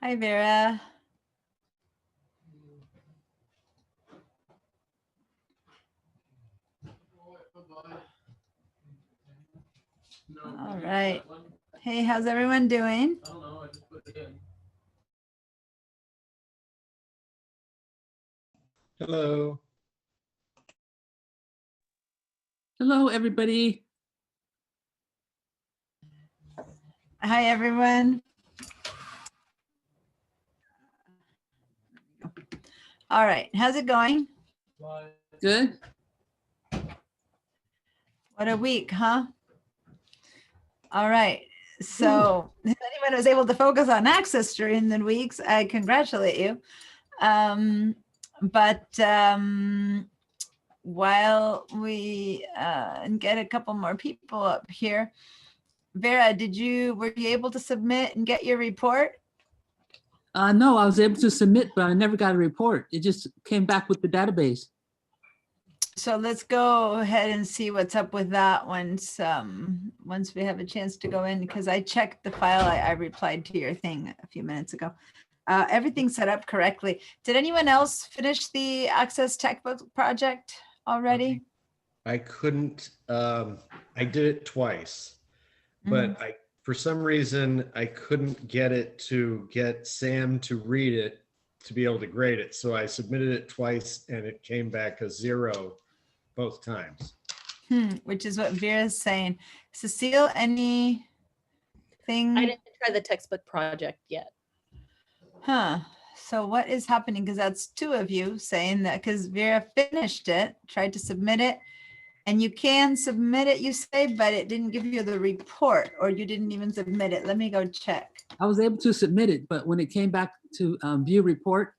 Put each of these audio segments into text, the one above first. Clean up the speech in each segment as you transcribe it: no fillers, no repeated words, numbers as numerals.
Hi, Vera. All right. Hey, how's everyone doing? Hello. Hello, everybody. Hi, everyone. All right. How's it going? Good. What a week, huh? All right. So if anyone was able to focus on Access during the weeks, I congratulate you. While we get a couple more people up here, Vera, were you able to submit and get your report? No, I was able to submit, but I never got a report. It just came back with the database. So let's go ahead and see what's up with that once we have a chance to go in, because I checked the file. I replied to your thing a few minutes ago. Everything's set up correctly. Did anyone else finish the Access Textbook project already? I couldn't, I did it twice, but for some reason, I couldn't get Sam to read it to be able to grade it. So I submitted it twice and it came back a 0 both times. Which is what Vera's saying. Cecile, anything? I didn't try the textbook project yet. Huh. So what is happening? Because that's two of you saying that, because Vera finished it, tried to submit it, and you can submit it, you say, but it didn't give you the report, or you didn't even submit it. Let me go check. I was able to submit it, but when it came back to view report,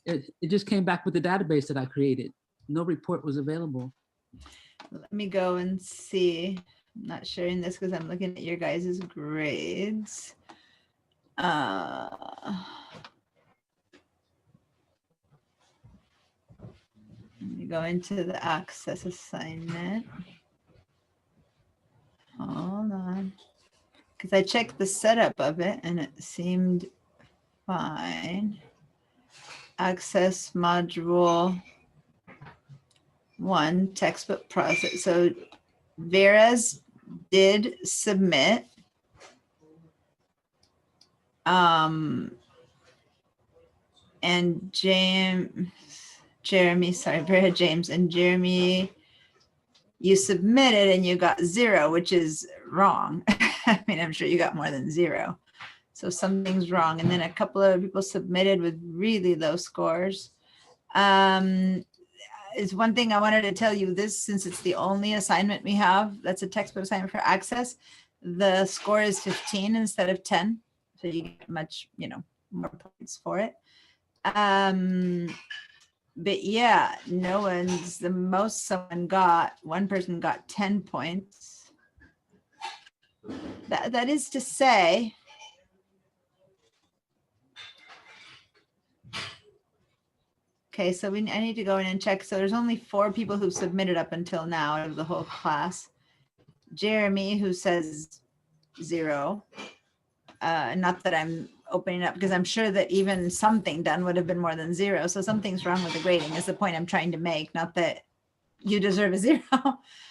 it just came back with the database that I created. No report was available. Let me go and see. I'm not sharing this because I'm looking at your guys' grades. Let me go into the Access assignment. Hold on. Because I checked the setup of it and it seemed fine. Access module 1, textbook process. So Vera's did submit. And Vera James and Jeremy, you submitted and you got 0, which is wrong. I mean, I'm sure you got more than 0. So something's wrong. And then a couple of people submitted with really low scores. Is one thing I wanted to tell you this, since it's the only assignment we have, that's a textbook assignment for Access, the score is 15 instead of 10. So you get much, more points for it. But yeah, the most one person got 10 points. That is to say, okay, so I need to go in and check. So there's only 4 people who've submitted up until now out of the whole class. Jeremy, who says 0. Not that I'm opening up, because I'm sure that even something done would have been more than 0. So something's wrong with the grading is the point I'm trying to make. Not that you deserve a 0.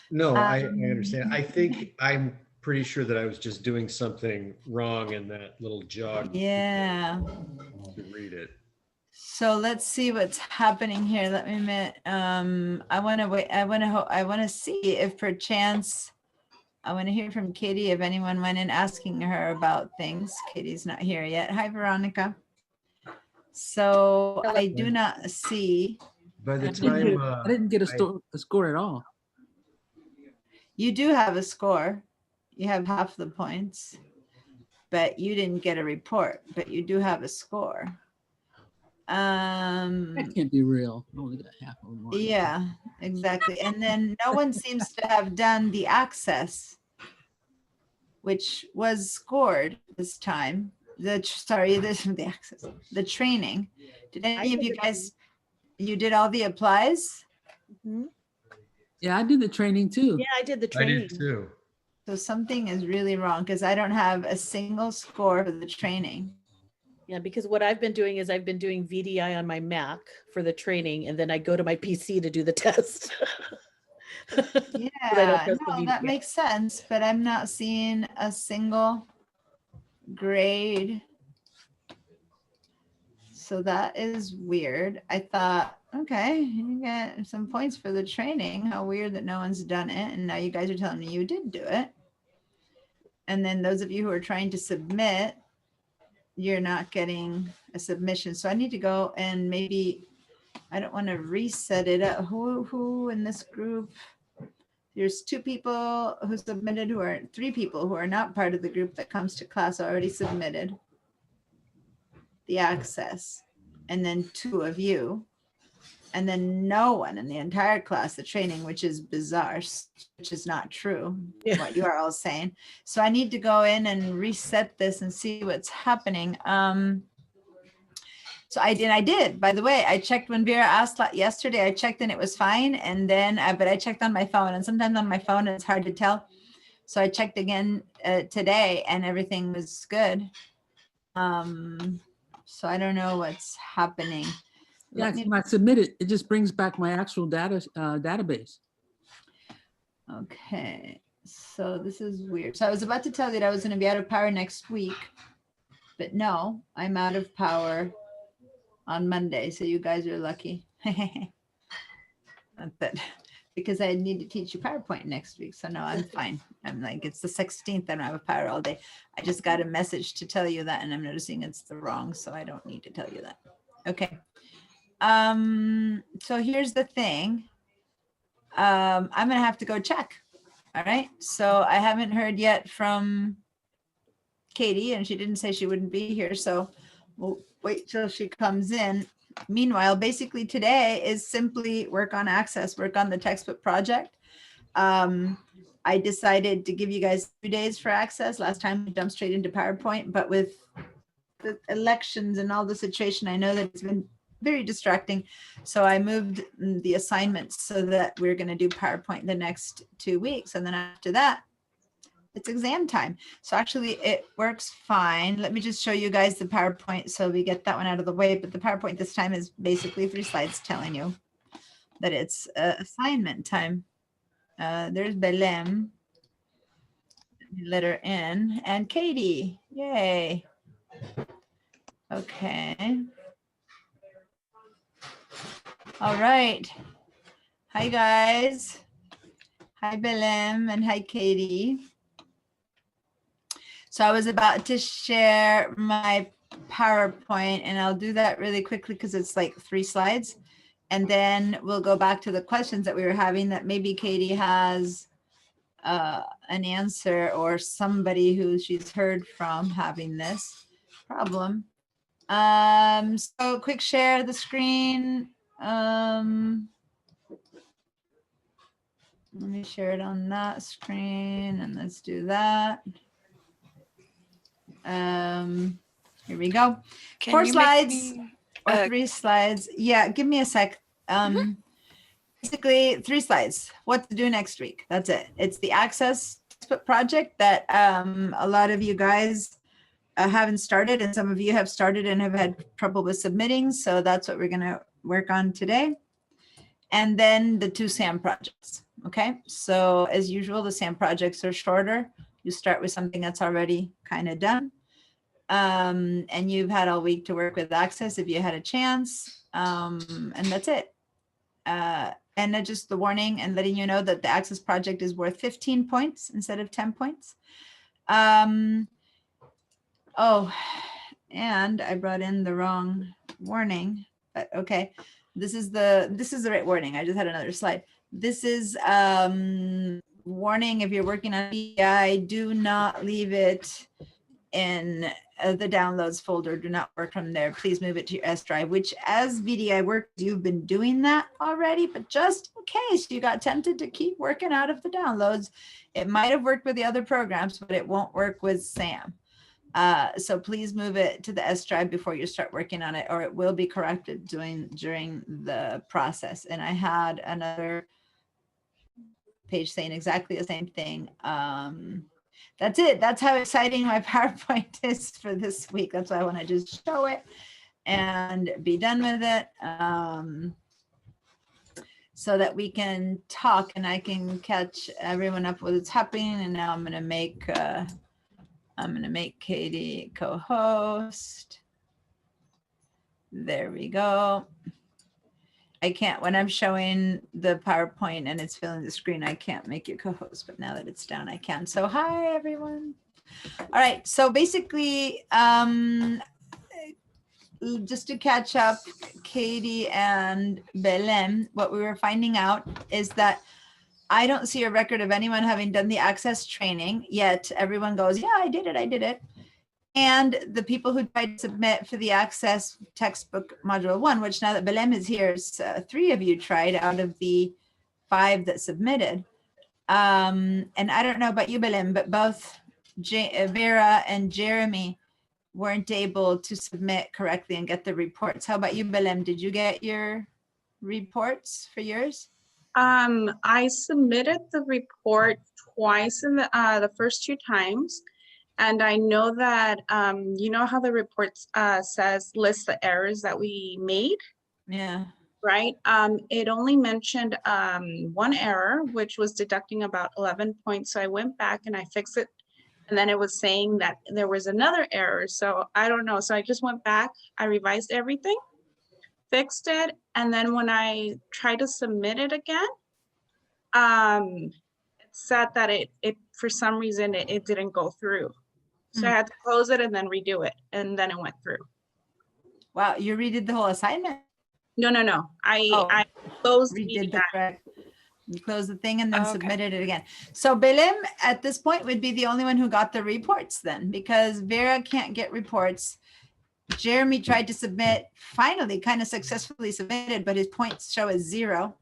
No, I understand. I think I'm pretty sure that I was just doing something wrong in that little jog. Yeah. To read it. So let's see what's happening here. Let me admit, I want to wait. I want to see if perchance, I want to hear from Katie if anyone went in asking her about things. Katie's not here yet. Hi, Veronica. So I do not see. By the time I didn't get a score at all. You do have a score. You have half the points, but you didn't get a report, but you do have a score. That can't be real. I only got half of them. Yeah, exactly. And then no one seems to have done the Access, which was scored this time. The Access, the training. Did any of you guys, you did all the applies? Mm-hmm. Yeah, I did the training too. Yeah, I did the I training. did too. So something is really wrong, because I don't have a single score for the training. Yeah, because what I've been doing is I've been doing VDI on my Mac for the training, and then I go to my PC to do the test. But I don't Yeah, trust the no, that VDI. makes sense, but I'm not seeing a single grade. So that is weird. I thought, okay, you get some points for the training. How weird that no one's done it. And now you guys are telling me you did do it. And then those of you who are trying to submit, you're not getting a submission. So I need to go and maybe, I don't want to reset it up. Who in this group? There's 2 people who submitted, 3 people who are not part of the group that comes to class already submitted the access. And then 2 of you. And then no one in the entire class, the training, which is bizarre, which is not true, Yeah. what you are all saying. So I need to go in and reset this and see what's happening. So I did, by the way, I checked when Vera asked yesterday, I checked and it was fine. And then, but I checked on my phone, and sometimes on my phone, it's hard to tell. So I checked again today and everything was good. So I don't know what's happening. Yeah, Let me- when I submit it, it just brings back my actual database. Okay, so this is weird. So I was about to tell you that I was going to be out of power next week, but no, I'm out of power on Monday. So you guys are lucky. But because I need to teach you PowerPoint next week. So no, I'm fine. I'm like, it's the 16th. I don't have a power all day. I just got a message to tell you that, and I'm noticing it's the wrong. So I don't need to tell you that. Okay. So here's the thing. I'm gonna have to go check. All right. So I haven't heard yet from Katie, and she didn't say she wouldn't be here. So we'll wait till she comes in. Meanwhile, basically today is simply work on access, work on the textbook project. I decided to give you guys 2 days for access. Last time we jumped straight into PowerPoint, but with the elections and all the situation, I know that it's been very distracting. So I moved the assignments so that we're going to do PowerPoint the next 2 weeks. And then after that, it's exam time. So actually it works fine. Let me just show you guys the PowerPoint so we get that one out of the way. But the PowerPoint this time is basically 3 slides telling you that it's assignment time. There's Belém. Let her in. And Katie. Yay. Okay. All right. Hi, guys. Hi, Belém, and hi, Katie. So I was about to share my PowerPoint, and I'll do that really quickly because it's like 3 slides. And then we'll go back to the questions that we were having that maybe Katie has an answer, or somebody who she's heard from having this problem. So quick share the screen. Let me share it on that screen, and let's do that. Here we go. Can 4 you make slides me- or 3 slides. Yeah, give me a sec. Basically 3 slides. What to do next week. That's it. It's the Access Textbook project that a lot of you guys haven't started, and some of you have started and have had trouble with submitting. So that's what we're going to work on today. And then the 2 SAM projects. Okay. So as usual, the SAM projects are shorter. You start with something that's already kind of done. And you've had all week to work with Access if you had a chance. And that's it. And then just the warning and letting you know that the Access project is worth 15 points instead of 10 points. Oh, and I brought in the wrong warning, but okay. This is the right warning. I just had another slide. This is warning if you're working on VDI, do not leave it in the downloads folder. Do not work from there. Please move it to your S drive, which as VDI works, you've been doing that already, but just in case you got tempted to keep working out of the downloads, it might have worked with the other programs, but it won't work with SAM. So please move it to the S drive before you start working on it, or it will be corrected during the process. And I had another page saying exactly the same thing. That's it. That's how exciting my PowerPoint is for this week. That's why I want to just show it and be done with it. So that we can talk and I can catch everyone up with what's happening. And now I'm going to make Katie co-host. There we go. I can't, when I'm showing the PowerPoint and it's filling the screen, I can't make you co-host, but now that it's down, I can. So hi, everyone. All right, so basically, just to catch up, Katie and Belém, what we were finding out is that I don't see a record of anyone having done the Access training, yet everyone goes, yeah, I did it. And the people who tried to submit for the Access textbook module 1, which now that Belém is here, 3 of you tried out of the 5 that submitted. And I don't know about you, Belém, but both Vera and Jeremy weren't able to submit correctly and get the reports. How about you, Belém? Did you get your reports for yours? I submitted the report twice in the first 2 times. And I know that, you know how the report lists the errors that we made, Yeah. right? It only mentioned 1 error, which was deducting about 11 points. So I went back and I fixed it. And then it was saying that there was another error. So I don't know. So I just went back, I revised everything, fixed it. And then when I tried to submit it again, it said that it for some reason, it didn't go through. So I had to close it and then redo it. And then it went through. Wow, you redid the whole assignment? No. Oh, I closed redid the VDI. correct. You closed the thing and then Okay. submitted it again. So Belém at this point would be the only one who got the reports then, because Vera can't get reports. Jeremy tried to submit, finally kind of successfully submitted, but his points show as 0.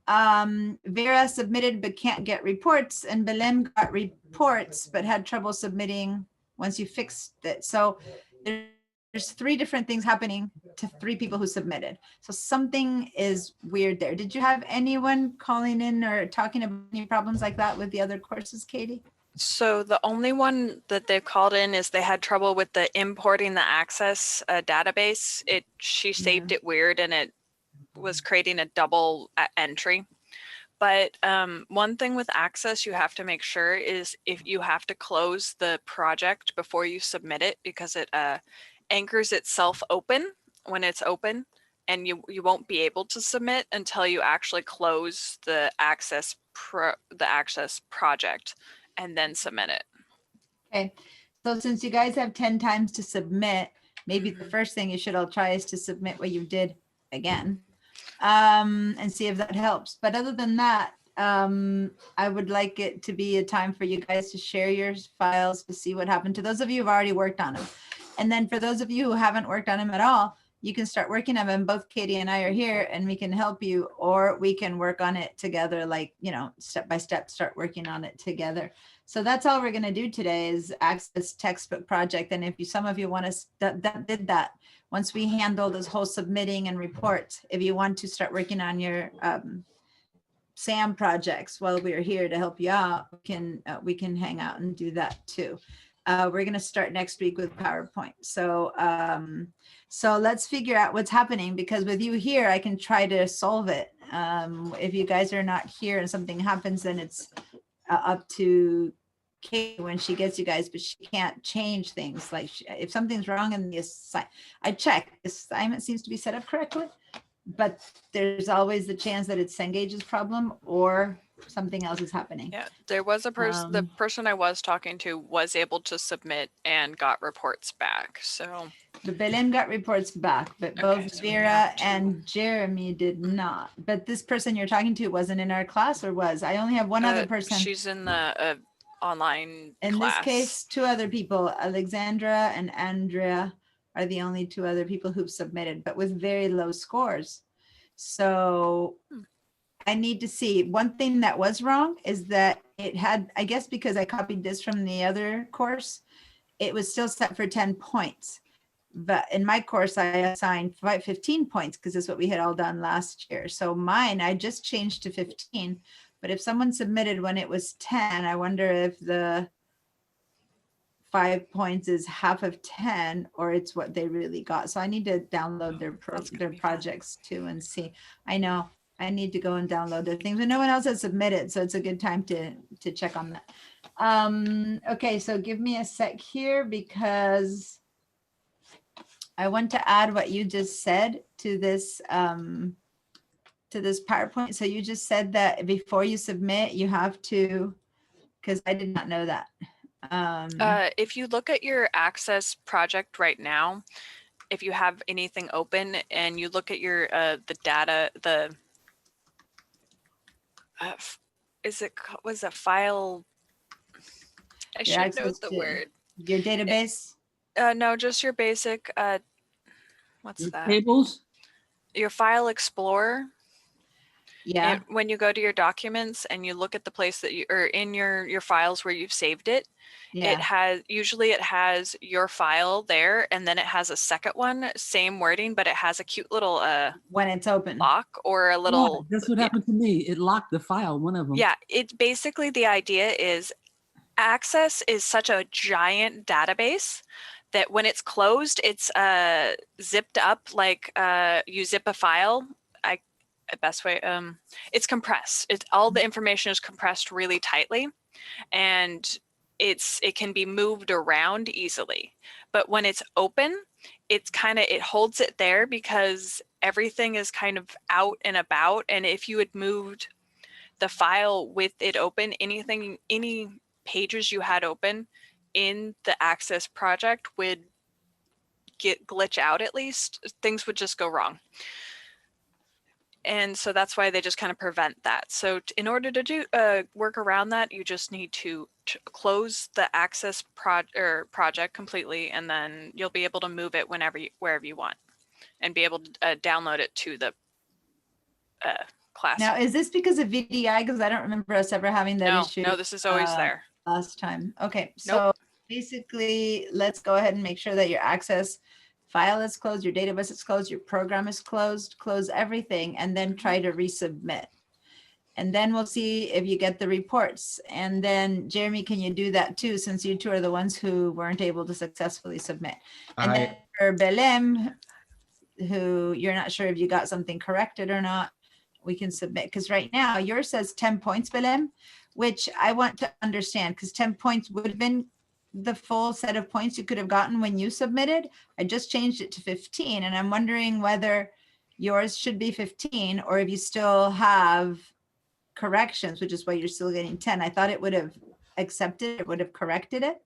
Vera submitted but can't get reports, and Belém got reports but had trouble submitting once you fixed it. So there's 3 different things happening to 3 people who submitted. So something is weird there. Did you have anyone calling in or talking about any problems like that with the other courses, Katie? So the only one that they've called in is they had trouble with the importing the Access database. She saved it weird and it was creating a double entry. But one thing with Access you have to make sure is if you have to close the project before you submit it, because it anchors itself open when it's open, and you won't be able to submit until you actually close the Access project and then submit it. Okay, so since you guys have 10 times to submit, maybe the first thing you should all try is to submit what you did again, and see if that helps. But other than that, I would like it to be a time for you guys to share your files to see what happened to those of you who've already worked on them. And then for those of you who haven't worked on them at all, you can start working on them. Both Katie and I are here and we can help you, or we can work on it together, like, step by step, start working on it together. So that's all we're going to do today is Access textbook project. And if some of you want to, that did that, once we handle this whole submitting and reports, if you want to start working on your SAM projects while we're here to help you out, we can hang out and do that too. We're going to start next week with PowerPoint. So let's figure out what's happening, because with you here, I can try to solve it. If you guys are not here and something happens, then it's up to Kate when she gets you guys, but she can't change things. Like if something's wrong in the assignment, I check, the assignment seems to be set up correctly, but there's always the chance that it's Cengage's problem or something else is happening. Yeah, there was a person, the person I was talking to was able to submit and got reports back. So the Belém got reports back, but Okay, both so we Vera have to- and Jeremy did not. But this person you're talking to wasn't in our class, or was? I only have one other person. She's in the online In class. this case, 2 other people, Alexandra and Andrea, are the only 2 other people who've submitted, but with very low scores. So I need to see. One thing that was wrong is that it had, I guess because I copied this from the other course, it was still set for 10 points. But in my course, I assigned 15 points because that's what we had all done last year. So mine, I just changed to 15. But if someone submitted when it was 10, I wonder if the 5 points is half of 10, or it's what they really got. So I need to download that's gonna their be fun. projects too and see. I know I need to go and download their things, but no one else has submitted, so it's a good time to check on that. Okay, so give me a sec here because I want to add what you just said to this PowerPoint. So you just said that before you submit, you have to, because I did not know that. If you look at your Access project right now, if you have anything open and you look at your the data, was a file? I Your should know access the to word. your database. No, just your basic. What's Your that? tables, Your File Explorer. Yeah. When you go to your documents and you look at the place that you or in your files where you've saved it, Yeah. it has your file there, and then it has a second one, same wording, but it has a cute little When it's open. lock or a yeah, little that's what yeah. happened to me. It locked the file, one of them. Yeah, it's basically the idea is Access is such a giant database that when it's closed, it's zipped up like you zip a file. Best way, it's compressed. All the information is compressed really tightly, and it can be moved around easily. But when it's open, it holds it there because everything is kind of out and about. And if you had moved the file with it open, any pages you had open in the Access project would glitch out. At least things would just go wrong. And so that's why they just kind of prevent that. So in order to do work around that, you just need to close the Access project completely, and then you'll be able to move it wherever you want, and be able to download it to the class. Now, is this because of VDI? Because I don't remember us ever having that issue. No, this is always there. Last time. Okay, so basically, let's go ahead and make sure that your Access file is closed, your database is closed, your program is closed, close everything, and then try to resubmit. And then we'll see if you get the reports. And then Jeremy, can you do that too, since you two are the ones who weren't able to successfully submit? And then for Belém, who you're not sure if you got something corrected or not, we can submit. Because right now yours says 10 points, Belém, which I want to understand, because 10 points would have been the full set of points you could have gotten when you submitted. I just changed it to 15, and I'm wondering whether yours should be 15 or if you still have corrections, which is why you're still getting 10. I thought it would have accepted, it would have corrected it,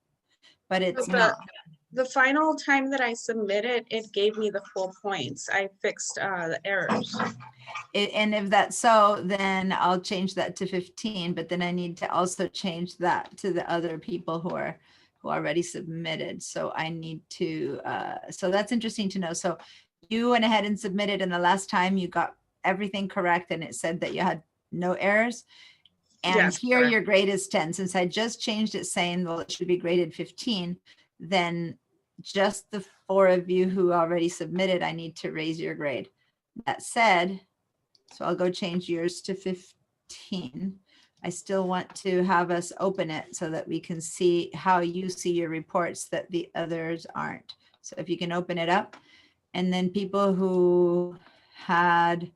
but it's not. The final time that I submitted, it gave me the full points. I fixed the errors. And if that's so, then I'll change that to 15, but then I need to also change that to the other people who already submitted. So I need to, so that's interesting to know. So you went ahead and submitted, and the last time you got everything correct and it said that you had no errors. And Yes, here correct. your grade is 10. Since I just changed it saying, well, it should be graded 15, then just the 4 of you who already submitted, I need to raise your grade. That said, so I'll go change yours to 15. I still want to have us open it so that we can see how you see your reports that the others aren't. So if you can open it up, and then people who had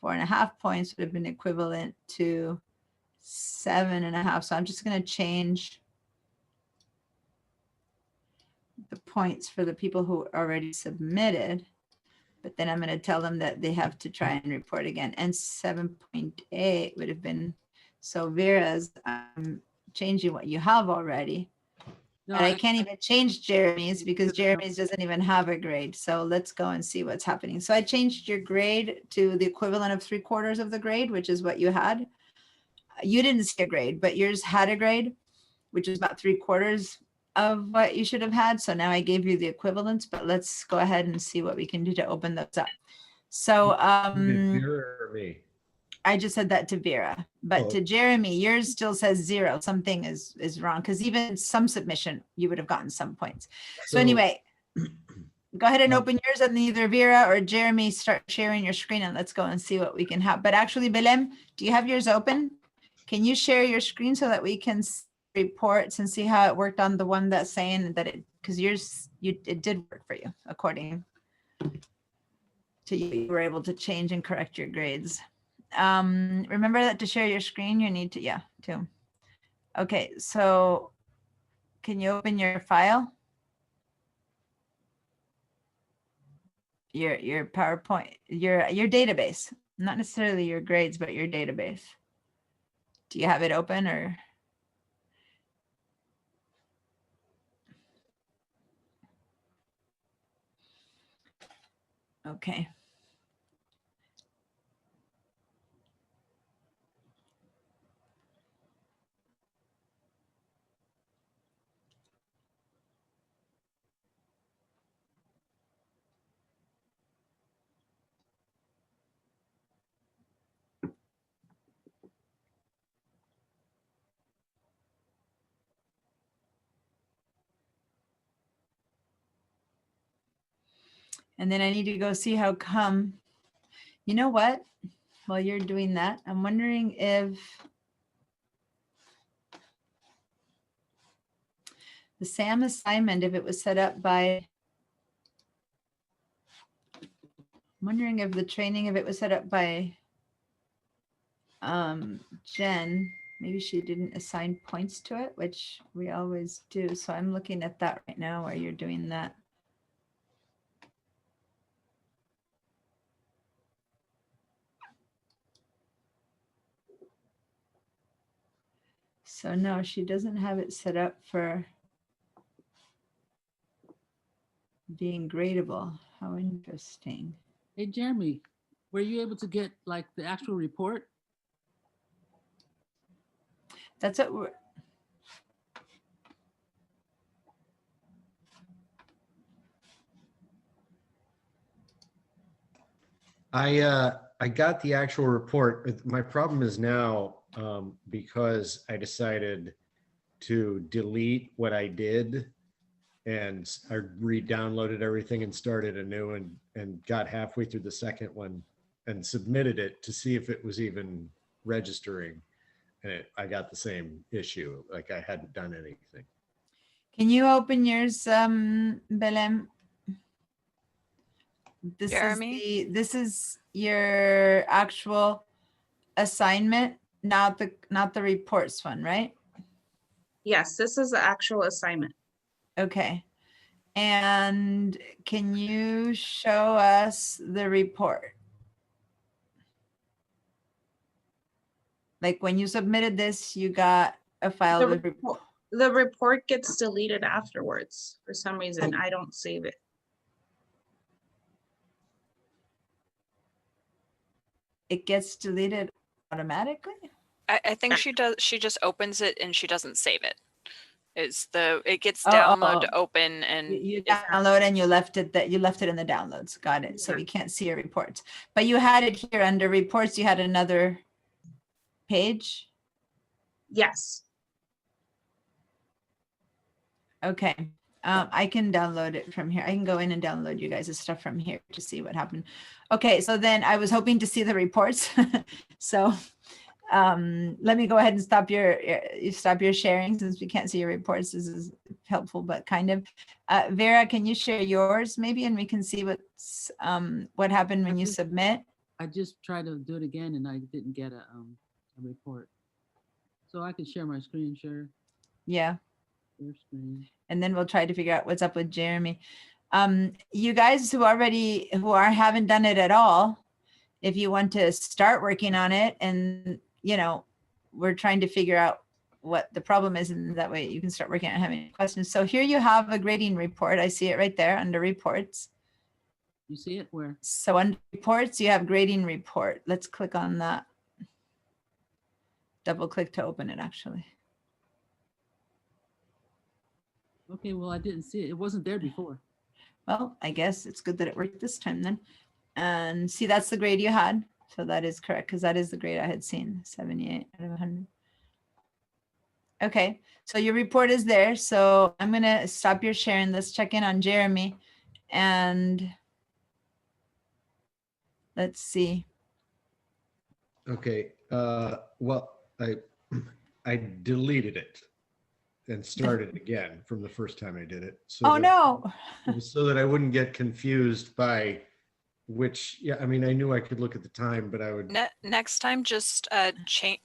4.5 points would have been equivalent to 7.5. So I'm just going to change the points for the people who already submitted, but then I'm going to tell them that they have to try and report again. And 7.8 would have been, so Vera's changing what you have already. No, But I can't even change Jeremy's because Jeremy's doesn't even have a grade. So let's go and see what's happening. So I changed your grade to the equivalent of 3/4 of the grade, which is what you had. You didn't see a grade, but yours had a grade, which is about 3/4 of what you should have had. So now I gave you the equivalents, but let's go ahead and see what we can do to open those up. So Vera or me? I just said that to Vera, but to Jeremy, yours still says 0. Something is wrong, because even some submission, you would have gotten some points. So anyway, go ahead and open yours, and either Vera or Jeremy start sharing your screen, and let's go and see what we can have. But actually, Belém, do you have yours open? Can you share your screen so that we can reports and see how it worked on the one that's saying that because yours, it did work for you according to you. You were able to change and correct your grades. Remember that to share your screen, you need to, yeah, too. Okay, so can you open your file? Your PowerPoint, your database, not necessarily your grades, but your database. Do you have it open or? Okay. And then I need to go see how come, you know what? While you're doing that, I'm wondering if the SAM assignment, if it was set up by, I'm wondering if the training, if it was set up by Jen, maybe she didn't assign points to it, which we always do. So I'm looking at that right now where you're doing that. So no, she doesn't have it set up for being gradable. How interesting. Hey, Jeremy, were you able to get like the actual report? That's what we're, I got the actual report. My problem is now because I decided to delete what I did, and I re-downloaded everything and started a new one, and got halfway through the second one and submitted it to see if it was even registering, and I got the same issue, like I hadn't done anything. can you open yours, Belém? Jeremy? This is your actual assignment, not the reports one, right? Yes, this is the actual assignment. Okay. And can you show us the report? Like when you submitted this, you got a file The with report, the report gets deleted afterwards. For some reason, I don't save it. it gets deleted automatically? I think she does. She just opens it and she doesn't save it. It gets Oh, download to oh. open and You if- download and you left it in the downloads. Got it. So Yeah. we can't see your reports. But you had it here under reports. You had another page. Yes. Okay. I can download it from here. I can go in and download you guys' stuff from here to see what happened. Okay, so then I was hoping to see the reports. So let me go ahead and stop your sharing since we can't see your reports. This is helpful, but kind of. Vera, can you share yours maybe, and we can see what happened when you submit? I just tried to do it again and I didn't get a report. So I can share my screen, sure. Yeah. Share screen. And then we'll try to figure out what's up with Jeremy. You guys who haven't done it at all, if you want to start working on it, and we're trying to figure out what the problem is, and that way you can start working on having questions. So here you have a grading report. I see it right there under reports. You see it where? So under reports, you have grading report. Let's click on that. Double click to open it actually. Okay, well, I didn't see it. It wasn't there before. Well, I guess it's good that it worked this time then. And see, that's the grade you had. So that is correct, because that is the grade I had seen, 78 out of 100. Okay, so your report is there. So I'm going to stop your sharing. Let's check in on Jeremy. And let's see. Okay, well, I deleted it. and start it again from the first time I did it. So Oh, that- no. it was so that I wouldn't get confused by which, yeah, I mean, I knew I could look at the time, but I would, Next time, just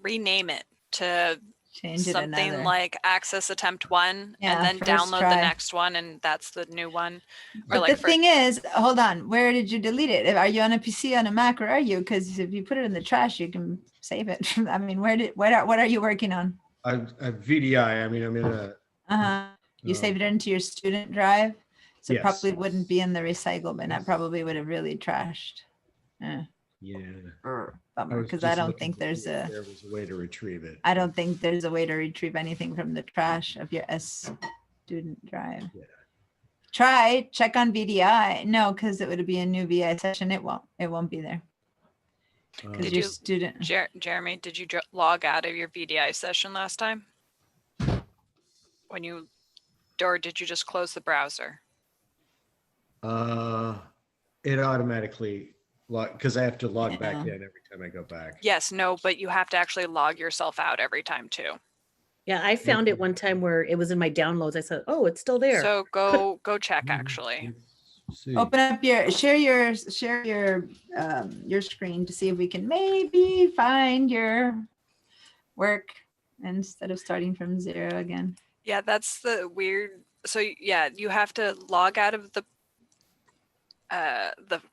rename it to Change it something another. like access attempt 1 Yeah, and then first download try. the next one and that's the new one. Or But like the thing is, hold on, where did you delete it? Are you on a PC, on a Mac, or are you? Because if you put it in the trash, you can save it. I mean, what are you working on? I VDI, I mean, I'm in a, Uh-huh. You um, saved it into your student drive, so it Yes. probably wouldn't be in the recycle bin. I probably would have really trashed. yeah. Bummer, was because I just don't looking think to there's see if a, there was a way to retrieve it. I don't think there's a way to retrieve anything from the trash of your S student drive. Yeah. Try, check on VDI. No, because it would be a new VI session. It won't be there. Because Did your you- student, Jeremy, did you log out of your VDI session last time? When you, or did you just close the browser? It automatically, because I have to log back Yeah. in every time I go back. Yes, no, but you have to actually log yourself out every time too. Yeah, I found it one time where it was in my downloads. I said, oh, it's still there. So go check actually. Let's see. open up share your screen to see if we can maybe find your work instead of starting from 0 again. Yeah, that's the weird. So yeah, you have to log out of the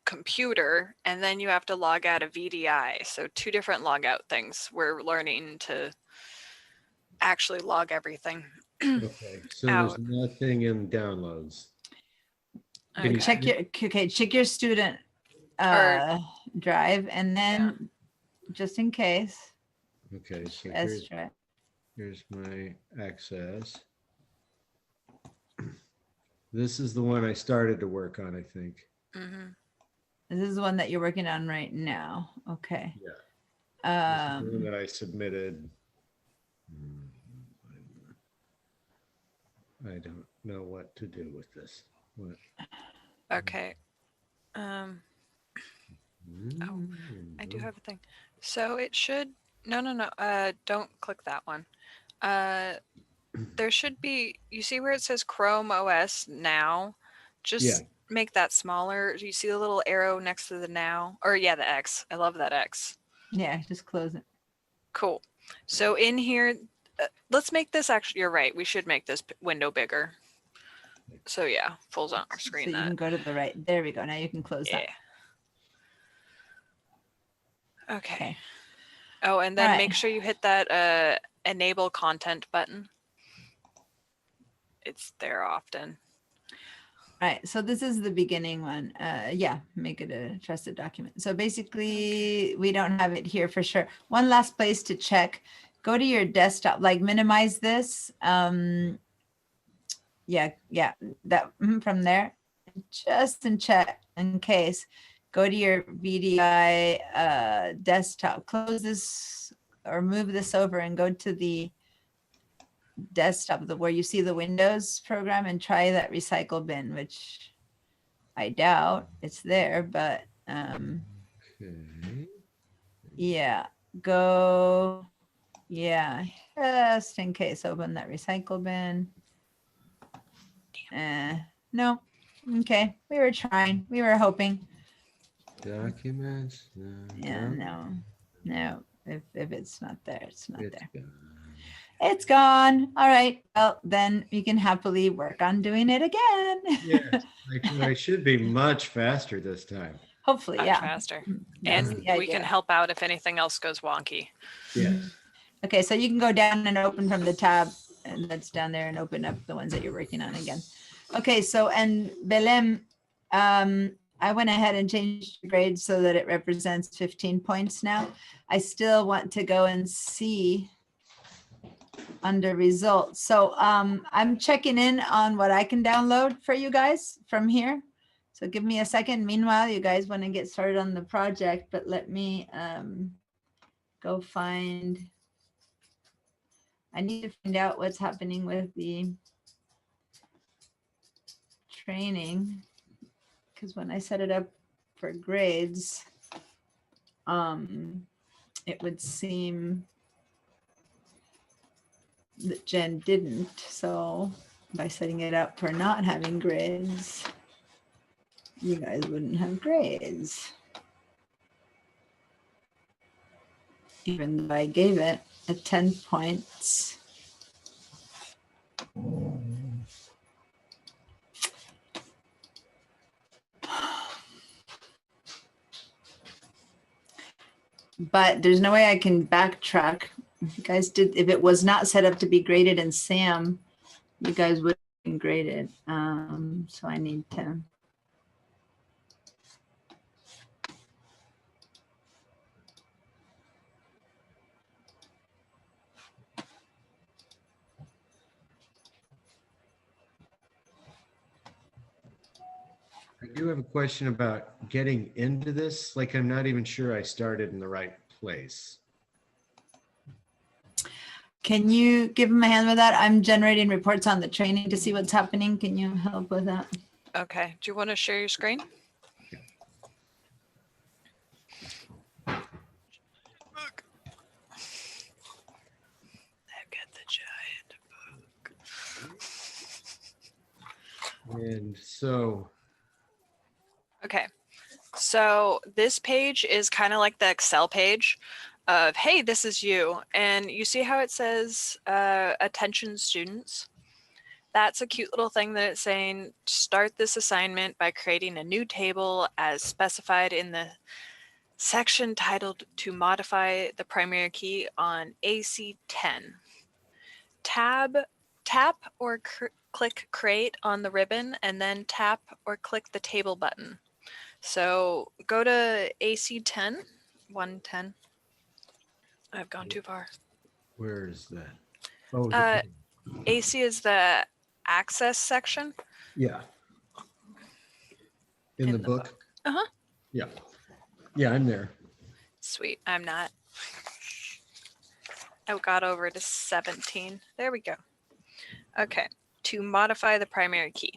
computer and then you have to log out of VDI. So 2 different logout things. We're learning to actually log everything. Okay, so there's nothing in downloads. Can you Okay. Check your student drive, and then just in case, Okay, so let's try. here's my access. This is the one I started to work on, I think. Mhm. This is the one that you're working on right now. Okay. This is the one Um, that I submitted. I don't know what to do with this. What? Okay. I do have a thing. So it should, no, don't click that one. There should be, you see where it says Chrome OS now? Just Yeah. make that smaller. Do you see the little arrow next to the now? Or yeah, the X. I love that X. yeah, just close it. Cool. So in here, let's make this actually, you're right. We should make this window bigger. So yeah, fulls on our So screen you can that. go to the right. There we go. Now you can close that. Yeah. Okay. Okay. Oh, and then Alright. make sure you hit that enable content button. It's there often. All right, so this is the beginning one. Yeah, make it a trusted document. So basically, we don't have it here for sure. One last place to check. Go to your desktop, like minimize this. Yeah, that from there. Just in case, go to your VDI desktop. Close this or move this over and go to the desktop where you see the Windows program and try that recycle bin, which I doubt it's there, but Okay. yeah, go, yeah, just in case, open that recycle bin. No, okay, we were trying, we were hoping. Documents. No, Yeah, no, no, if it's not there, it's not it's there. gone. It's gone. All right. Well, then we can happily work on doing it again. Yes, I should be much faster this time. Hopefully, Much yeah. faster. That's And the we can idea. help out if anything else goes wonky. Yes. Okay, so you can go down and open from the tab and that's down there and open up the ones that you're working on again. Okay, so and Belém, I went ahead and changed the grade so that it represents 15 points now. I still want to go and see under results. So I'm checking in on what I can download for you guys from here. So give me a second. Meanwhile, you guys want to get started on the project, but let me go find, I need to find out what's happening with the training, because when I set it up for grades, it would seem that Jen didn't. So by setting it up for not having grids, you guys wouldn't have grades. Even though I gave it a 10 points. But there's no way I can backtrack. If you guys did, if it was not set up to be graded in SAM, you guys would have been graded. So I need to. I do have a question about getting into this. Like, I'm not even sure I started in the right place. Can you give them a hand with that? I'm generating reports on the training to see what's happening. Can you help with that? Okay, do you want to share your screen? Look. Look at the giant book. And so, Okay, so this page is kind of like the Excel page of, hey, this is you. And you see how it says attention students? That's a cute little thing that it's saying, start this assignment by creating a new table as specified in the section titled to modify the primary key on AC10. Tap or click create on the ribbon and then tap or click the table button. So go to AC10, 110. I've gone too far. where is that? Oh, AC is the access section. yeah. In the book? Uh-huh. Yeah. Yeah, I'm there. Sweet, I'm not. I got over to 17. There we go. Okay, to modify the primary key.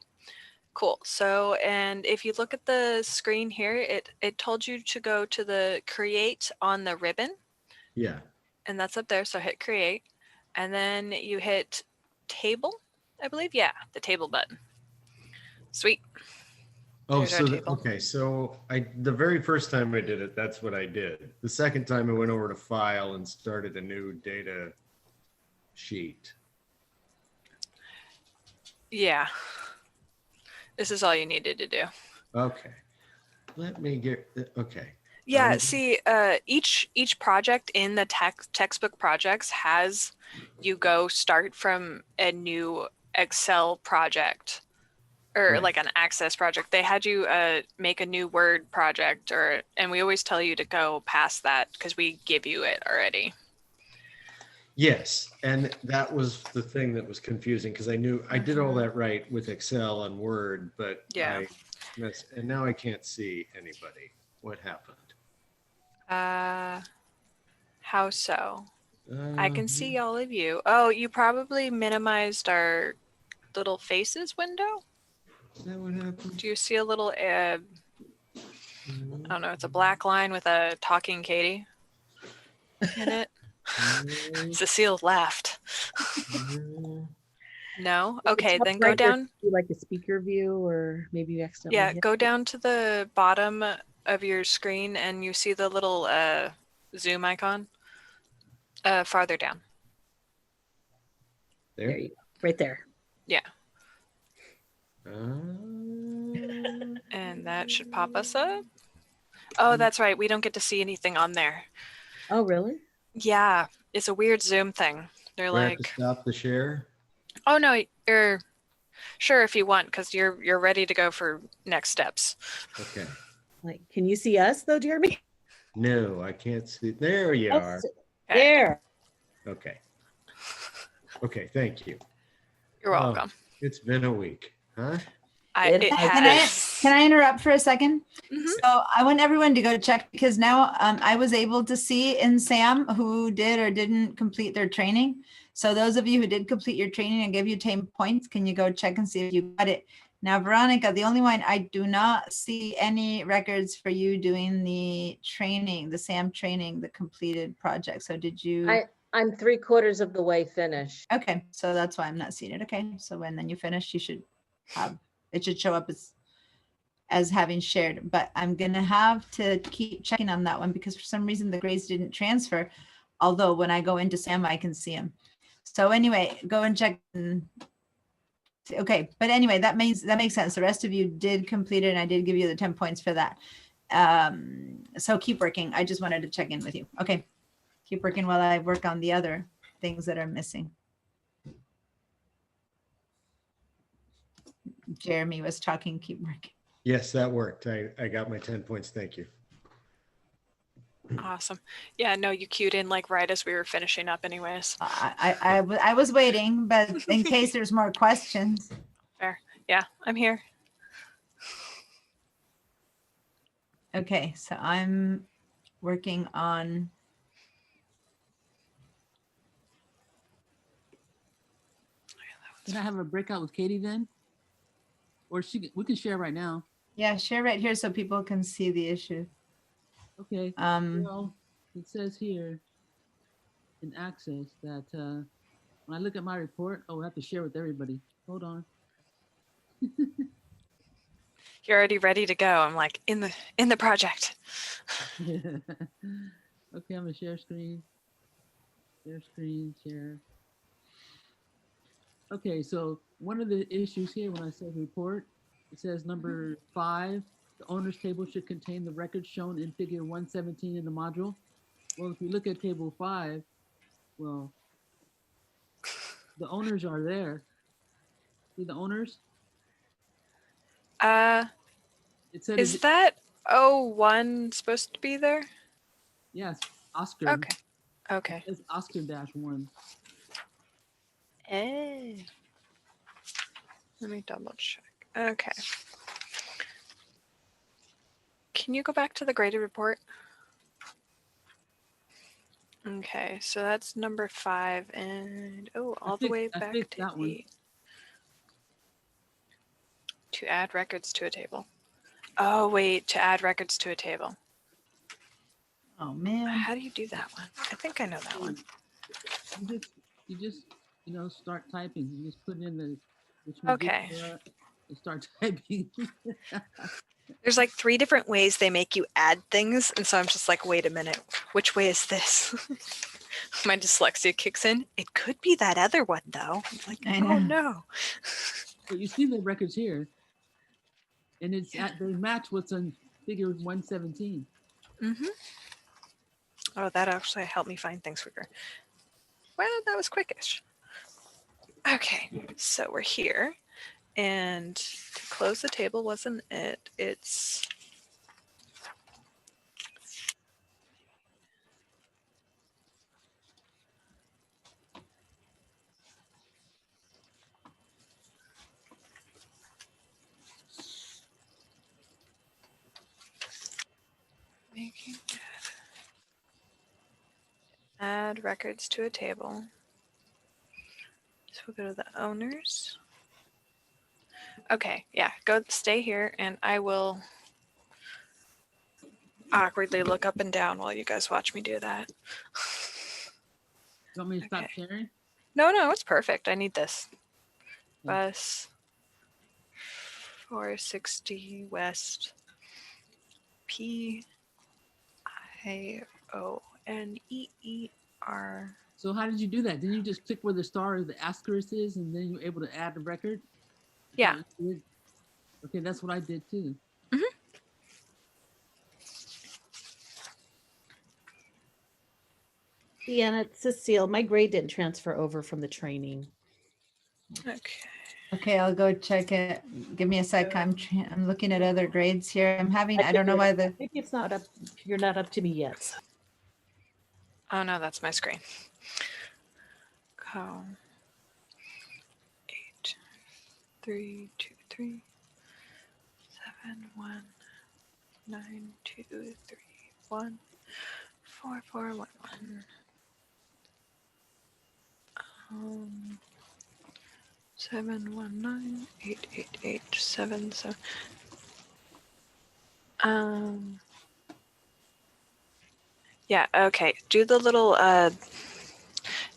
Cool. So, and if you look at the screen here, it told you to go to the create on the ribbon, Yeah. and that's up there. So hit create, and then you hit table, I believe. Yeah, the table button. Sweet. Oh, There's our so, table. okay, so the very first time I did it, that's what I did. The second time I went over to file and started a new data sheet. Yeah. This is all you needed to do. Okay. Let me get, okay. Yeah, see, each project in the textbook projects has you go start from a new Excel project or Right. like an Access project. They had you make a new Word project, and we always tell you to go past that because we give you it already. Yes, and that was the thing that was confusing because I knew I did all that right with Excel and Word, but Yeah. I missed, and now I can't see anybody. What happened? How so? I can see all of you. Oh, you probably minimized our little faces window. Is that what happened? Do you see a little, I don't know, it's a black line with a talking Katie in it. Cecile laughed. No? Okay, then go down. Like a speaker view, or maybe you accidentally. Yeah, hit go it. down to the bottom of your screen and you see the little zoom icon. Farther down. There There? you go. Right there. Yeah. And that should pop us up. Oh, that's right. We don't get to see anything on there. Oh, really? Yeah, it's a weird Zoom thing. They're Do I have to like, stop the share? oh no, you're sure if you want, because you're ready to go for next steps. Okay. Like, can you see us though, Jeremy? No, I can't see. There you are. Okay. There. Okay. Okay, thank you. You're Oh. welcome. It's been a week, huh? It It has. Can I interrupt for a second? Mhm. So I want everyone to go check because now I was able to see in SAM who did or didn't complete their training. So those of you who did complete your training and gave you 10 points, can you go check and see if you got it? Now, Veronica, the only one I do not see any records for you doing the training, the SAM training, the completed project. So did you? I'm 3/4 of the way finished. Okay, so that's why I'm not seeing it. Okay, so when then you finish, you should have, it should show up as having shared, but I'm gonna have to keep checking on that one because for some reason the grades didn't transfer. Although when I go into Sam, I can see them. So anyway, go and check. Okay, but anyway, that makes sense. The rest of you did complete it and I did give you the 10 points for that. So keep working. I just wanted to check in with you. Okay, keep working while I work on the other things that are missing. Jeremy was talking, keep working. Yes, that worked. I got my 10 points. Thank you. Awesome. Yeah, no, you cued in like right as we were finishing up anyways. I was waiting, but in case there's more questions. Yeah, I'm here. Okay, so I'm working on. Can I have a breakout with Katie then? Or we can share right now. Yeah, share right here so people can see the issue. Okay. Well, it says here in Access that when I look at my report, I have to share with everybody. Hold on. You're already ready to go. I'm like in the project. Okay, I'm gonna share screen. Share screen, share. Okay, so one of the issues here when I say report, it says number 5, the owner's table should contain the records shown in figure 117 in the module. Well, if you look at table 5, well, the owners are there. See the owners? It said Is that 01 supposed to be there? yes, Oscar. Okay. It's Oscar-1. Hey. Let me double check. Okay. Can you go back to the graded report? Okay, so that's number 5 and all the way I back fixed to that one. 8. To add records to a table. Oh wait, to add records to a table. Oh man. How do you do that one? I think I know that one. You just start typing. You just put in the Okay. and start typing. There's like 3 different ways they make you add things, and so I'm just like, wait a minute, which way is this? My dyslexia kicks in. It could be that other one though. I'm like, I oh know. no. But you see the records here, and they match what's on figure 117. Mm-hmm. Oh, that actually helped me find things quicker. Well, that was quickish. Okay, so we're here, and to close the table wasn't it. It's making add records to a table. So we'll go to the owners. Okay, yeah, stay here and I will awkwardly look up and down while you guys watch me do that. You want me to stop Okay. sharing? No, it's perfect. I need this. Okay. Bus 460 West PIONEER. So how did you do that? Didn't you just click where the star or the asterisk is, and then you're able to add the record? Yeah. Okay, that's what I did too. Deanna, it's Cecile, my grade didn't transfer over from the training. Okay. Okay, I'll go check it. Give me a sec. I'm looking at other grades here. I don't know why Maybe it's not up, you're not up to me yet. Oh no, that's my screen. Go 8 3 2 3 7 1 9 2 3 1 4 4 1 1 7 1 9 8 8 8 7 7 yeah, okay. Do the little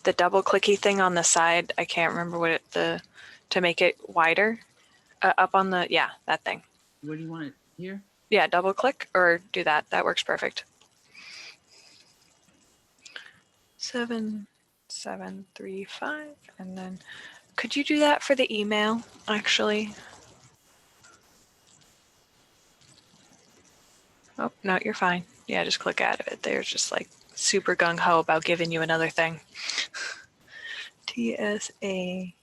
the double clicky thing on the side. I can't remember what to make it wider. Up on the, yeah, that thing. Where do you want it? Here? Yeah, double click or do that. That works perfect. 7735. And then could you do that for the email actually? Oh, no, you're fine. Yeah, just click out of it. They're just like super gung ho about giving you another thing. TSABUS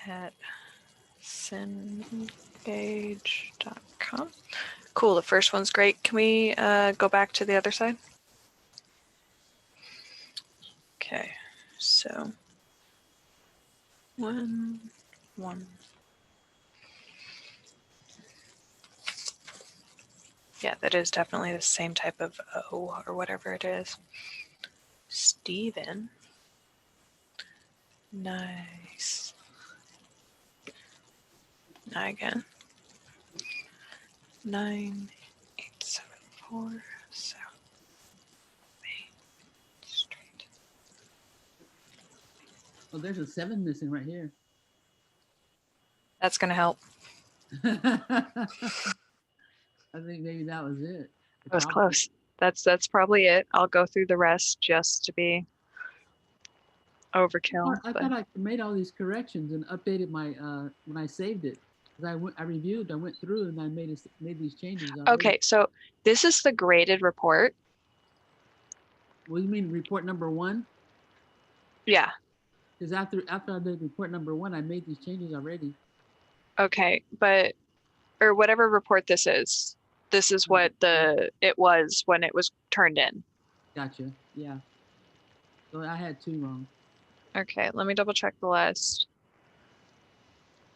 at cengage.com. Cool. The first one's great. Can we go back to the other side? Okay. So 1, 1. Yeah, that is definitely the same type of O or whatever it is. Steven. Nice. Now again. 9874 South Main Street. Oh, there's a 7 missing right here. That's gonna help. I think maybe that was it. That was close. That's probably it. I'll go through the rest just to be overkill. I thought I made all these corrections and updated my when I saved it. 'Cause I went through and I made these changes. already. Okay, so this is the graded report. What do you mean report number 1? Yeah. Because after I did report number 1, I made these changes already. Okay, but or whatever report this is what it was when it was turned in. Gotcha. Yeah. So I had 2 wrong. Okay, let me double check the list.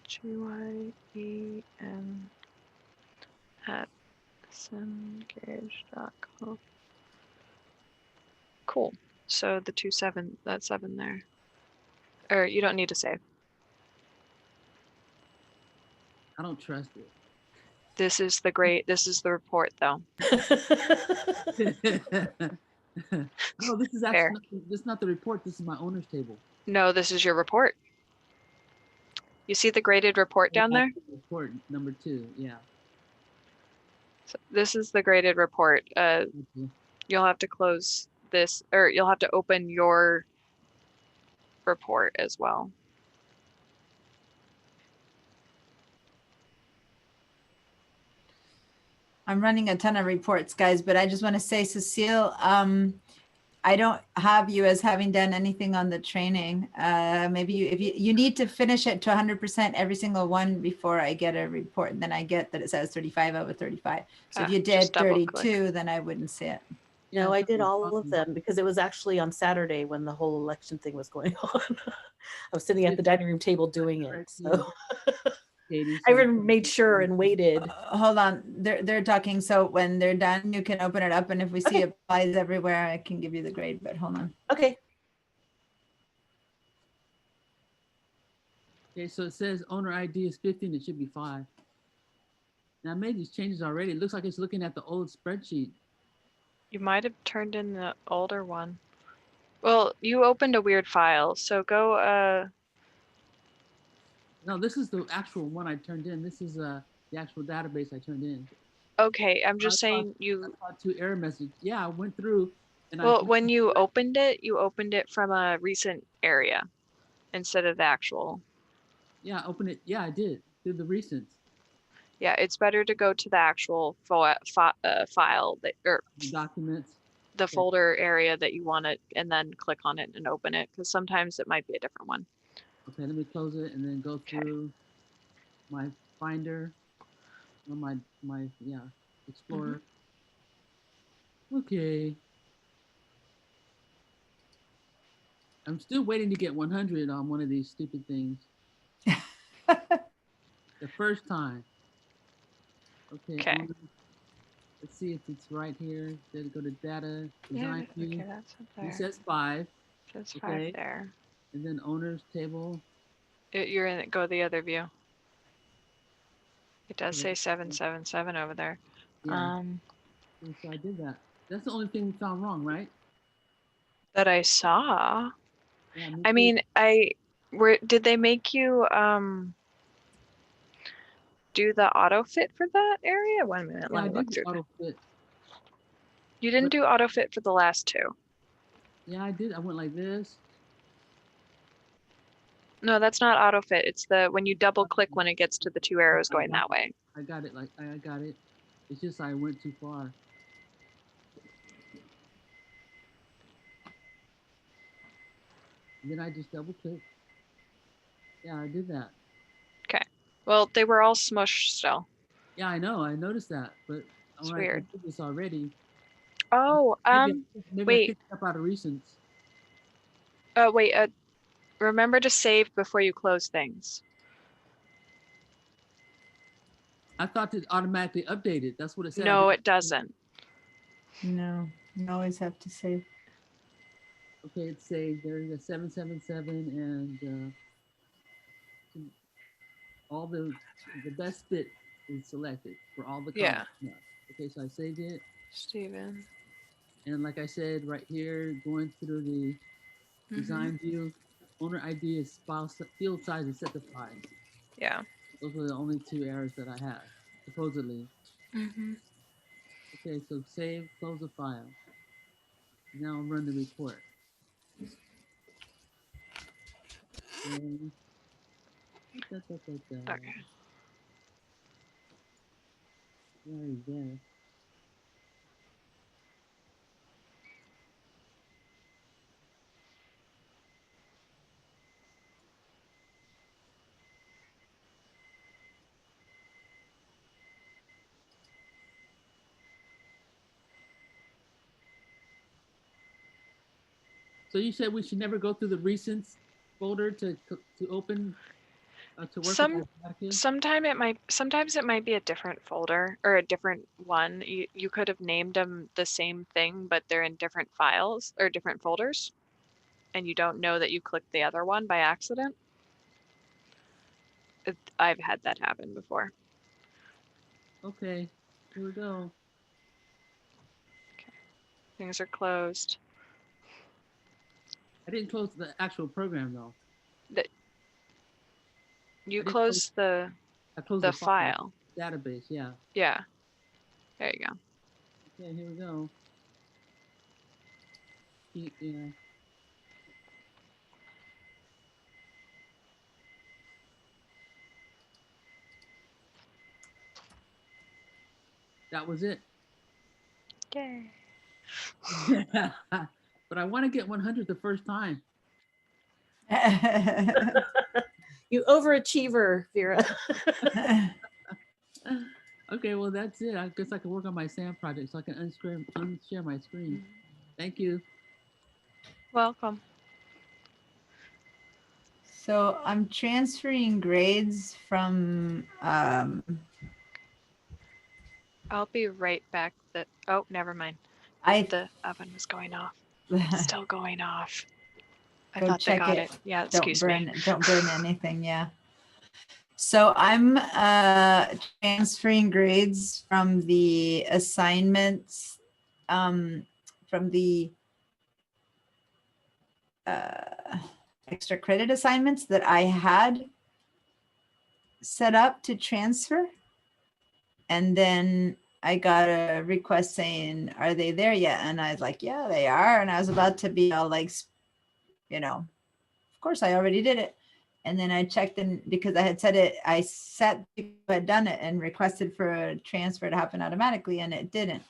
GYEN at cengage.com. Cool. So the 27, that 7 there. Or you don't need to save. I don't trust it. This is the report though. No, this is Fair. actually this is not the report. This is my owner's table. No, this is your report. You see the graded report down there? Report number 2. Yeah. So this is the graded report. Okay. You'll have to close this, or you'll have to open your report as well. I'm running a ton of reports, guys, but I just want to say, Cecile, I don't have you as having done anything on the training. Maybe if you need to finish it to 100% every single one before I get a report, and then I get that it says 35 out of 35. So if you Just did double 32, then I wouldn't see it. No, I did Yeah, all of them because it was actually on Saturday when the whole election thing was going on. I was sitting at the dining room table doing it. So Katie, I even made sure and waited. Hold on, they're talking. So when they're done, you can open it up, and if we see Okay. applies everywhere, I can give you the grade. But hold on. Okay. Okay, so it says owner ID is 50 and it should be 5. Now I made these changes already. It looks like it's looking at the old spreadsheet. You might have turned in the older one. Well, you opened a weird file, so go, No, this is the actual one I turned in. This is the actual database I turned in. okay, I'm just I saying you, saw 2 error messages. Yeah, I went through and well, when you opened it from a recent area instead of the actual. Yeah, open it. Yeah, I did through the recents. Yeah, it's better to go to the actual file that, or The documents. the folder area that you want it, and then click on it and open it, because sometimes it might be a different one. Okay, let me close it and then go through my Finder or my Explorer. Okay. I'm still waiting to get 100 on one of these stupid things. The first time. Okay. Okay. Let's see if it's right here. Then go to data, design view. Okay, that's up there. It says 5, Says 5 okay. there. and then owners table. You're in. Go the other view. It does Okay. say 777 over there. Yeah. So I did that. That's the only thing we found wrong, right? That I saw. Yeah, me I too. mean, did they make you do the auto fit for that area? 1 minute, Yeah, let I me look did through. auto fit. You didn't but- do auto fit for the last two. Yeah, I did. I went like this. No, that's not auto fit. It's the when you double click when it gets to the two arrows going that way. I got it. Like I got it. It's just I went too far. And then I just double click. Yeah, I did that. Well, they were all smushed still. Yeah, I know. I noticed that, but It's I weird. did this already. Oh, Maybe I wait. picked it up out of recents. Wait, remember to save before you close things. I thought it automatically updated. That's what it said. No, it doesn't. No, you always have to save. Okay, it's saved. There's a 777 and all the best fit is selected for all the Yeah. columns. Yeah. Okay, so I saved it. Steven. And like I said, right here, going through the design view, owner ID is field size is set to 5. Yeah. Those were the only 2 errors that I had, supposedly. Okay, so save, close the file. Now run the report. Okay. Okay. There you go. So you said we should never go through the recents folder to open to work with Automatica? Sometimes it might be a different folder or a different one. You could have named them the same thing, but they're in different files or different folders, and you don't know that you clicked the other one by accident. I've had that happen before. Okay, here we go. Things are closed. I didn't close the actual program though. You I didn't closed the I closed the file. database. Yeah. Yeah. There you go. Okay, here we go. Yeah. That was it. Yay. But I want to get 100 the first time. You overachiever, Vera. Okay, well that's it. I guess I can work on my SAM project so I can unshare my screen. Thank you. Welcome. So I'm transferring grades from I'll be right back. Oh, never mind. I The oven was going off. Still going off. I Go thought they check got it. it. Yeah, don't excuse burn me. don't burn anything. Yeah. So I'm transferring grades from the assignments from the extra credit assignments that I had set up to transfer. And then I got a request saying, are they there yet? And I was like, yeah, they are. And I was about to be all like, of course I already did it. And then I checked in because I had said it, I set people who had done it and requested for a transfer to happen automatically, and it didn't.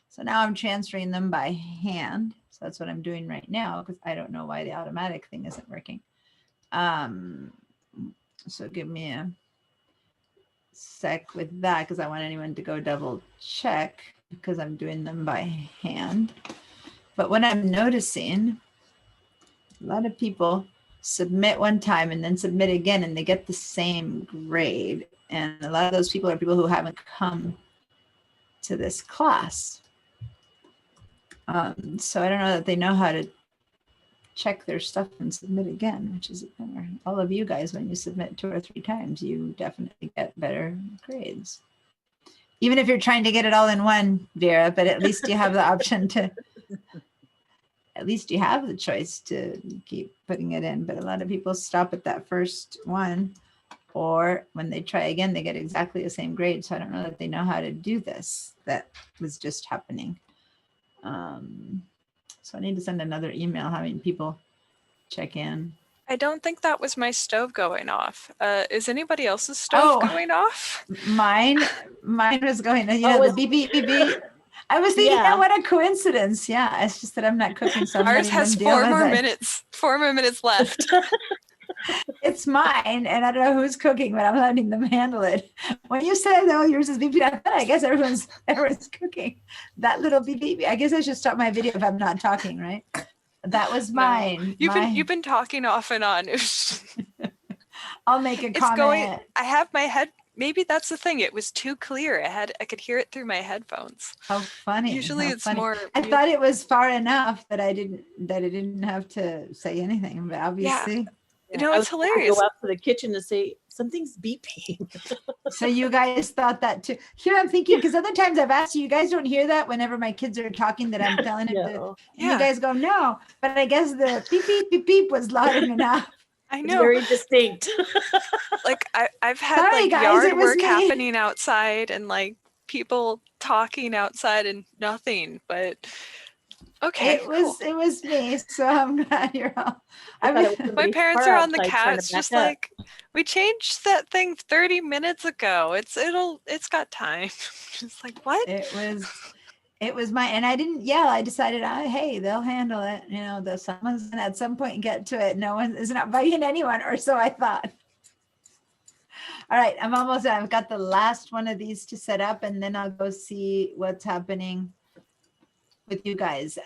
So now I'm transferring them by hand. So that's what I'm doing right now because I don't know why the automatic thing isn't working. So give me a sec with that because I want anyone to go double check because I'm doing them by hand. But what I'm noticing, a lot of people submit one time and then submit again and they get the same grade. And a lot of those people are people who haven't come to this class. So I don't know that they know how to check their stuff and submit again, which is a bummer. All of you guys, when you submit 2 or 3 times, you definitely get better grades. Even if you're trying to get it all in one, Vera, but at least you have the option to, at least you have the choice to keep putting it in. But a lot of people stop at that first one, or when they try again, they get exactly the same grade. So I don't know that they know how to do this. That was just happening. So I need to send another email having people check in. I don't think that was my stove going off. Is anybody else's stove Oh. going off? Mine was going, you Oh, know, the it's- beep, beep, beep, beep. I was thinking, Yeah. oh, what a coincidence. Yeah, it's just that I'm not cooking, so I'm Ours letting has them deal 4 with more it. minutes. 4 more minutes left. It's mine, and I don't know who's cooking, but I'm letting them handle it. When you said, "Oh, yours is beep," I thought, I guess everyone's cooking. That little beep, beep. I guess I should stop my video if I'm not talking, right? That was No. mine. You've been talking off and on. It's I'll make a comment. going. I have my head. Maybe that's the thing. It was too clear. I could hear it through my headphones. How funny. Usually how it's funny. more. I thought it was far enough that I didn't have to say anything, but obviously. No, I it's was gonna hilarious. Go out to the kitchen to say something's beeping. So you guys thought that too. Here I'm thinking, because other times I've asked you, you guys don't hear that whenever my kids are talking that I'm telling them to. No, And you guys go, no. But I guess the beep, beep, beep, beep was loud enough. I it's know. very distinct. Like I've had Sorry, like guys, yard it was work me. happening outside and like people talking outside and nothing. But okay, It was me. So I'm glad you're all. I thought it was my somebody's parents car are on the outside trying to couch, back just up. like we changed that thing 30 minutes ago. It's got time. Just like what? It was my, and I didn't yell. I decided, hey, they'll handle it. You know, someone's gonna at some point get to it. No one is not bugging anyone, or so I thought. All right, I'm almost done. I've got the last one of these to set up, and then I'll go see what's happening with you guys.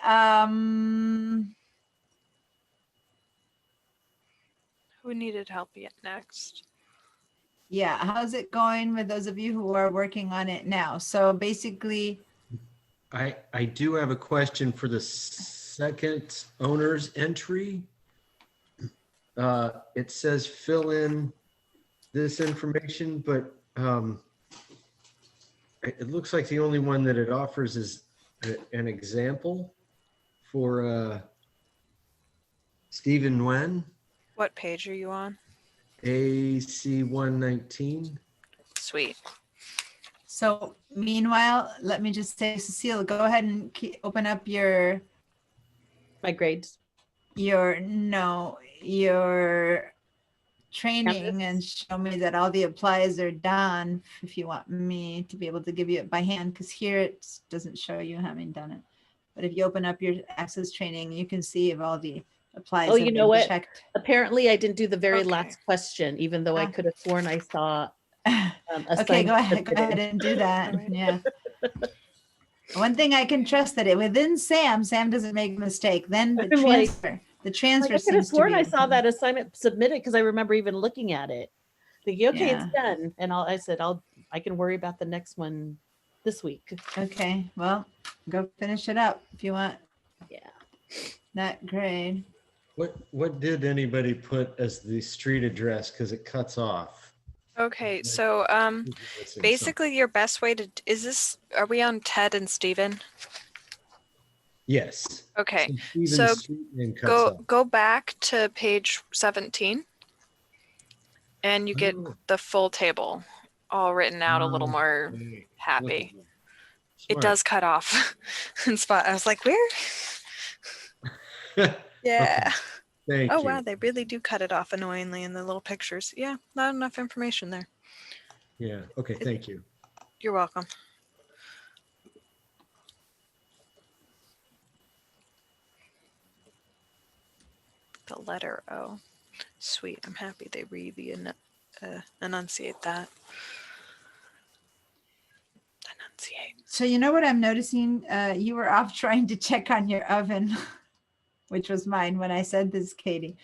Who needed help yet next? Yeah, how's it going with those of you who are working on it now? So basically, I do have a question for the second owner's entry. It says fill in this information, but it looks like the only one that it offers is an example for Stephen Nguyen, What page are you on? AC 119. Sweet. so meanwhile, let me just say, Cecile, go ahead and open up your My grades. your training and show me that all the applies are done if you want me to be able to give you it by hand, because here it doesn't show you having done it. But if you open up your access training, you can see if all the applies Oh, have you been know what? checked. Apparently, I didn't do the very Okay. last question, even though I Ah. could have sworn I saw. Okay, go ahead submitted. and do that. Alright. Yeah. One thing I can trust that within Sam doesn't make a mistake. Then the I'm like- the Like, transfer I could have seems to sworn be. I saw that assignment submitted because I remember even looking at it. Thinking, okay, Yeah. it's done. And I said, I can worry about the next one this week. Okay, well, go finish it up if you want Yeah. that grade. What did anybody put as the street address? Because it cuts off. Okay, so basically your best way to are we on Ted and Steven? Yes. Okay. Stephen's so street name cuts off. Go back to page 17 and you get Oh. the full table all written out a little more Okay. happy. It Smart. does cut off in spot. I was like, where? Yeah. Thank Oh you. wow, they really do cut it off annoyingly in the little pictures. Yeah, not enough information there. Yeah. Okay. Thank you. You're welcome. The letter O. Sweet. I'm happy they enunciate that. Enunciate. So you know what I'm noticing? You were off trying to check on your oven, which was mine when I said this, Katie.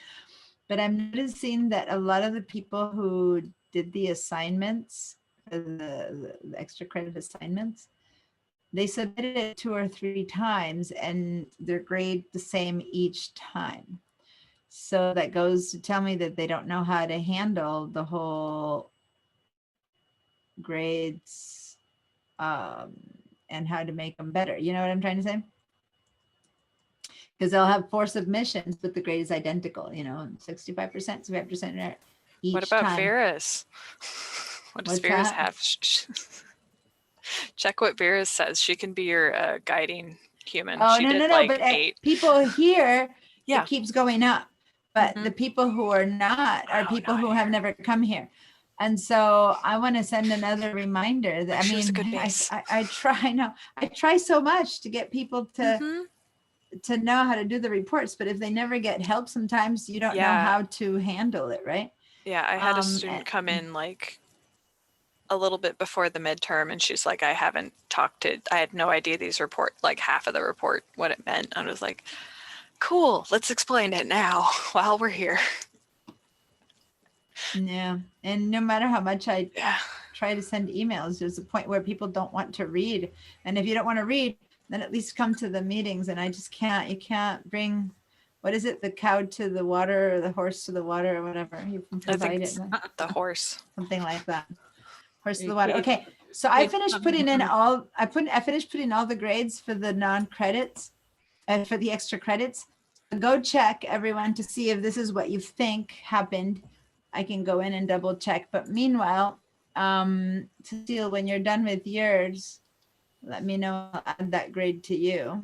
But I'm noticing that a lot of the people who did the assignments, the extra credit assignments, they submitted it 2 or 3 times and they're graded the same each time. So that goes to tell me that they don't know how to handle the whole grades and how to make them better. You know what I'm trying to say? Because they'll have 4 submissions, but the grade is identical, 65%, 65% each What about time. Vera's? What does What's Vera's that? have? Check what Vera says. She can be your guiding human. Oh, She no, did no, no. like But 8. people here, Yeah. it keeps going up. But Mhm. the people who are not are Oh, people not who have here. never come here. And so I want to send another reminder that, Like, I she was a mean, good base. I try now. I try so much to get people Mhm. to know how to do the reports, but if they never get help, sometimes you don't know Yeah. how to handle it, right? Yeah, I had a Um, student come in like a little bit before the midterm, and she's like, I had no idea these report, like half of the report, what it meant. I was like, cool, let's explain it now while we're here. Yeah. And no matter how much I Yeah. try to send emails, there's a point where people don't want to read. And if you don't want to read, then at least come to the meetings. And I just can't, you can't bring, what is it? The cow to the water or the horse to the water or whatever. You can I think provide it, it's the horse. something like that. Horse to the Hey, water. Kate- Okay. So I Kate's finished coming putting in through. I finished putting all the grades for the non-credits and for the extra credits. Go check everyone to see if this is what you think happened. I can go in and double check. But meanwhile, Cecile, when you're done with yours, let me know. I'll add that grade to you.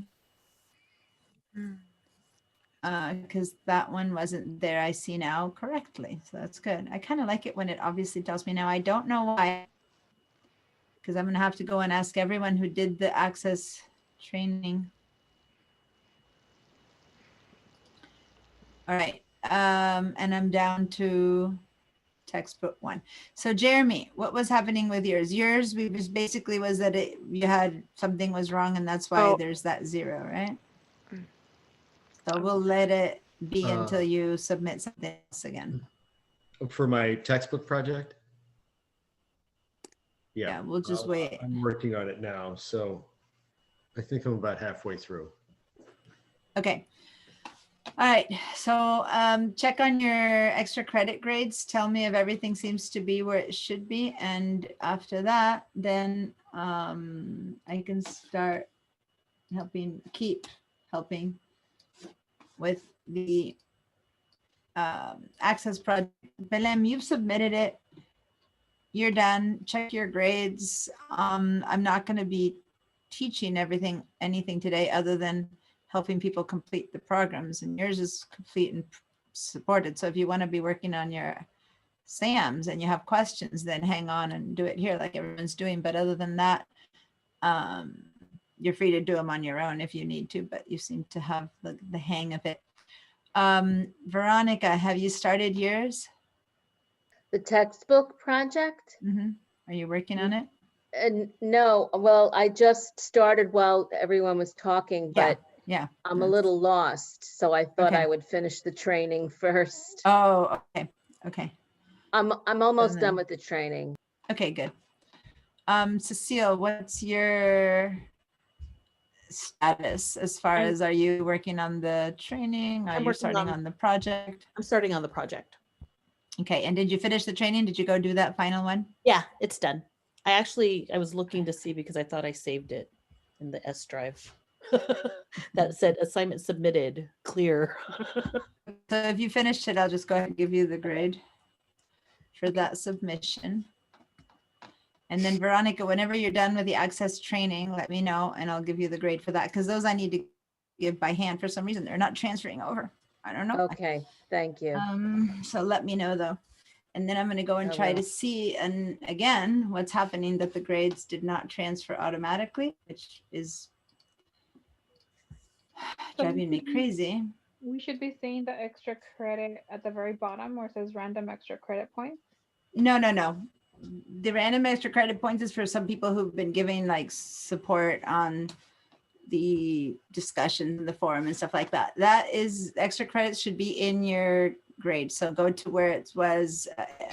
Because that one wasn't there. I see now correctly. So that's good. I kind of like it when it obviously tells me now. I don't know why. Because I'm going to have to go and ask everyone who did the access training. All right. And I'm down to textbook 1. So Jeremy, what was happening with yours? Yours basically was that you had something was wrong, and that's why Oh. there's that 0, right? Mm. So we'll let it be until Uh, you submit something else again. For my textbook project? Yeah, we'll just I'll- wait. I'm working on it now, so I think I'm about halfway through. Okay. All right. So check on your extra credit grades. Tell me if everything seems to be where it should be. And after that, then I can start keep helping with the access project. Belém, you've submitted it. You're done. Check your grades. I'm not going to be teaching anything today other than helping people complete the programs, and yours is complete and supported. So if you want to be working on your SAMs and you have questions, then hang on and do it here like everyone's doing. But other than that, you're free to do them on your own if you need to, but you seem to have the hang of it. Veronica, have you started yours? The textbook project? Are you working on it? And no, well, I just started while everyone was talking, but Yeah. I'm a little lost. So I thought Okay. I would finish the training first. Oh, okay. Okay. I'm almost then- done with the training. Okay, good. Cecile, what's your status as far I'm- as, are you working on the training? Are I'm you working starting on- on the project? I'm starting on the project. Okay, and did you finish the training? Did you go do that final one? Yeah, it's done. I was looking to see because I thought I saved it in the S drive. That said assignment submitted, clear. So if you finished it, I'll just go ahead and give you the grade for that submission. And then Veronica, whenever you're done with the access training, let me know and I'll give you the grade for that, because those I need to give by hand for some reason. They're not transferring over. I don't know. Okay, thank you. So let me know though. And then I'm going to go and I try will. to see, and again, what's happening, that the grades did not transfer automatically, which is driving me crazy. We should be seeing the extra credit at the very bottom where it says random extra credit points. No. The random extra credit points is for some people who've been giving like support on the discussion in the forum and stuff like that. That is, extra credits should be in your grade. So go to where it was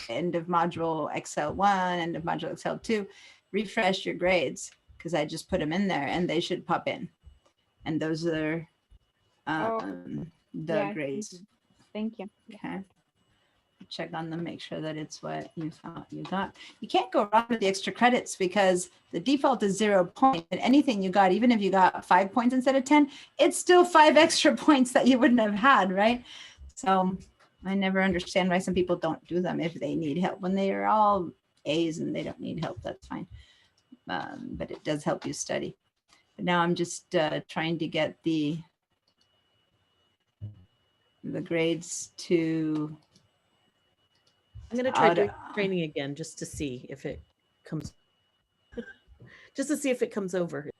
end of module XL1, end of module XL2, refresh your grades, because I just put them in there and they should pop in. And those are the Yeah, I see. grades. Thank you. Okay. check on them, make sure that it's what you thought you got. You can't go wrong with the extra credits because the default is 0 point, and anything you got, even if you got 5 points instead of 10, it's still 5 extra points that you wouldn't have had, right? So I never understand why some people don't do them if they need help. When they are all A's and they don't need help, that's fine. But it does help you study. But now I'm just trying to get the grades to, I'm gonna try doing Auto- training again just to see if it comes, just to see if it comes over.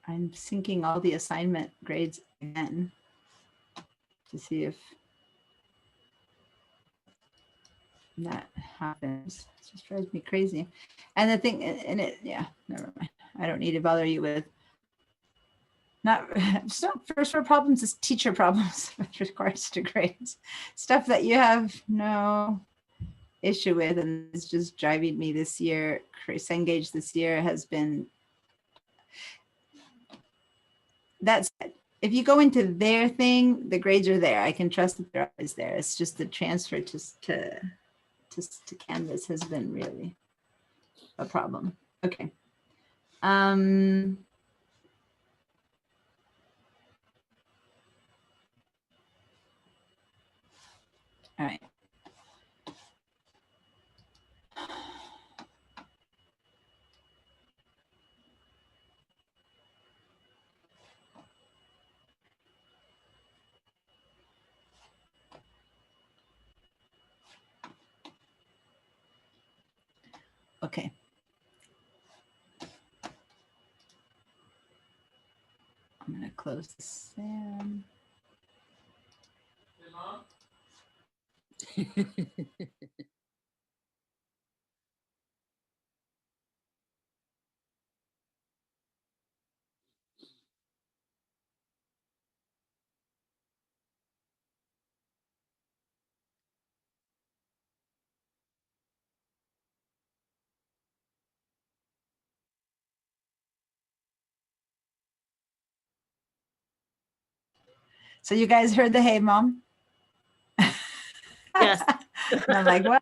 I'm syncing all the assignment grades again to see if that happens. It just drives me crazy. And the thing, and it, yeah, never mind. I don't need to bother you with it's not first world problems, it's teacher problems with regards to grades. Stuff that you have no issue with, and it's just driving me this year. Cengage this year has been, that's, if you go into their thing, the grades are there. I can trust that they're always there. It's just the transfer to Canvas has been really a problem. Okay. All right. Okay. I'm going to close this down. So you guys heard the hey mom? Yes. And I'm like, what?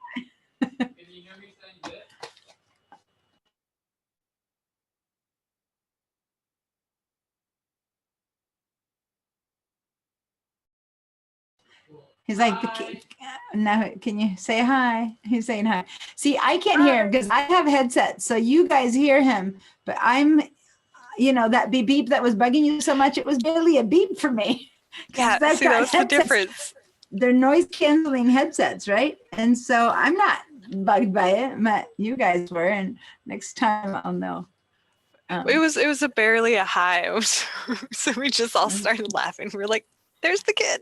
He's like, now can you say hi? He's saying hi. See, I can't hear him because I have headsets. So you guys hear him, but I'm, that beep beep that was bugging you so much, it was barely a beep for me. Yeah, I've see, got that's the headsets. difference. They're noise canceling headsets, right? And so I'm not bugged by it, but you guys were. And next time I'll know. It was a barely a hi. So we just all started laughing. We were like, "There's the kid."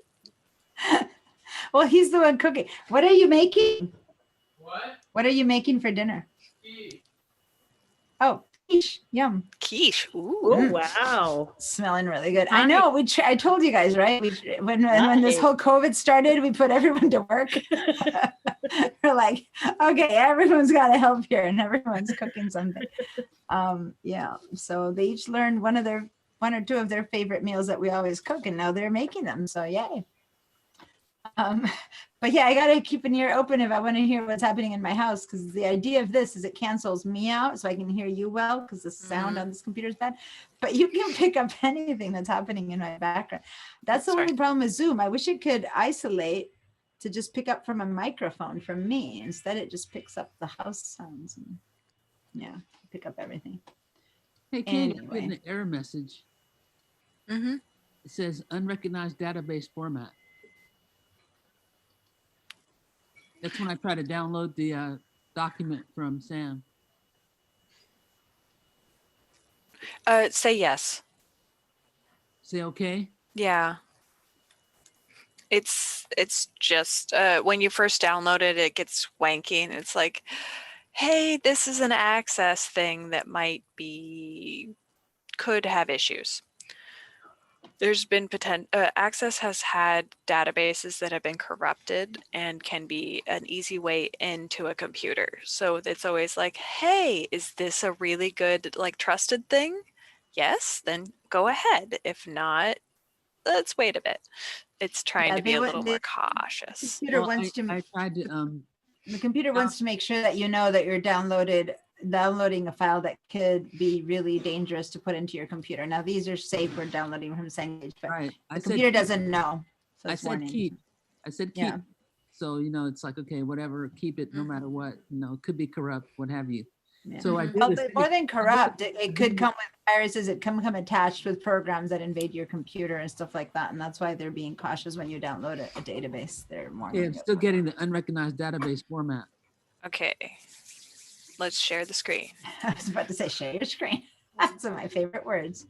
Well, he's the one cooking. What are you making? What? What are you making for dinner? Tea. Oh, quiche. Yum. Quiche. Ooh. Oh, wow. Smelling really good. I Hi. know. I told you guys, right? When this Hi. whole COVID started, we put everyone to work. We're like, okay, everyone's got to help here, and everyone's cooking something. Yeah. So they each learned one or two of their favorite meals that we always cook, and now they're making them. So yay. But yeah, I got to keep an ear open if I want to hear what's happening in my house, because the idea of this is it cancels me out so I can hear you well, because the sound on this computer is bad, but you can pick up anything that's happening in my background. That's the only problem with Zoom. I wish it could isolate to just pick up from a microphone from me. Instead, it just picks up the house sounds and yeah, pick up everything. Hey, Katie, I'm Anyway. getting an error message. Mm-hmm. It says unrecognized database format. That's when I try to download the document from Sam. Say yes. Say okay. Yeah. It's just when you first download it, it gets wanky, and it's like, hey, this is an access thing that could have issues. There's been Access has had databases that have been corrupted and can be an easy way into a computer. So it's always like, hey, is this a really good, trusted thing? Yes, then go ahead. If not, let's wait a bit. It's trying Yeah, to be they a would- little they- more cautious. Computer Well, wants to. I tried to, The computer wants to make sure that you know that you're downloading a file that could be really dangerous to put into your computer. Now, these are safe for downloading from Cengage, but right. the computer doesn't know. So I it's said warning. keep. I said keep. Yeah. So, it's like, okay, whatever, keep it no matter what, it could be corrupt, what have you. Yeah. So I Mhm. did Well, a but save- more than corrupt, it could did- come with viruses. It can come attached with programs that invade your computer and stuff like that. And that's why they're being cautious when you download a database. They're more. Yeah, I'm still getting the unrecognized database format. Okay. Let's share the screen. I was about to say share your screen. That's one of my favorite words.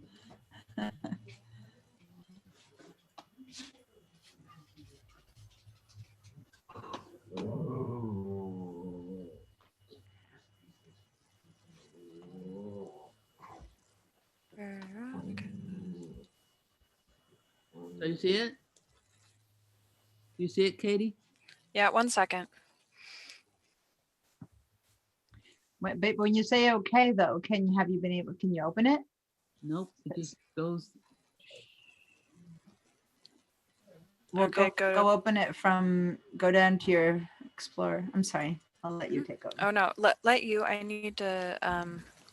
So you see it? You see it, Katie? Yeah, 1 second. But when you say okay, though, can you open it? Nope, it just goes. Well, Okay, go open it go down to your Explorer. I'm sorry. I'll let you take over. Oh no, let you. I need to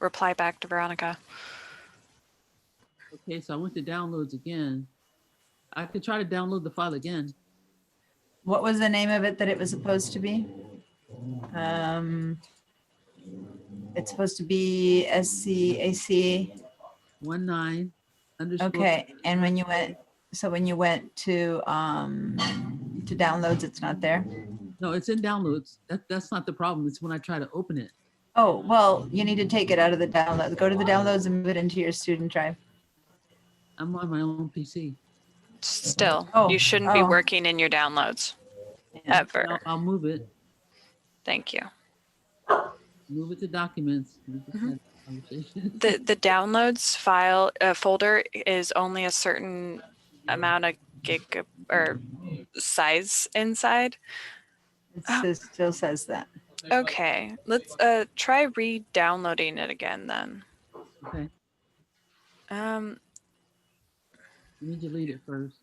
reply back to Veronica. Okay, so I went to downloads again. I could try to download the file again. What was the name of it that it was supposed to be? It's supposed to be SCAC. 19 _ Okay, and when you went to downloads, it's not there. No, it's in downloads. That's not the problem. It's when I try to open it. Oh, well, you need to take it out of the download. Go to the downloads and move it into your student drive. I'm on my own PC. Still, Oh, you shouldn't be oh. working in your downloads Yeah. ever. I'll move it. Thank you. Move it to documents. We just Mhm. had a conversation. The downloads file folder is only a certain amount of gig or size inside. It still says that. Okay, let's try re-downloading it again then. Okay, Um, let me delete it first.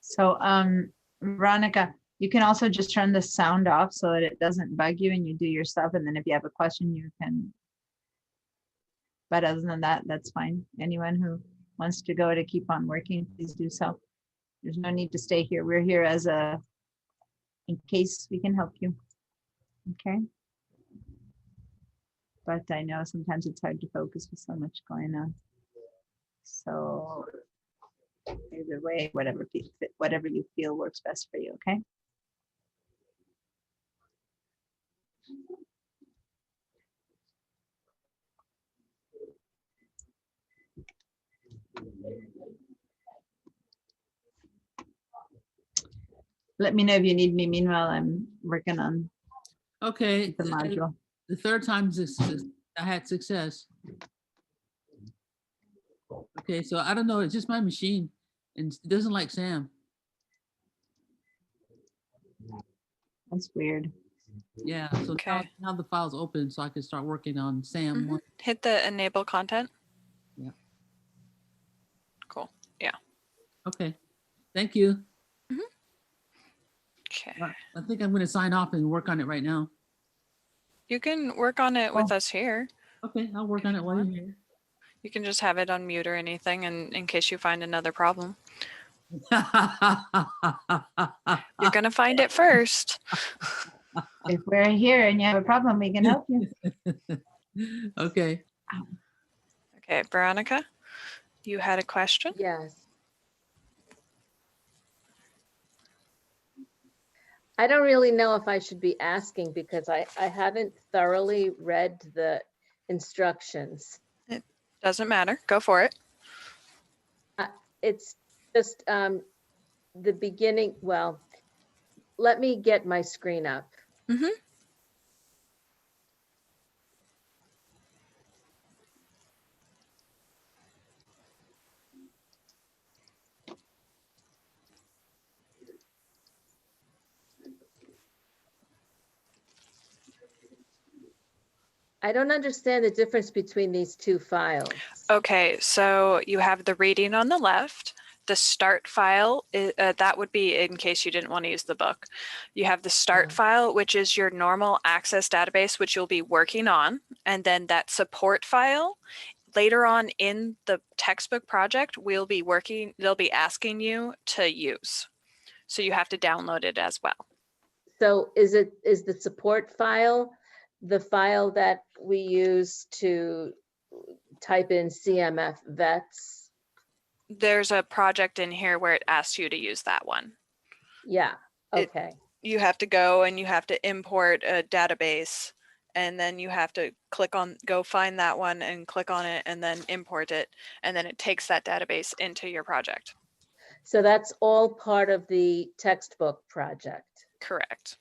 So, Veronica, you can also just turn the sound off so that it doesn't bug you and you do your stuff. And then if you have a question, you can. But other than that, that's fine. Anyone who wants to go to keep on working, please do so. There's no need to stay here. We're here in case we can help you. Okay. But I know sometimes it's hard to focus with so much going on. So either way, whatever you feel works best for you, okay? Let me know if you need me. Meanwhile, I'm working on Okay, the module. the third time I had success. Okay, so I don't know. It's just my machine, and it doesn't like Sam. That's weird. Yeah, so Okay. now the file's open, so I can start working on Sam. mhm. Hit the enable content. Yeah. Cool. Yeah. Okay, thank you. Okay. I think I'm going to sign off and work on it right now. You can work on it with Oh. us here. Okay, I'll work on it while you're here. You can just have it on mute or anything, and in case you find another problem, you're gonna find it first. If we're here and you have a problem, we can help you. Okay. Okay, Veronica, you had a question? Yes. I don't really know if I should be asking because I haven't thoroughly read the instructions. Doesn't matter. Go for it. It's just the beginning. Well, let me get my screen up. Mm-hmm. I don't understand the difference between these two files. Okay, so you have the reading on the left. The start file, that would be in case you didn't want to use the book. You have the start Oh. file, which is your normal access database, which you'll be working on. And then that support file, later on in the textbook project, they'll be asking you to use. So you have to download it as well. So is the support file the file that we use to type in CMF vets? There's a project in here where it asks you to use that one. Yeah, It- okay. You have to go and you have to import a database, and then you have to go find that one and click on it and then import it. And then it takes that database into your project. So that's all part of the textbook project. Correct.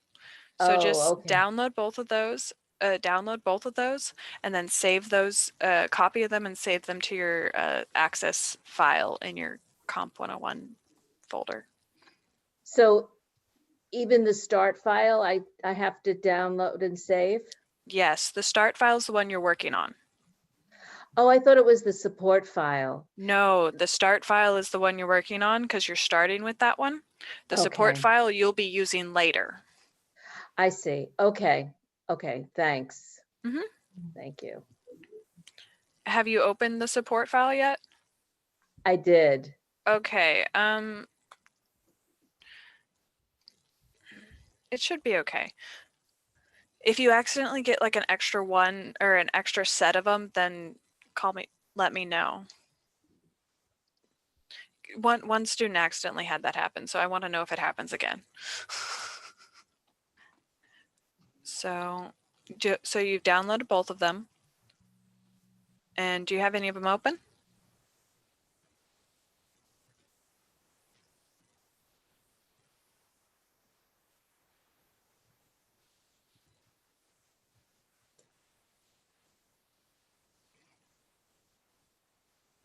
So just okay. download both of those, and then save those, copy of them and save them to your access file in your Comp 101 folder. So even the start file, I have to download and save? Yes, the start file is the one you're working on. Oh, I thought it was the support file. No, the start file is the one you're working on because you're starting with that one. The support Okay. file you'll be using later. I see. Okay. Okay, thanks. Mhm. Thank you. Have you opened the support file yet? I did. Okay. It should be okay. If you accidentally get like an extra one or an extra set of them, then let me know. One student accidentally had that happen, so I want to know if it happens again. So you've downloaded both of them. And do you have any of them open?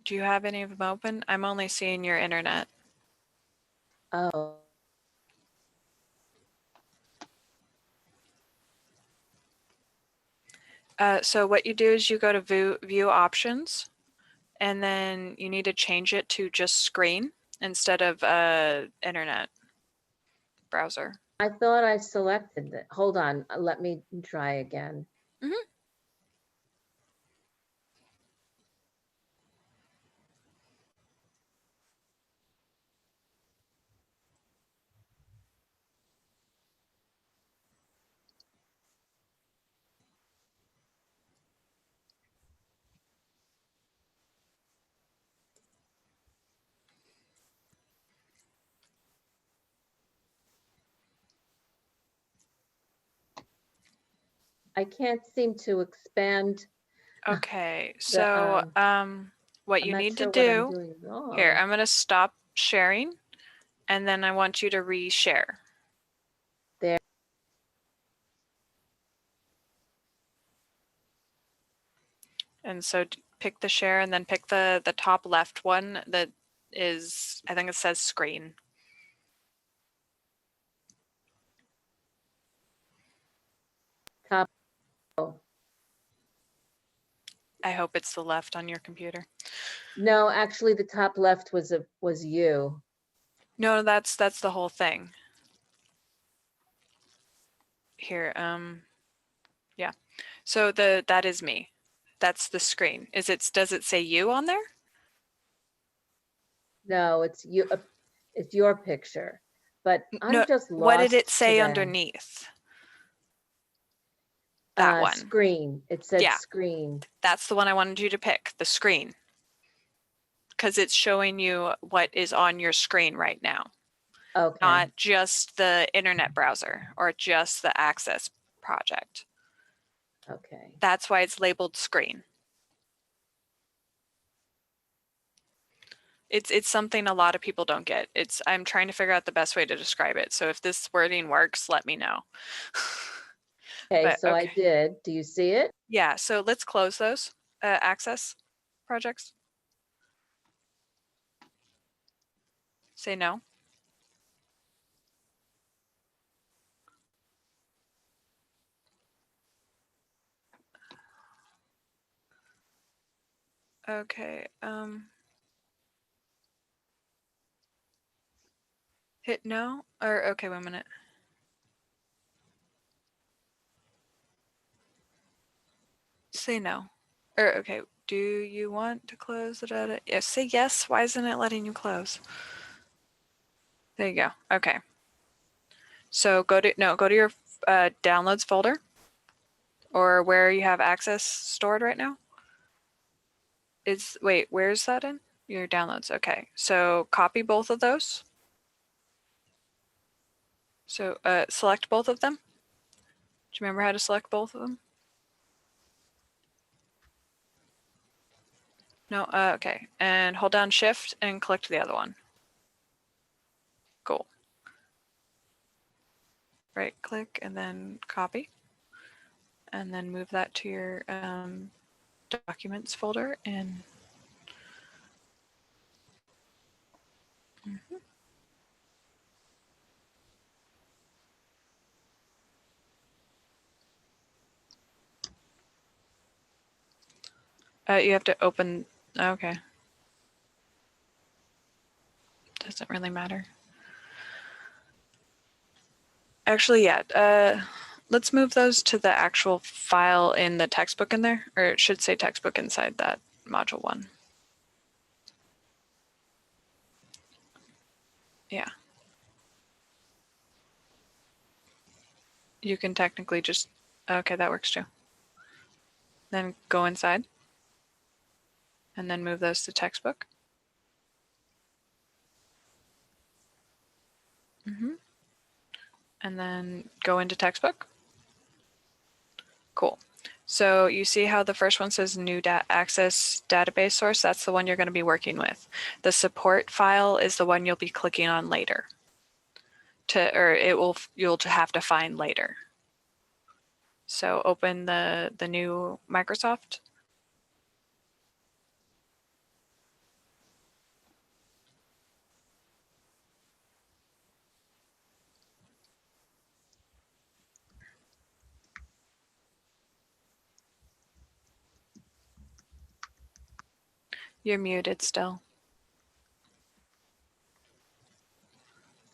Do you have any of them open? I'm only seeing your internet. Oh. So what you do is you go to view options, and then you need to change it to just screen instead of internet browser. I thought I selected it. Hold on, let me try again. Mhm. I can't seem to expand. Okay, so what I'm you not need sure to what I'm do doing wrong. here, I'm going to stop sharing, and then I want you to reshare. There. And so pick the share and then pick the top left one that is, I think it says screen. Top. Oh. I hope it's the left on your computer. No, actually the top left was you. No, that's the whole thing. Here, yeah. So that is me. That's the screen. Does it say you on there? No, it's you. It's your picture. But No, I'm just lost. what did it say today. underneath? That one. Screen. It said Yeah. screen. That's the one I wanted you to pick, the screen. Because it's showing you what is on your screen right now. Okay. Not just the internet browser or just the Access project. Okay. That's why it's labeled screen. It's something a lot of people don't get. I'm trying to figure out the best way to describe it. So if this wording works, let me know. Okay, But, so I okay. did. Do you see it? Yeah, so let's close those access projects. Say no. Okay. Hit no, or okay, wait a minute. Say no. Or okay, do you want to close the data? Yes, say yes. Why isn't it letting you close? There you go. Okay. So go to your downloads folder or where you have access stored right now. Wait, where's that in? Your downloads. Okay. So copy both of those. So select both of them. Do you remember how to select both of them? No, okay. And hold down shift and click to the other one. Cool. Right click and then copy. And then move that to your documents folder and you have to open, okay. Doesn't really matter. Actually, yeah, let's move those to the actual file in the textbook in there, or it should say textbook inside that module 1. Yeah. You can technically just, okay, that works too. Then go inside and then move those to textbook. And then go into textbook. Cool. So you see how the first one says new access database source? That's the one you're going to be working with. The support file is the one you'll be clicking on later. You'll have to find later. So open the new Microsoft. You're muted still.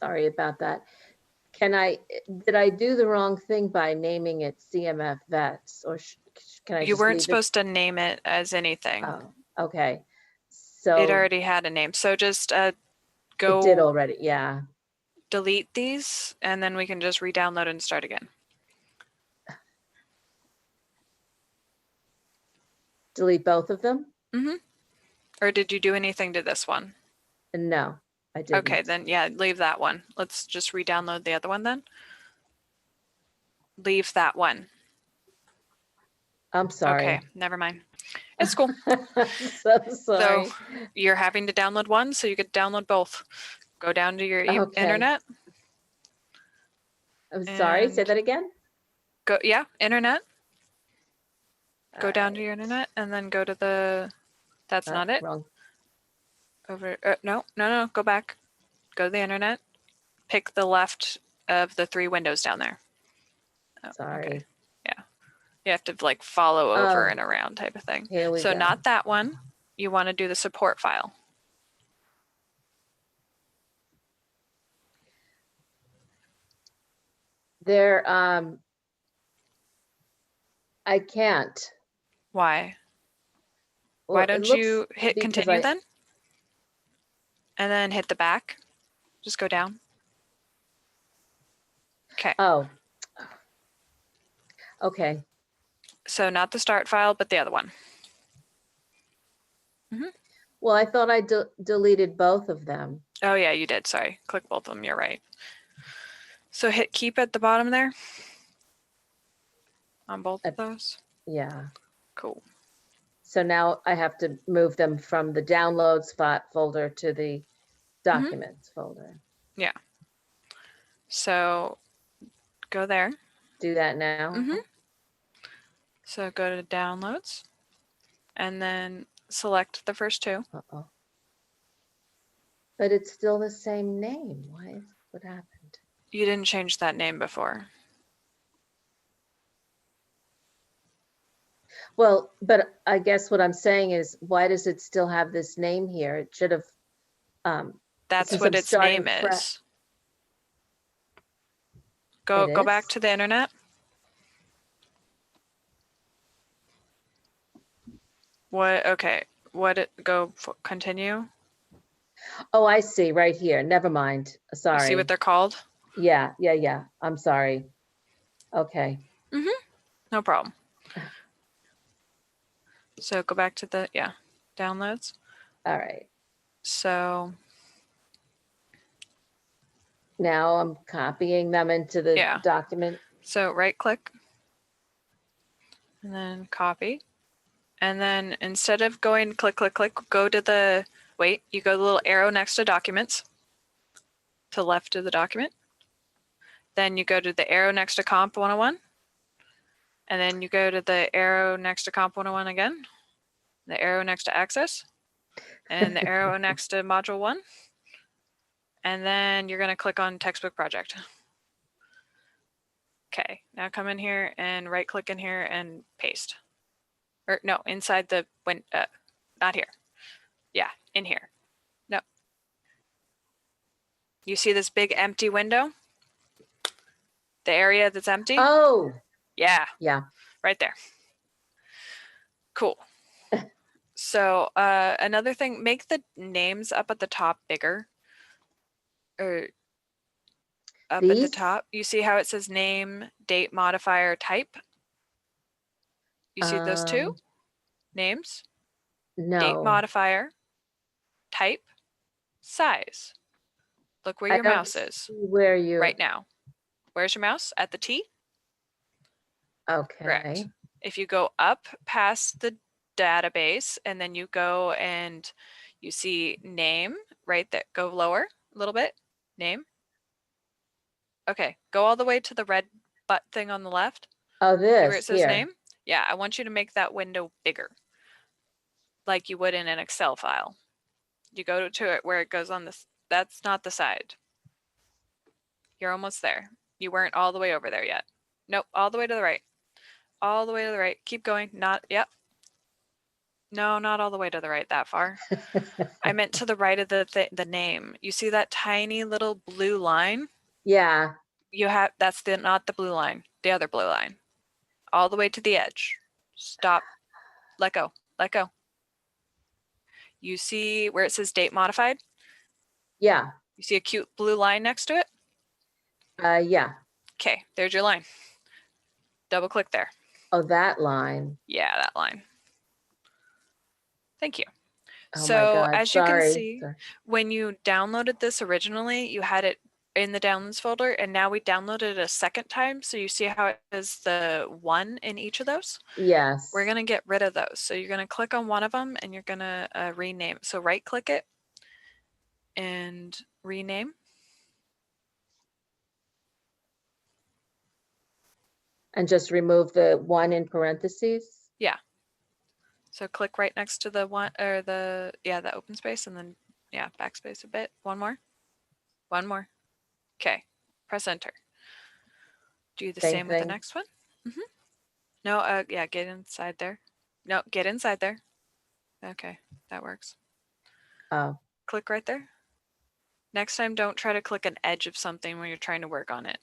Sorry about that. Did I do the wrong thing by naming it CMF Vets, or can I You just weren't leave it? supposed to name it as anything. Oh, okay. It So already had a name. So just it did go already, yeah. delete these and then we can just re-download and start again. Delete both of them? Or did you do anything to this one? No, I didn't. Okay, then yeah, leave that one. Let's just re-download the other one then. Leave that one. I'm sorry. Okay, never mind. It's cool. So sorry. So you're having to download one, so you could download both. Go down to your Okay. internet. I'm sorry, say and that again? Go, yeah, internet. Go down to Alright. your internet and then go to the, that's Oh, not it. wrong. Over, no, go back. Go to the internet. Pick the left of the 3 windows down there. Oh, Sorry. Okay. Yeah. You have to like follow over Oh. and around type of thing. Here we So go. not that one. You want to do the support file. There, I can't. Why? Well, Why it don't looks you hit because continue then? And then hit the back. Just go down. Okay. Oh. Okay. So not the start file, but the other one. Well, I thought I deleted both of them. Oh yeah, you did. Sorry. Click both of them. You're right. So hit keep at the bottom there. on both of those? Yeah. Cool. So now I have to move them from the download spot folder to the documents folder. So go there. Do that now? Mhm. So go to downloads and then select the first two. Uh-oh. But it's still the same name. What happened? You didn't change that name before. Well, but I guess what I'm saying is, why does it still have this name here? It should have, That's Since what I'm its starting name fresh. is. Go It back is? to the internet. What? Okay. Continue. oh, I see, right here. Never mind. You Sorry. see what they're called? Yeah. I'm sorry. Okay. No problem. So go back to the, downloads. All right. So Now I'm copying them into the Yeah. document. So right click and then copy. And then instead of going click, go to you go to the little arrow next to documents to the left of the document. Then you go to the arrow next to comp 101. And then you go to the arrow next to comp 101 again, the arrow next to access, and the arrow next to module 1. And then you're going to click on textbook project. Okay, now come in here and right click in here and paste. Or no, inside the not here. Yeah, in here. No. You see this big empty window? The area that's empty? Oh, Yeah, yeah. right there. Cool. So another thing, make the names up at the top bigger. Or up at the These? top. You see how it says name, date, modifier, type? You see those two names? Date No. modifier, type, size. Look where I your don't mouse is see where you. right now. Where's your mouse? At the T? Okay. Correct. If you go up past the database and then you go and you see name right there, go lower a little bit, name. Okay, go all the way to the red butt thing on the left. Oh, See where it this says here. name? Yeah, I want you to make that window bigger, like you would in an Excel file. You go to it where it goes on this. That's not the side. You're almost there. You weren't all the way over there yet. Nope, all the way to the right. All the way to the right. Keep going. Yep. No, not all the way to the right that far. I meant to the right of the name. You see that tiny little blue line? Yeah. That's not the blue line, the other blue line. All the way to the edge. Stop. Let go. You see where it says date modified? Yeah. You see a cute blue line next to it? Yeah. Okay, there's your line. Double click there. Oh, that line. Yeah, that line. Thank you. Oh my So God. as you can Sorry. see, when you downloaded this originally, you had it in the downloads folder, and now we downloaded it a second time. So you see how it is the 1 in each of those? Yes. We're going to get rid of those. So you're going to click on one of them and you're going to rename. So right click it and rename. And just remove the 1 in parentheses. Yeah. So click right next to the one or the open space, and then backspace a bit. One more. Okay. Press enter. Do the same with the thing. next one. No, get inside there. No, get inside there. Okay, that works. Oh. Click right there. Next time, don't try to click an edge of something when you're trying to work on it.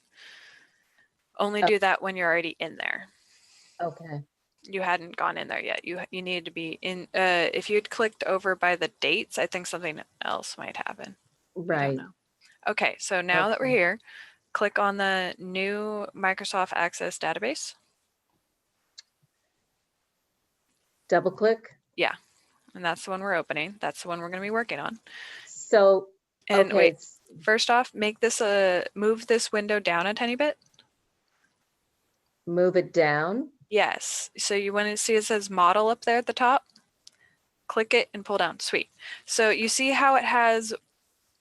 Only do that when you're already in there. Okay. You hadn't gone in there yet. You needed to be in. If you'd clicked over by the dates, I think something else might happen. I don't Right. know. Okay, so now that we're Okay. here, click on the new Microsoft Access database. Double click. And that's the one we're opening. That's the one we're going to be working on. So, And okay. wait, first off, make this move this window down a tiny bit. Move it down. Yes. So you want to see it says model up there at the top? Click it and pull down. Sweet. So you see how it has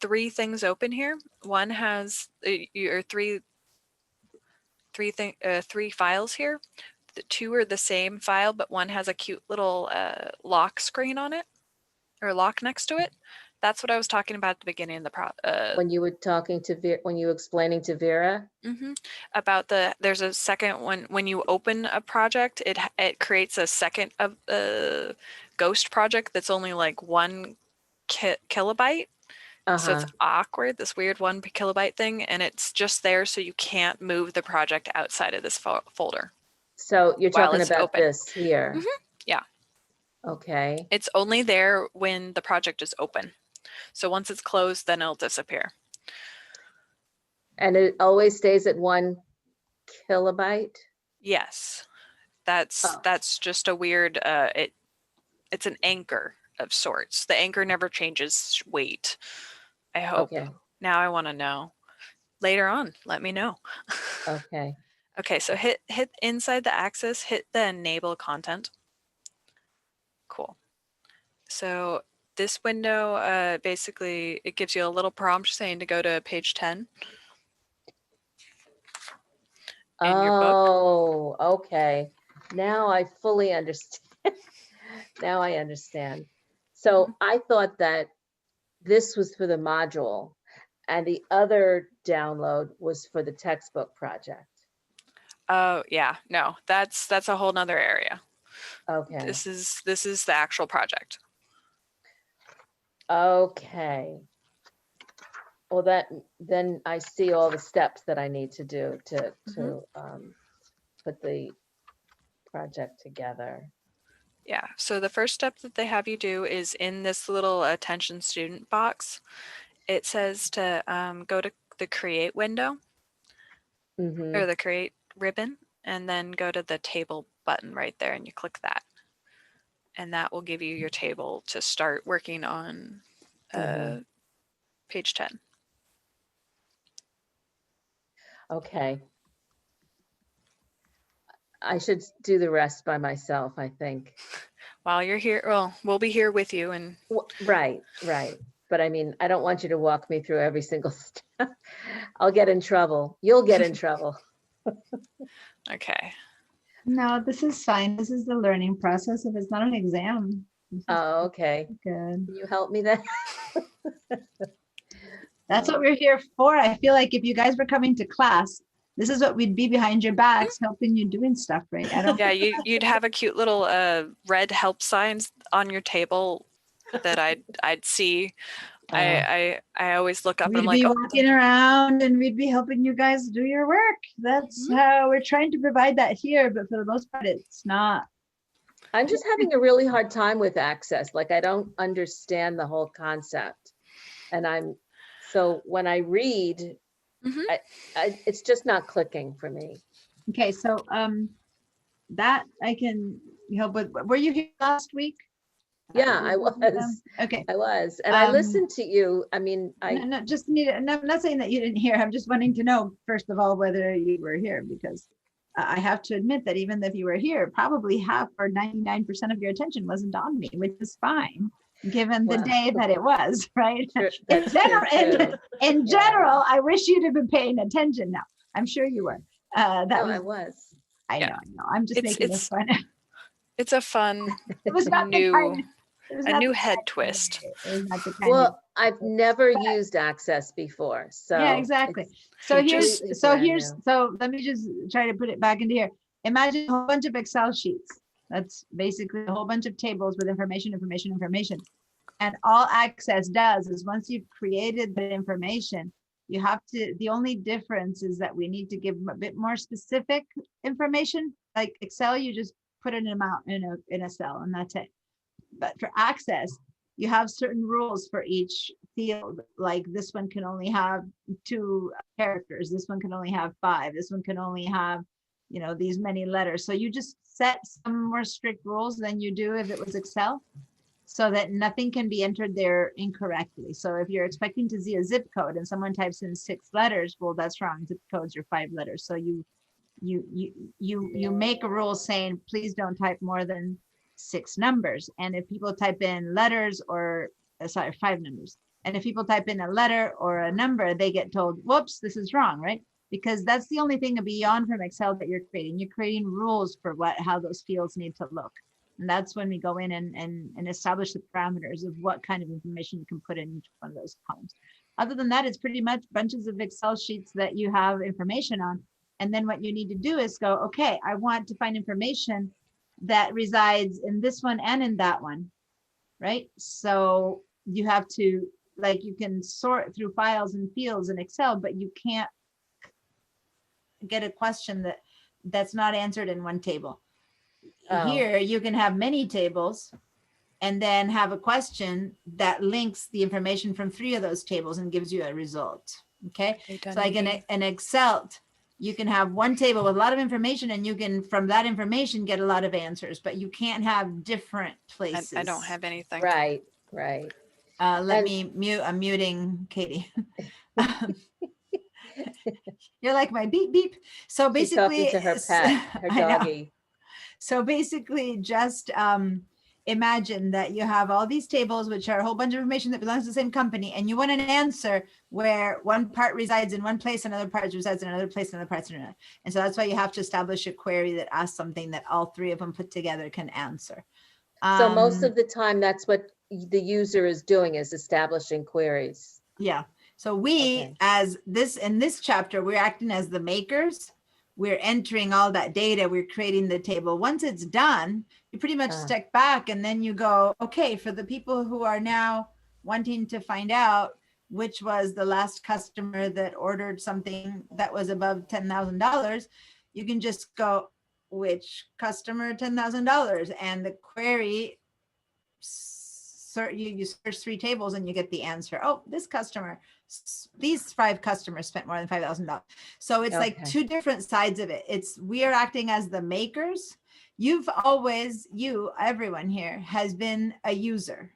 3 things open here? One has your 3 files here. The 2 are the same file, but one has a cute little lock screen on it, or lock next to it. That's what I was talking about at the beginning of the When you were talking to when you were explaining to Vera? about there's a second one when you open a project, it creates a second of ghost project that's only like 1 kilobyte. So it's awkward, this weird 1 kilobyte thing, and it's just there so you can't move the project outside of this folder. So you're while talking it's about open. this here? Yeah. Okay. It's only there when the project is open. So once it's closed, then it'll disappear. And it always stays at 1 kilobyte? Yes. That's just a weird it's an anchor of sorts. The anchor never changes weight. I hope. Okay. Now I want to know. Later on, let me know. Okay. Okay, so hit inside the axis, hit the enable content. Cool. So this window, basically, it gives you a little prompt saying to go to page 10. In your book. Oh, okay. Now I fully understand. Now I understand. So I thought that this was for the module and the other download was for the textbook project. Oh yeah, no, that's a whole nother area. Okay. This is the actual project. Okay. Well, then I see all the steps that I need to do to put the project together. Yeah, so the first step that they have you do is in this little attention student box. It says to go to the create window or the create ribbon, and then go to the table button right there, and you click that. And that will give you your table to start working on page 10. Okay. I should do the rest by myself, I think. While you're here, well, we'll be here with you. And Right. But I mean, I don't want you to walk me through every single step. I'll get in trouble. You'll get in trouble. Okay. No, this is fine. This is the learning process. If it's not an exam. Oh, okay. Good. Can you help me then? That's what we're here for. I feel like if you guys were coming to class, this is what we'd be behind your backs helping you doing stuff, right? I don't. Yeah, you'd have a cute little red help signs on your table that I'd see. I always look up and We'd I'm like, be oh, walking around and we'd be helping you guys do your work. That's how we're trying to provide that here, but for the most part, it's not. I'm just having a really hard time with Access. Like, I don't understand the whole concept. And so when I read, it's just not clicking for me. Okay, so that I can help with. Were you here last week? Yeah, I was. Okay. I was. And I listened to you. I mean, no, just need it. I'm not saying that you didn't hear. I'm just wanting to know, first of all, whether you were here, because I have to admit that even if you were here, probably half or 99% of your attention wasn't on me, which is fine, given the day that it was, right? In general, I wish you'd have been paying attention now. I'm sure you were. I was. I know. I'm just making this fun. It's a fun It was not a new head twist. Well, I've never used Access before, so yeah, exactly. So let me just try to put it back into here. Imagine a whole bunch of Excel sheets. That's basically a whole bunch of tables with information. And all Access does is once you've created the information, you have to, the only difference is that we need to give them a bit more specific information. Like Excel, you just put an amount in a cell and that's it. But for Access, you have certain rules for each field. Like this one can only have 2 characters. This one can only have 5. This one can only have, these many letters. So you just set some more strict rules than you do if it was Excel, so that nothing can be entered there incorrectly. So if you're expecting to see a zip code and someone types in 6 letters, well, that's wrong. Zip codes are 5 letters. So you you make a rule saying, please don't type more than 6 numbers. And if people type in letters or, sorry, 5 numbers. And if people type in a letter or a number, they get told, whoops, this is wrong, right? Because that's the only thing beyond from Excel that you're creating. You're creating rules for how those fields need to look. And that's when we go in and establish the parameters of what kind of information you can put in each one of those columns. Other than that, it's pretty much bunches of Excel sheets that you have information on. And then what you need to do is go, okay, I want to find information that resides in this one and in that one, right? So you have to, like, you can sort through files and fields in Excel, but you can't get a question that's not answered in one table. Oh. Here, you can have many tables and then have a question that links the information from 3 of those tables and gives you a result. Okay, so like in Excel, you can have one table with a lot of information and you can, from that information, get a lot of answers, but you can't have different places. I don't have anything. Right. Let me mute, I'm muting Katie. You're like my beep beep. So She's basically, talking to her pet, her I know. doggy. So basically just imagine that you have all these tables, which are a whole bunch of information that belongs to the same company, and you want an answer where one part resides in one place, another part resides in another place, another part's in another. And so that's why you have to establish a query that asks something that all 3 of them put together can answer. So most of the time, that's what the user is doing, is establishing queries. Yeah. So we, Okay. as this, in this chapter, we're acting as the makers. We're entering all that data. We're creating the table. Once it's done, you pretty much step back and then you go, okay, for the people who are now wanting to find out which was the last customer that ordered something that was above $10,000, you can just go, which customer, $10,000, and the query, you search 3 tables and you get the answer. Oh, this customer, these 5 customers spent more than $5,000. So it's like 2 different sides of it. We are acting as the makers. You've always, everyone here has been a user.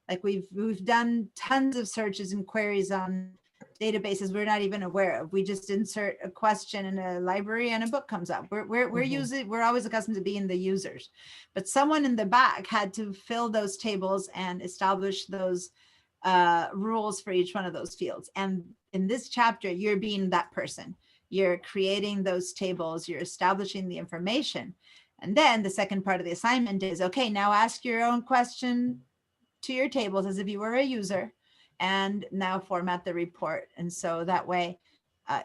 Like we've done tons of searches and queries on databases we're not even aware of. We just insert a question in a library and a book comes up. We're always accustomed to being the users, but someone in the back had to fill those tables and establish those rules for each one of those fields. And in this chapter, you're being that person. You're creating those tables, you're establishing the information. And then the second part of the assignment is, okay, now ask your own question to your tables as if you were a user, and now format the report. And so that way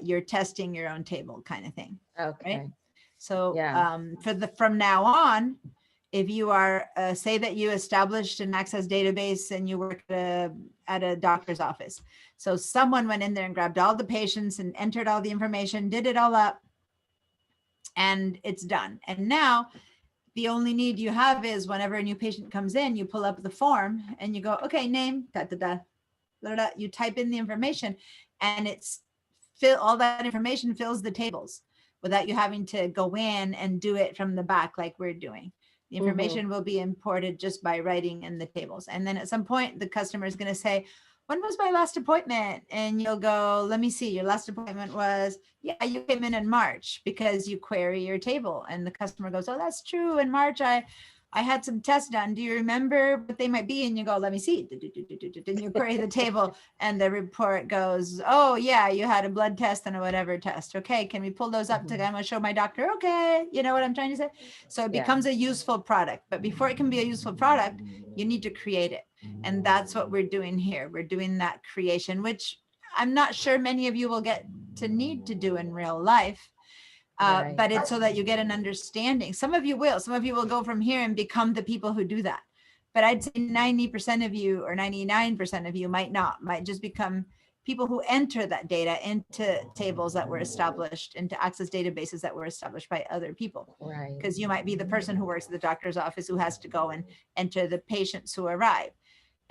you're testing your own table kind of thing. Okay. Right? So Yeah. from now on, if you are, say that you established an Access database and you work at a doctor's office. So someone went in there and grabbed all the patients and entered all the information, did it all up, and it's done. And now the only need you have is whenever a new patient comes in, you pull up the form and you go, okay, name, you type in the information, and all that information fills the tables without you having to go in and do it from the back like we're doing. The information will be imported just by writing in the tables. And then at some point, the customer is going to say, when was my last appointment? And you'll go, let me see, your last appointment was, yeah, you came in March, because you query your table. And the customer goes, oh, that's true. In March, I had some tests done. Do you remember what they might be? And you go, let me see. And you query the table and the report goes, oh yeah, you had a blood test and a whatever test. Okay, can we pull those up to, I'm gonna show my doctor. Okay, you know what I'm trying to say? So it becomes a useful product, but before it can be a useful product, you need to create it. And that's what we're doing here. We're doing that creation, which I'm not sure many of you will get to need to do in real life. Right. But it's so that you get an understanding. Some of you will go from here and become the people who do that. But I'd say 90% of you or 99% of you might just become people who enter that data into tables that were established, into Access databases that were established by other people. Right. Because you might be the person who works at the doctor's office who has to go and enter the patients who arrive.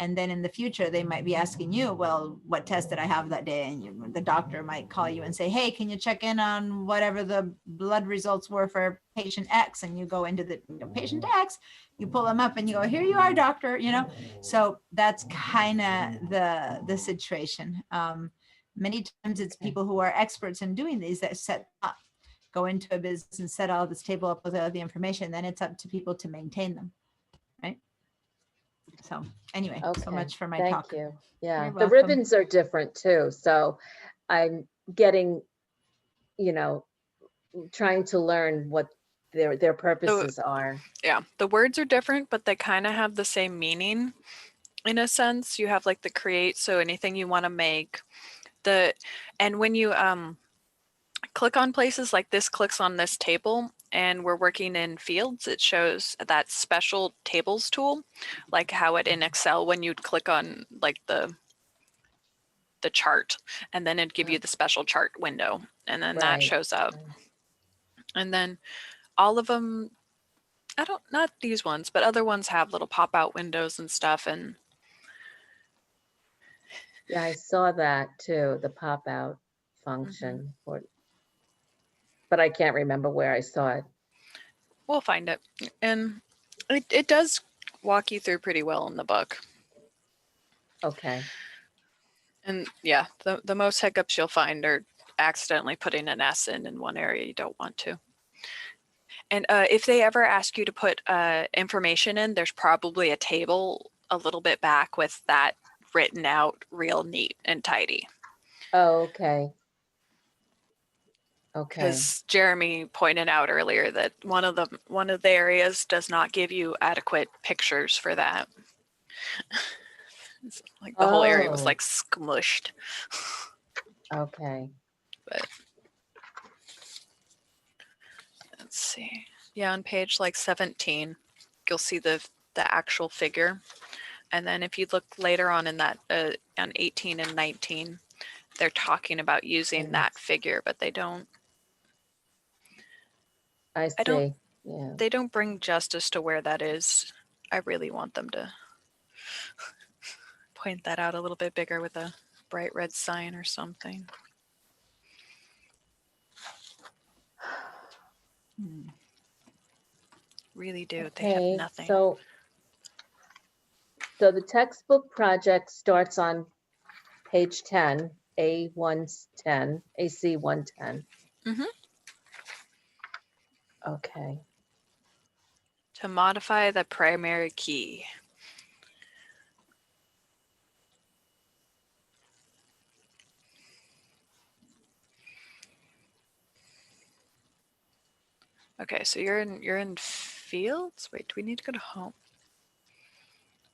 And then in the future, they might be asking you, well, what test did I have that day? And the doctor might call you and say, hey, can you check in on whatever the blood results were for patient X? And you go into the patient X, you pull them up and you go, here you are, doctor, So that's kind of the situation. Many times it's people who are experts in doing these that set up. go into a business and set all this table up with all the information, then it's up to people to maintain them, right? So anyway, so Okay, much for my thank talk. you. Yeah, You're the welcome. ribbons are different too, so I'm getting, you know, trying to learn what their purposes are. Yeah, the words are different, but they kind of have the same meaning in a sense. You have like the create, so anything you want to make. And when you click on places like this, clicks on this table, and we're working in fields, it shows that special tables tool, like how it in Excel when you'd click on like the chart, and then it'd give you the special chart window, and then that Right, shows up. right. And then all of them, not these ones, but other ones have little pop-out windows and stuff. And Yeah, I saw that too, the pop-out function, but I can't remember where I saw it. we'll find it. And it does walk you through pretty well in the book. Okay, And yeah, the most hiccups you'll find are accidentally putting an S in one area you don't want to. And if they ever ask you to put information in, there's probably a table a little bit back with that written out real neat and tidy. oh, okay. Okay, Because Jeremy pointed out earlier that one of the areas does not give you adequate pictures for that. It's like the whole area was Oh. like smushed. okay, But let's see. Yeah, on page like 17, you'll see the actual figure. And then if you look later on in that on 18 and 19, they're talking about using that figure, but they don't I don't- see, yeah. they don't bring justice to where that is. I really want them to point that out a little bit bigger with a bright red sign or something. Really do. They have Okay, nothing. so the textbook project starts on page 10, A110, AC 110. Mhm. Okay, To modify the primary key. Okay, so you're in fields. Wait, do we need to go to home?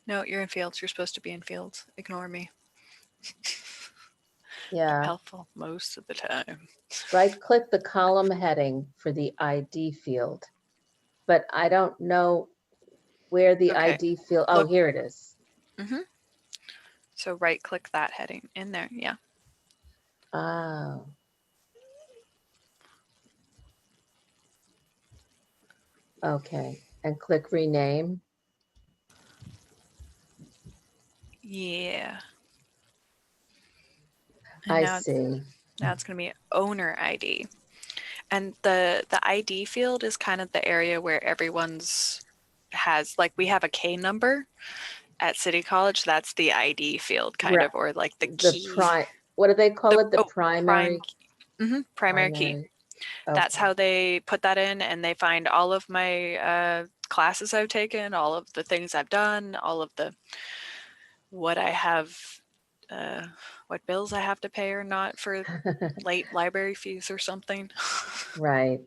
No, you're in fields. You're supposed to be in fields. Ignore me. yeah, Helpful most of the time. right-click the column heading for the ID field, but I don't know where the Okay, ID field, oh, look. here it is. So right click that heading in there. Yeah. Oh. Okay, and click rename. Yeah. And I now see. Now it's going to be owner ID. And the ID field is kind of the area where everyone's has, like, we have a K number at City College. That's the ID field kind Right. of, or like the The key. what do they call it? The oh, primary? Primary key. primary. That's Okay. how they put that in, and they find all of my classes I've taken, all of the things I've done, all of the what I have, what bills I have to pay or not for late library fees or something. Right.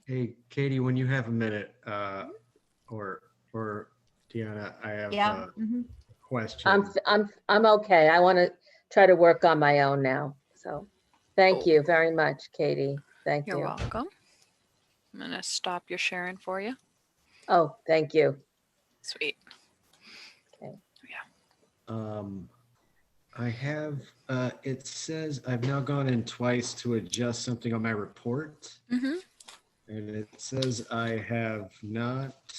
Hey, Katie, when you have a minute, or Deanna, I have Yeah. a Mhm. question. I'm okay. I want to try to work on my own now. So thank Oh. you very much, Katie. Thank You're you. welcome. I'm gonna stop your sharing for you. Oh, thank you. Sweet. I have, it says I've now gone in twice to adjust something on my report. Mm-hmm. And it says I have not,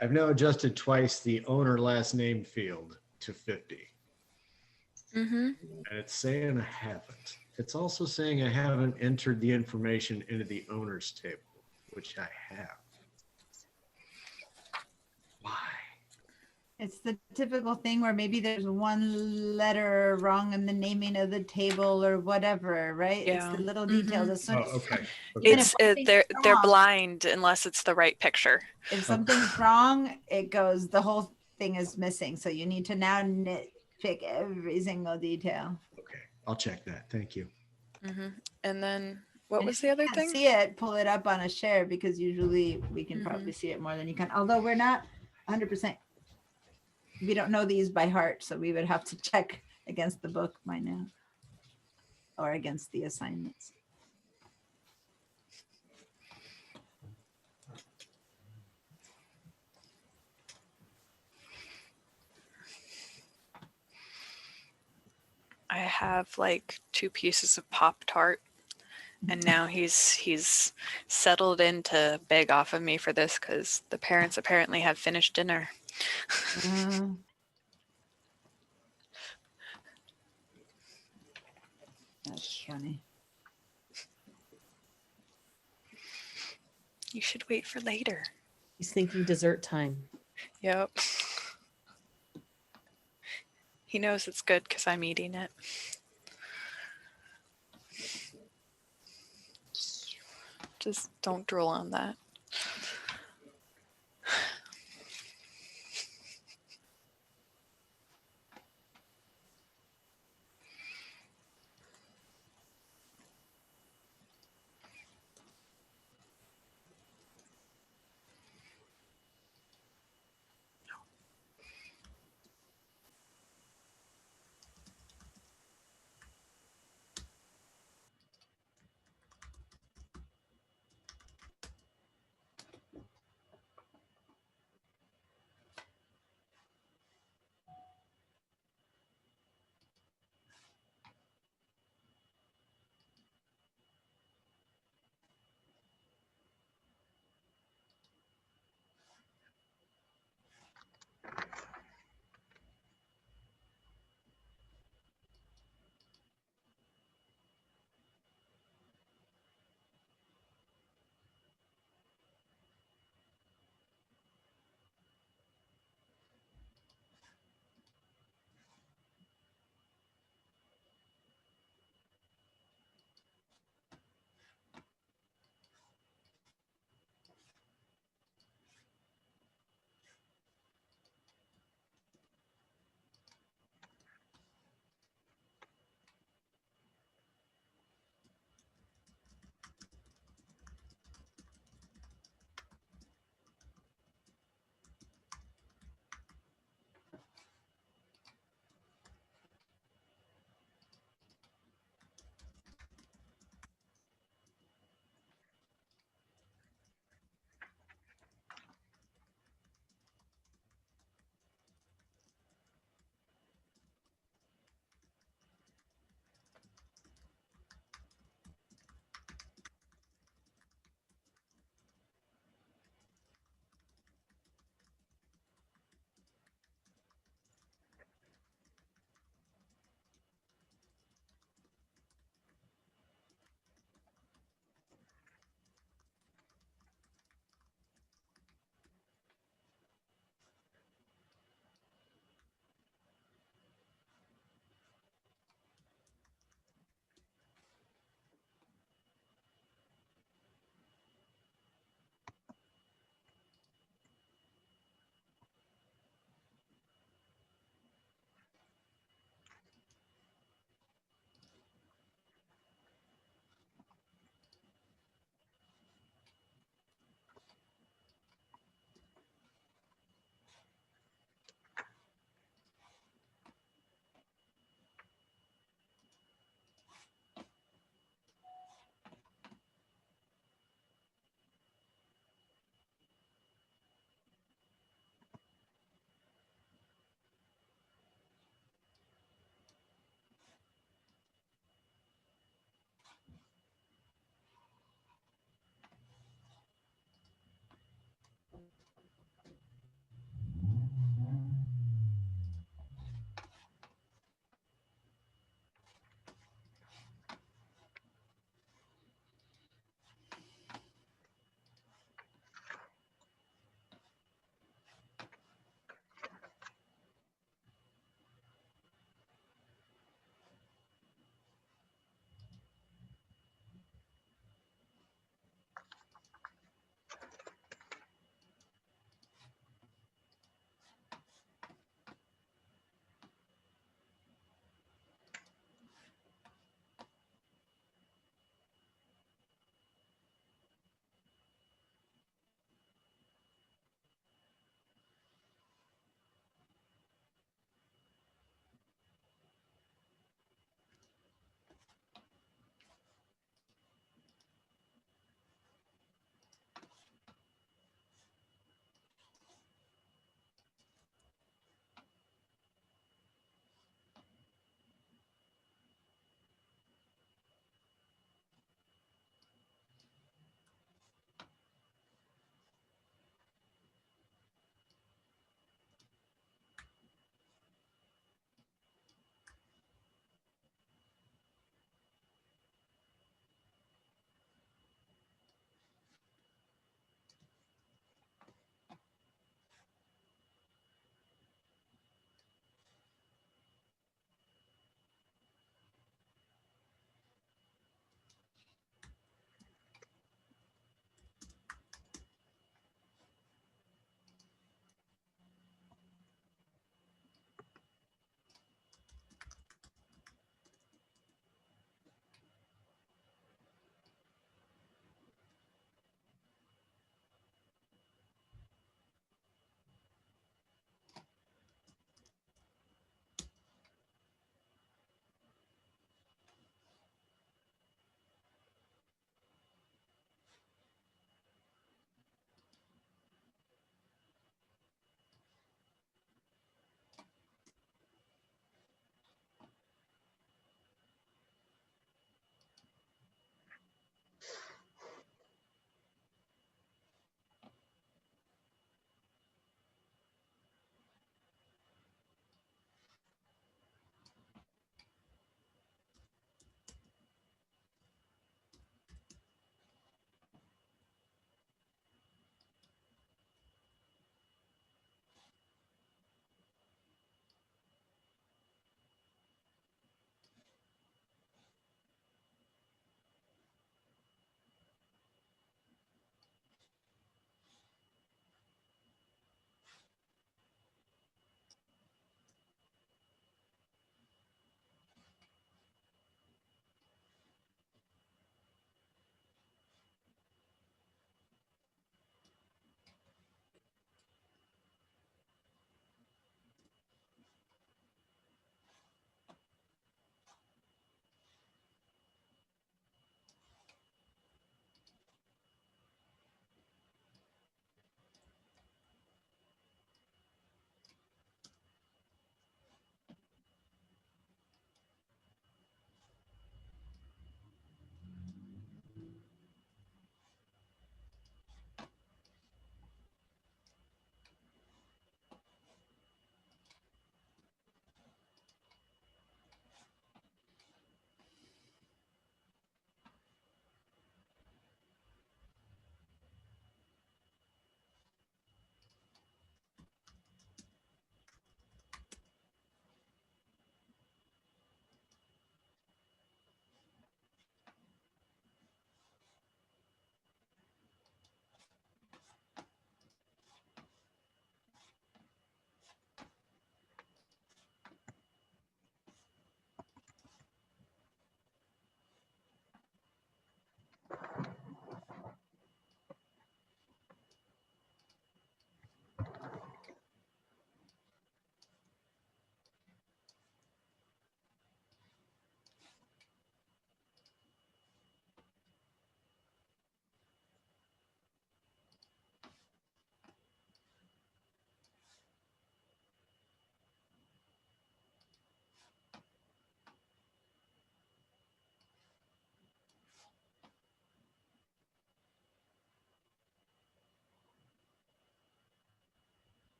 I've now adjusted twice the owner last name field to 50. Mm-hmm. And it's saying I haven't. It's also saying I haven't entered the information into the owner's table, which I have. Why? It's the typical thing where maybe there's one letter wrong in the naming of the table or whatever, right? It's Yeah. the little details. Mhm. As soon Oh, as okay. Even It's if something's they're wrong, blind unless it's the right picture. if something's wrong, it goes, the whole thing is missing. So you need to now nitpick every single detail. Okay, I'll check that. Thank you. And then what And was if the you other can't thing? see it, pull it up on a share because usually we can Mhm. probably see it more than you can. Although we're not 100%. We don't know these by heart, so we would have to check against the book by now or against the assignments. I have like 2 pieces of Pop-Tart, and now he's settled in to beg off of me for this because the parents apparently have finished dinner. That's funny. You should wait for later. He's thinking dessert time. Yep. He knows it's good because I'm eating it. Just don't drool on that.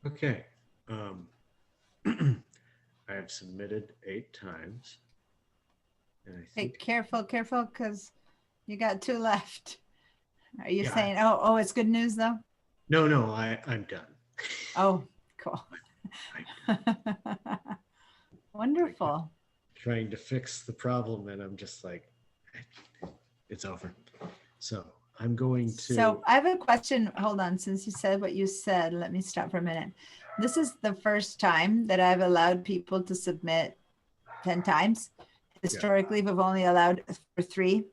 Okay. I have submitted 8 times. And I Hey, think careful, because you got 2 left. Are you Yeah. saying, oh, it's good news though? no, I'm done. Oh, cool. Wonderful. Trying to fix the problem, and I'm just like, it's over. So I'm going to. So I have a question. Hold on. Since you said what you said, let me stop for a minute. This is the first time that I've allowed people to submit 10 times. Historically, we've only allowed for 3.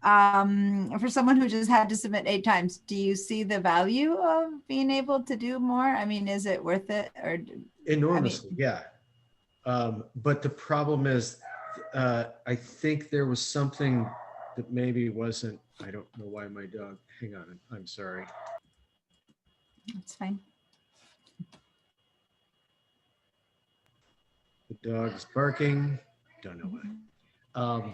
For someone who just had to submit 8 times, do you see the value of being able to do more? I mean, is it worth it? Or Enormously, yeah. But the problem is, I think there was something that maybe wasn't, I don't know why my dog, hang on, I'm sorry. That's fine. The dog's barking, don't know why.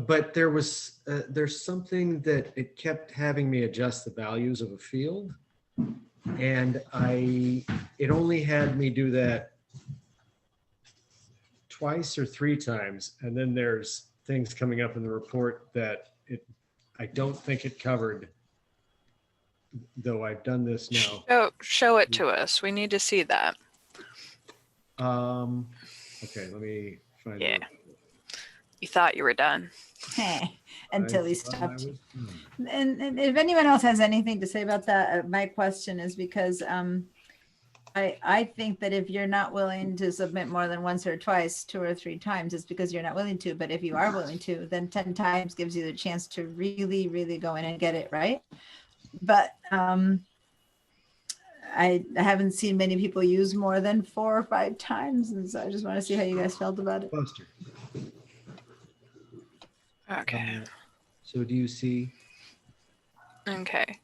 But there's something that it kept having me adjust the values of a field. And it only had me do that twice or 3 times. And then there's things coming up in the report that I don't think it covered, though I've done this now. Show it to us. We need to see that. Okay, let me find Yeah. it. You thought you were done. Until he I thought I stopped. was done. And if anyone else has anything to say about that, my question is because I think that if you're not willing to submit more than once or twice, 2 or 3 times, it's because you're not willing to. But if you are willing to, then 10 times gives you the chance to really, really go in and get it right. But I haven't seen many people use more than 4 or 5 times. And so I just want to see how you guys felt about it. Buster. Okay. So do you see? Okay.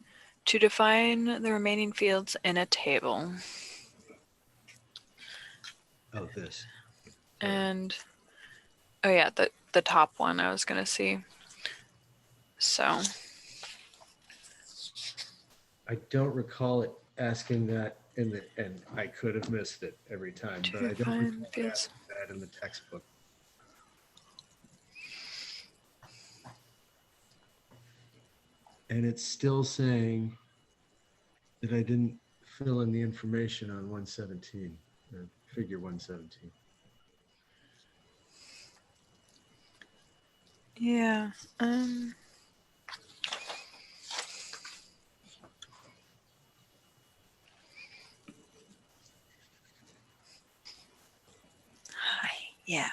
To define the remaining fields in a table. Oh, this. And oh yeah, the top one I was gonna see. So I don't recall it asking that and I could have missed it every time, but I don't define recall it fields. asking that in the textbook. And it's still saying that I didn't fill in the information on 117, figure 117. Yeah. Hi. Yeah.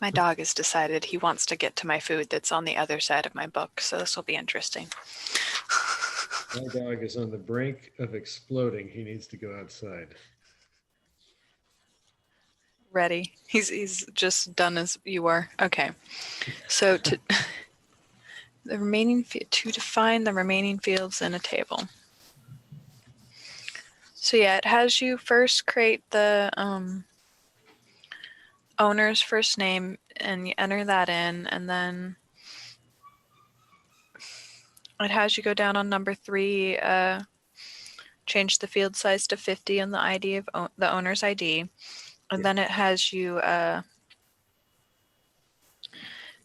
My dog has decided he wants to get to my food that's on the other side of my book, so this will be interesting. My dog is on the brink of exploding. He needs to go outside. Ready. He's just done as you are. Okay. So to the remaining to define the remaining fields in a table. So yeah, it has you first create the owner's first name and you enter that in, and then it has you go down on number 3, change the field size to 50 and the ID of the owner's ID. And then it has you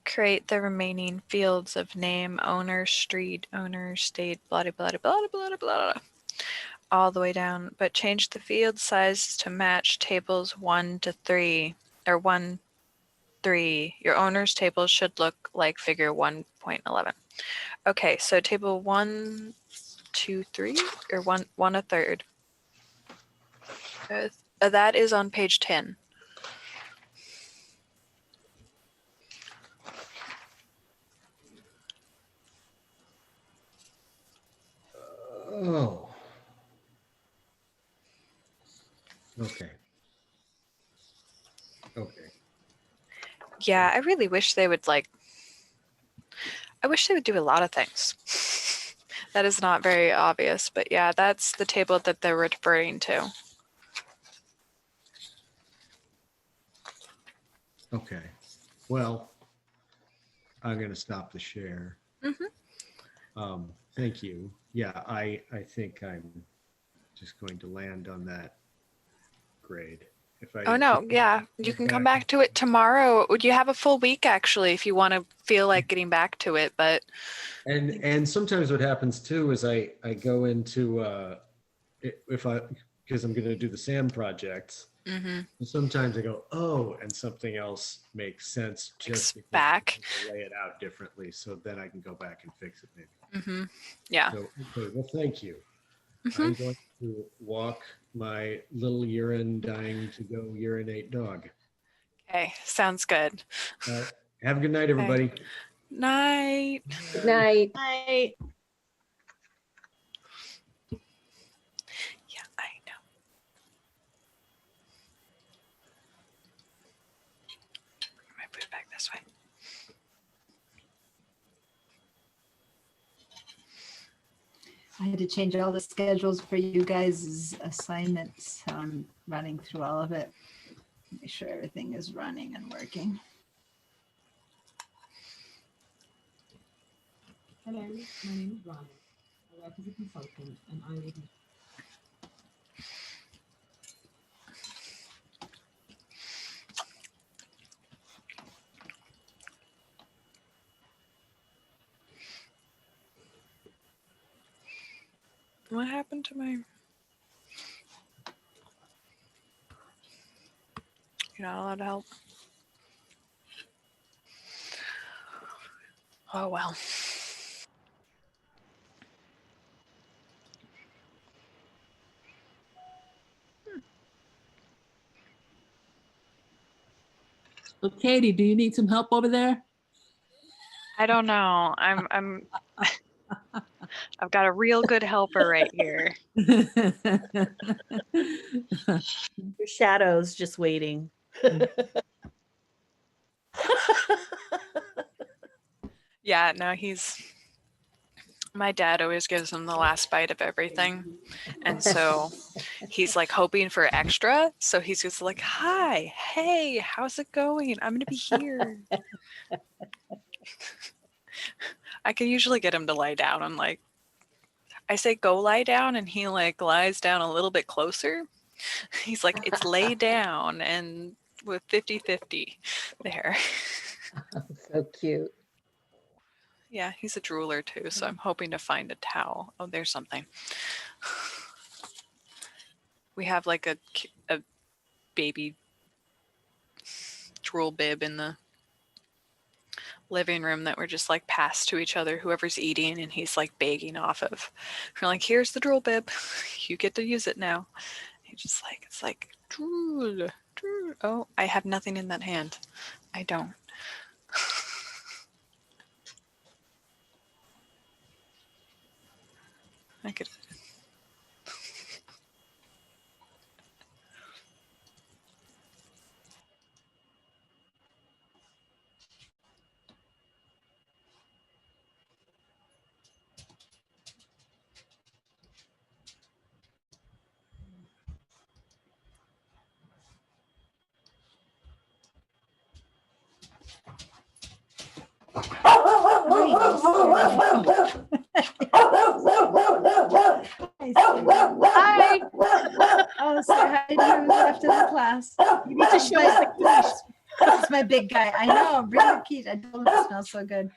create the remaining fields of name, owner, street, owner, state, blah, blah, blah, blah, blah, blah, blah, all the way down, but change the field size to match tables 1 to 3, or 1, 3. Your owner's table should look like figure 1.11. Okay, so table 1, 2, 3, or 1, 1/3. That is on page 10. Oh. Okay. Okay. Yeah, I really wish they would I wish they would do a lot of things. That is not very obvious, but yeah, that's the table that they're referring to. Okay. Well, I'm going to stop the share. Thank you. Yeah, I think I'm just going to land on that grade. If I Oh no, yeah, you can come back to it tomorrow. Would you have a full week actually if you want to feel like getting back to it? But and sometimes what happens too is I go into because I'm going to do the SAM projects. Sometimes I go, oh, and something else makes sense just because back. I lay it out differently, so then I can go back and fix it maybe. Yeah. So, okay, well, thank you. I'm going to walk my little dying to go urinate dog. Okay, sounds good. Have a good night, everybody. Night. Good night. Hi. Yeah, I know. I might put it back this way. I had to change all the schedules for you guys' assignments. So I'm running through all of it. Make sure everything is running and working. Hello, my name is Rana. I work as a consultant and I will be What happened to my... You're not allowed to help. Oh, well. So Katie, do you need some help over there? I don't know. I've got a real good helper right here. Your shadow's just waiting. Yeah, no, my dad always gives him the last bite of everything. And so he's like hoping for extra. So he's just like, hi, hey, how's it going? I'm going to be here. I can usually get him to lie down. I'm like, I say, go lie down. And he like lies down a little bit closer. He's like, it's lay down and with 50-50 there. So cute. Yeah, he's a drooler too, so I'm hoping to find a towel. Oh, there's something. We have like a baby drool bib in the living room that we're just like passed to each other, whoever's eating, and he's like begging off of. We're like, here's the drool bib. You get to use it now. He's just like, it's like, drool, drool. Oh, I have nothing in that hand. I don't. I could. Hi. Oh, say hi to you after the class. You need to show us the quiche. That's my big guy. I know. Bring the quiche. I told him it smells so good.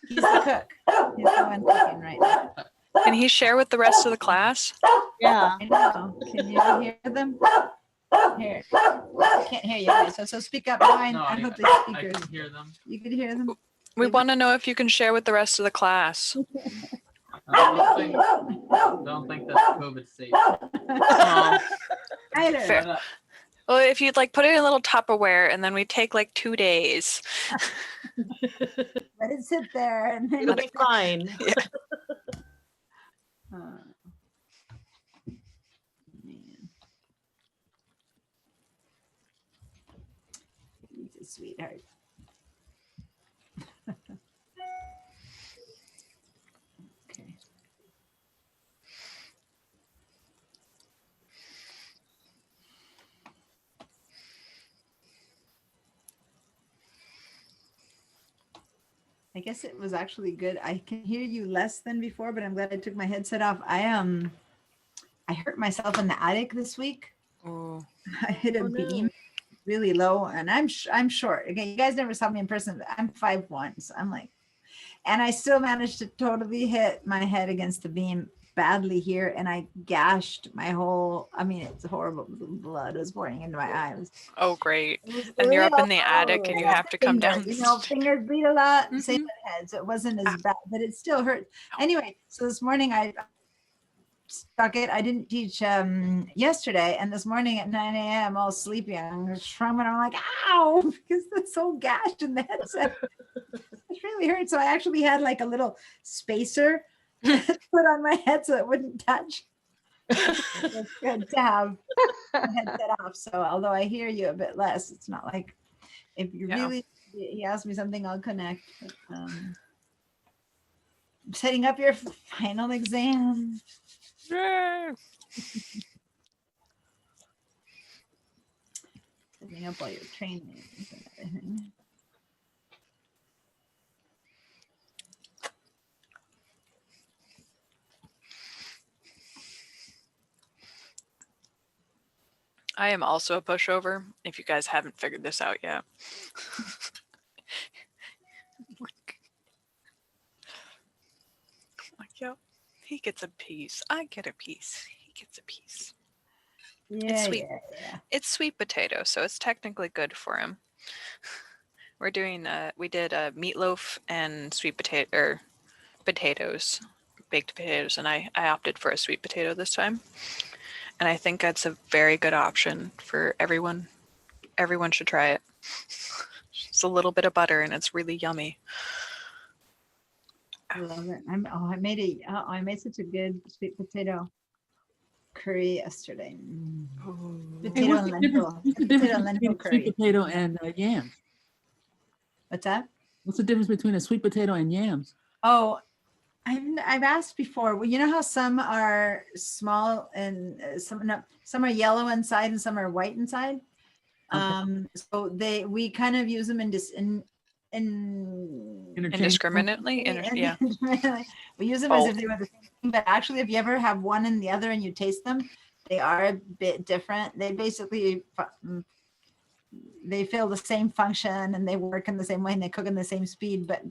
He's the cook. He's the one cooking right now. Can he share with the rest of the class? Yeah. I know. Can you hear them? Here. I can't hear you guys. So speak up. I hope the speakers. can hear them. You can hear them. We want to know if you can share with the rest of the class. Don't think that's COVID safe. Tyler. Fair. Well, if you'd like, put it in a little Tupperware, and then we take like 2 days. Let it sit there and then It'll be fine. man. He's a sweetheart. Okay. I guess it was actually good. I can hear you less than before, but I'm glad I took my headset off. I hurt myself in the attic this week. Oh. I hit a beam really low, and I'm short. Again, you guys never saw me in person. But I'm 5'1", so I'm like, and I still managed to totally hit my head against the beam badly here, and I gashed my whole. I mean, it's horrible. The blood was pouring into my eyes. Oh, great. And you're up in the attic, and you have to come down. You know, fingers bleed a lot. Mhm. Same with head, so it wasn't as bad, but it still hurt. Anyway, so this morning I stuck it. I didn't teach yesterday, and this morning at 9 a.m. all sleepy, I'm strumming. I'm like, ow, because it's so gashed in the headset. It really hurt. So I actually had like a little spacer put on my head so it wouldn't touch. It's good to have the headset off. So although I hear you a bit less, it's not like if you really he asked me something, I'll connect. But, setting up your final exam. Yay. Setting up all your trainings and everything. I am also a pushover, if you guys haven't figured this out yet. Like, yep, he gets a piece. I get a piece. He gets a piece. Yeah, sweet. yeah. It's sweet potato, so it's technically good for him. We're doing we did meatloaf and sweet potato or potatoes, baked potatoes, and I opted for a sweet potato this time. And I think that's a very good option for everyone. Everyone should try it. It's a little bit of butter and it's really yummy. I love it. I made such a good sweet potato curry yesterday. Hey, what's the difference, Potato and lentil between a sweet curry. potato and yams? What's that? What's the difference between a sweet potato and yams? Oh, I've asked before. Well, you know how some are small and some are yellow inside and some are white inside. So we kind of use them Indiscriminately. Yeah. We use them as if they were the same thing, but actually, if you ever have one and the other and you taste them, they are a bit different. They basically they fill the same function and they work in the same way and they cook in the same speed, but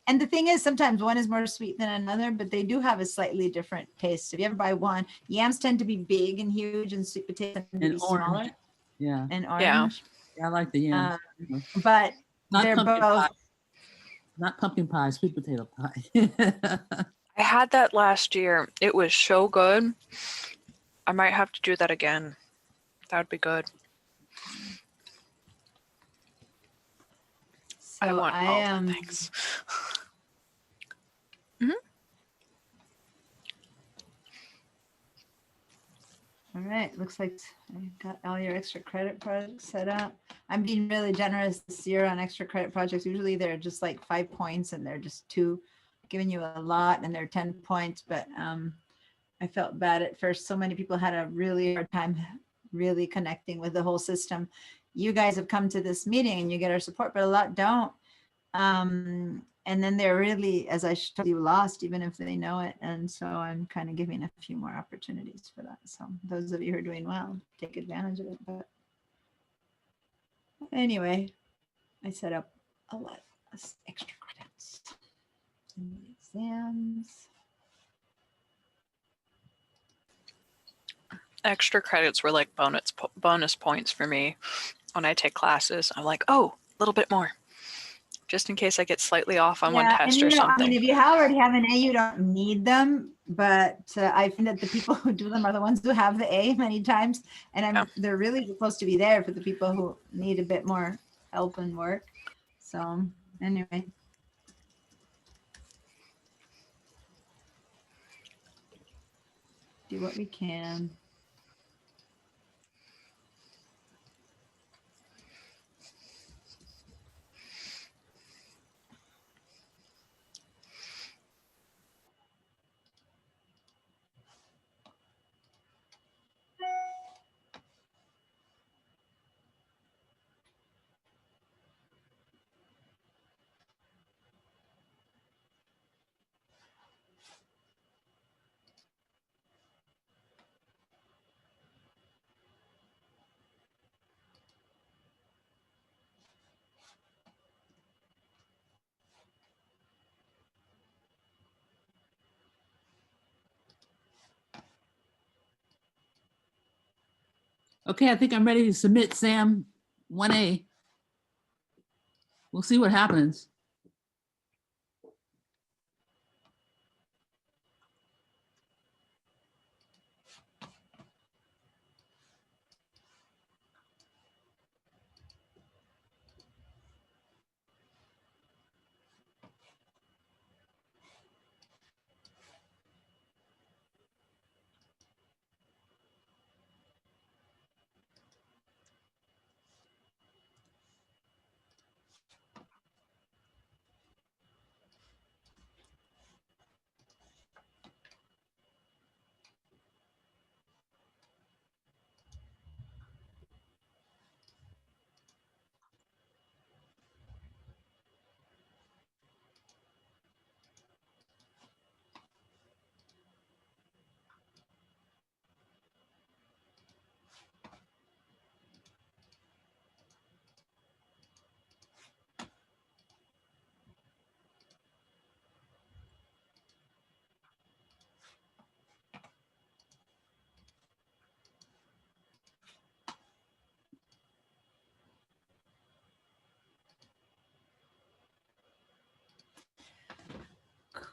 and the thing is, sometimes one is more sweet than another, but they do have a slightly different taste. If you ever buy one, yams tend to be big and huge, and sweet potatoes tend to be smaller. Yeah. And orange. Yeah, I like the yams. But Not they're pumpkin both. pie. Not pumpkin pie, sweet potato pie. I had that last year. It was so good. I might have to do that again. That would be good. I want all the things. All right, looks like I got all your extra credit projects set up. I'm being really generous this year on extra credit projects. Usually they're just like 5 points and they're just giving you a lot and they're 10 points, but I felt bad at first. So many people had a really hard time really connecting with the whole system. You guys have come to this meeting and you get our support, but a lot don't. And then they're really, as I told you, lost even if they know it. And so I'm kind of giving a few more opportunities for that. So those of you who are doing well, take advantage of it. But anyway, I set up a lot of extra credits in the exams. Extra credits were like bonus points for me when I take classes. I'm like, oh, a little bit more, just in case I get slightly off on one test or something. I mean, if you already have an A, you don't need them. But I find that the people who do them are the ones who have the A many times, and they're really supposed to be there for the people who need a bit more help and work. So anyway. Do what we can. Okay, I think I'm ready to submit Sam 1A. We'll see what happens.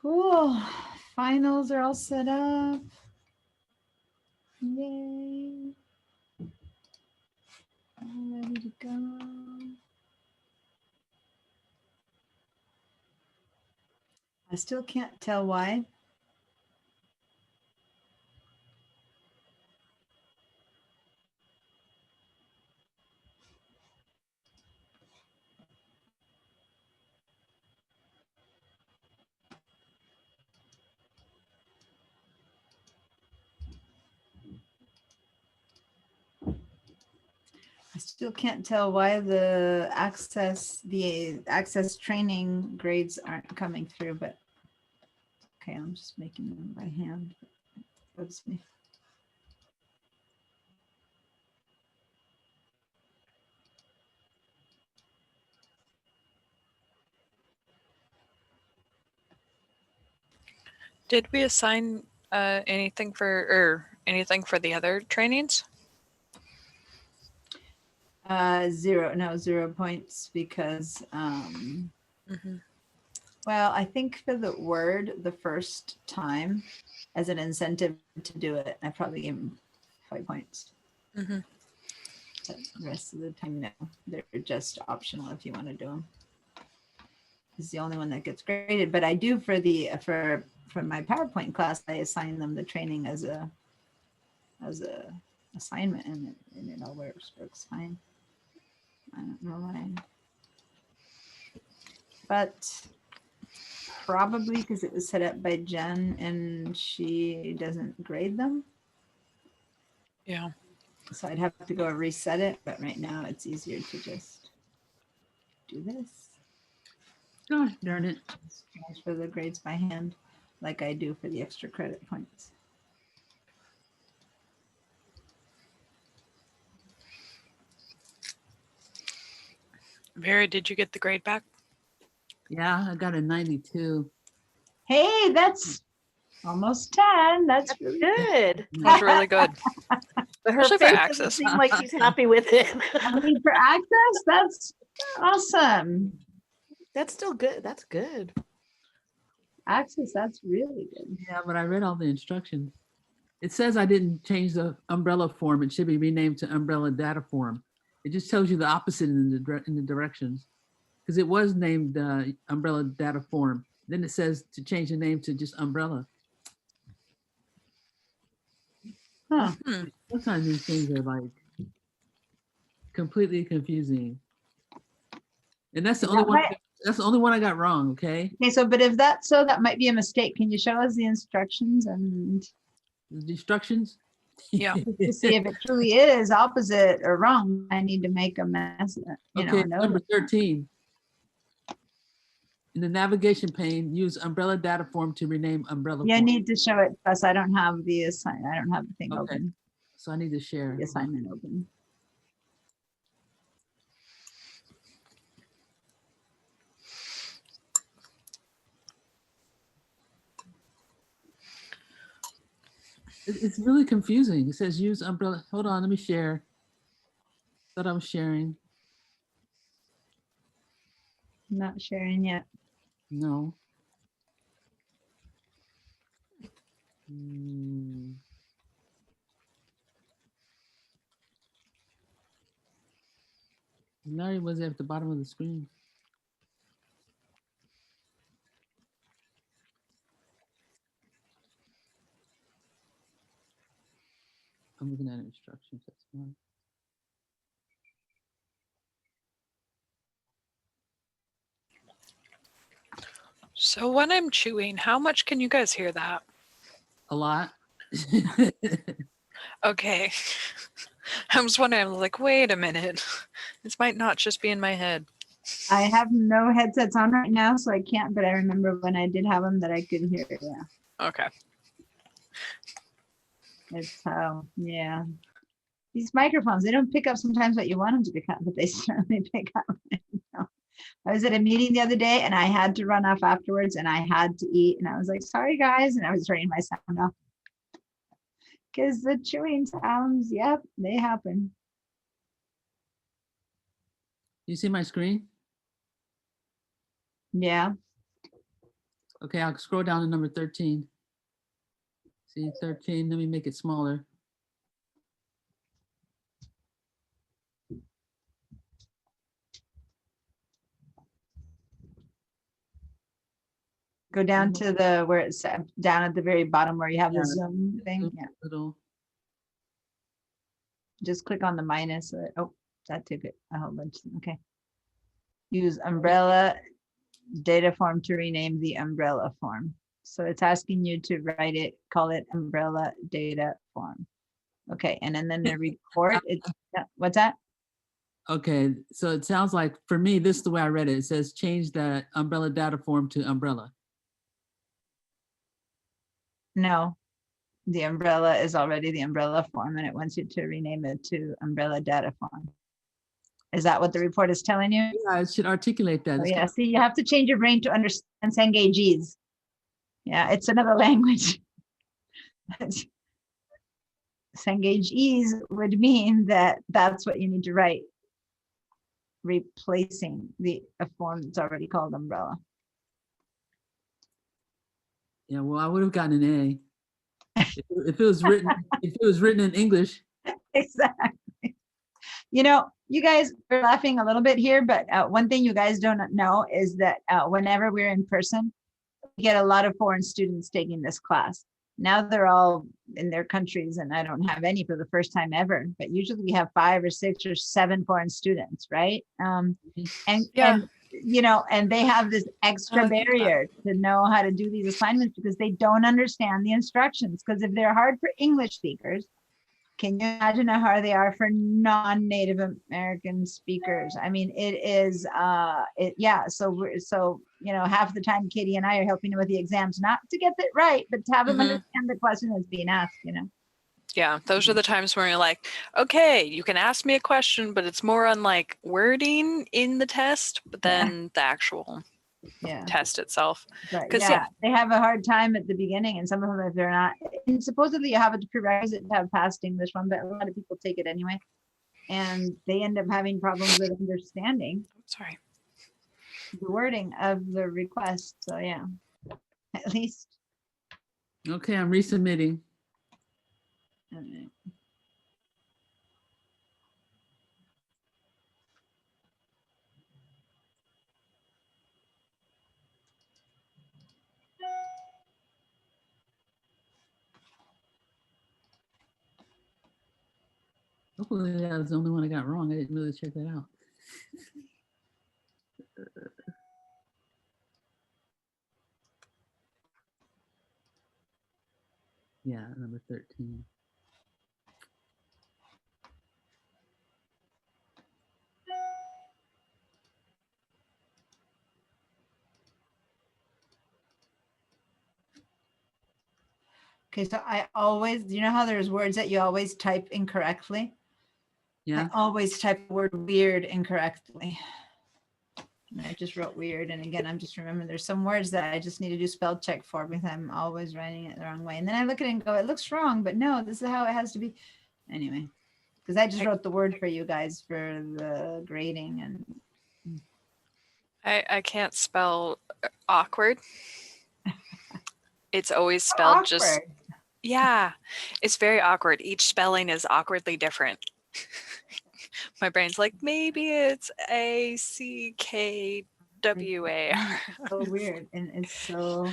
Cool. Finals are all set up. Yay. All ready to go. I still can't tell why. I still can't tell why the access training grades aren't coming through, but okay, I'm just making them by hand. That's me. Did we assign anything for the other trainings? 0 points because well, I think for the word the first time as an incentive to do it, I probably gave them 5 points. But the rest of the time, no, they're just optional if you want to do them. It's the only one that gets graded, but I do for my PowerPoint class, I assign them the training as a assignment and it all works fine. I don't know why. But probably because it was set up by Jen and she doesn't grade them. Yeah. So I'd have to go reset it, but right now it's easier to just do this. Gosh darn it. Transfer the grades by hand like I do for the extra credit points. Very, did you get the grade back? Yeah, I got a 92. Hey, that's almost 10. That's really Good. That's really good. But her Especially for face doesn't access. seem like she's happy with it. I mean, for access, that's awesome. That's still good. That's good. Access, that's really good. Yeah, but I read all the instructions. It says I didn't change the umbrella form. It should be renamed to umbrella data form. It just tells you the opposite in the directions. Because it was named umbrella data form. Then it says to change the name to just umbrella. Huh. Sometimes these things are like completely confusing. And that's the only one. That's the only one I got wrong. Okay. Okay, so but if that's so, that might be a mistake. Can you show us the instructions and The instructions. Yeah. to see if it truly is opposite or wrong? I need to make a mess. Okay, Note. number 13. In the navigation pane, use umbrella data form to rename umbrella You form. need to show it to us. I don't have the assignment. I don't have the thing Okay. open. So I need to share. The assignment open. It's really confusing. It says use umbrella. Hold on, let me share. Thought I was sharing. Not sharing yet. No. Hmm. Larry was at the bottom of the screen. I'm looking at instructions. That's one. So when I'm chewing, how much can you guys hear that? A lot. Okay. I was wondering, I was like, wait a minute. This might not just be in my head. I have no headsets on right now, so I can't, but I remember when I did have them that I could hear. Yeah. Okay. It's yeah. These microphones, they don't pick up sometimes what you want them to pick up, but they certainly pick up. I was at a meeting the other day and I had to run off afterwards and I had to eat and I was like, sorry guys. And I was turning my sound off. Because the chewing sounds, yep, they happen. You see my screen? Yeah. Okay, I'll scroll down to number 13. See 13, let me make it smaller. Go down to the where it's down at the very bottom where you have Yeah. the Zoom thing. Yeah. Little. Just click on the minus. Oh, that took it a whole bunch. Okay. Use umbrella data form to rename the umbrella form. So it's asking you to write it, call it umbrella data form. Okay, and then the report, it's, what's that? Okay, so it sounds like, for me, this is the way I read it. It says change the umbrella data form to umbrella. No, the umbrella is already the umbrella form and it wants you to rename it to umbrella data form. Is that what the report is telling you? Yeah, it should articulate that. Oh, It's yeah, got- see, you have to change your brain to understand Cengage. Yeah, it's another language. Cengage would mean that that's what you need to write, replacing a form that's already called umbrella. Yeah, well, I would have gotten an A. If it was written, if it was written in English. Exactly. You know, you guys are laughing a little bit here, but one thing you guys don't know is that whenever we're in person, we get a lot of foreign students taking this class. Now they're all in their countries and I don't have any for the first time ever, but usually we have 5 or 6 or 7 foreign students, right? Yeah. And they have this extra I think that- barrier to know how to do these assignments because they don't understand the instructions. Because if they're hard for English speakers, can you imagine how hard they are for non-Native American speakers? I mean, it is, so half the time Katie and I are helping them with the exams, not to get it right, but to have them Mhm. understand the question that's being asked, Yeah, those are the times where you're like, okay, you can ask me a question, but it's more on like wording in the test, but then the actual Yeah. test itself. But 'Cause, yeah, they have a hard time at the beginning, and some of them, if they're not, and supposedly you have a prerequisite to have passed English one, but a lot of people take it anyway, and they end up having problems with understanding Sorry. the wording of the request. So yeah, at least. Okay, I'm resubmitting. Hopefully that was the only one I got wrong. I didn't really check that out. Yeah, number 13. Okay, so I always, you know how there's words that you always type incorrectly? Yeah. I always type the word weird incorrectly. And I just wrote weird. And again, I'm just remembering there's some words that I just need to do spell check for because I'm always writing it the wrong way. And then I look at it and go, it looks wrong, but no, this is how it has to be. Anyway, because I just wrote the word for you guys for the grading and I can't spell awkward. It's always spelled just, awkward. yeah, it's very awkward. Each spelling is awkwardly different. My brain's like, maybe it's ACKWA. So weird. And it's so,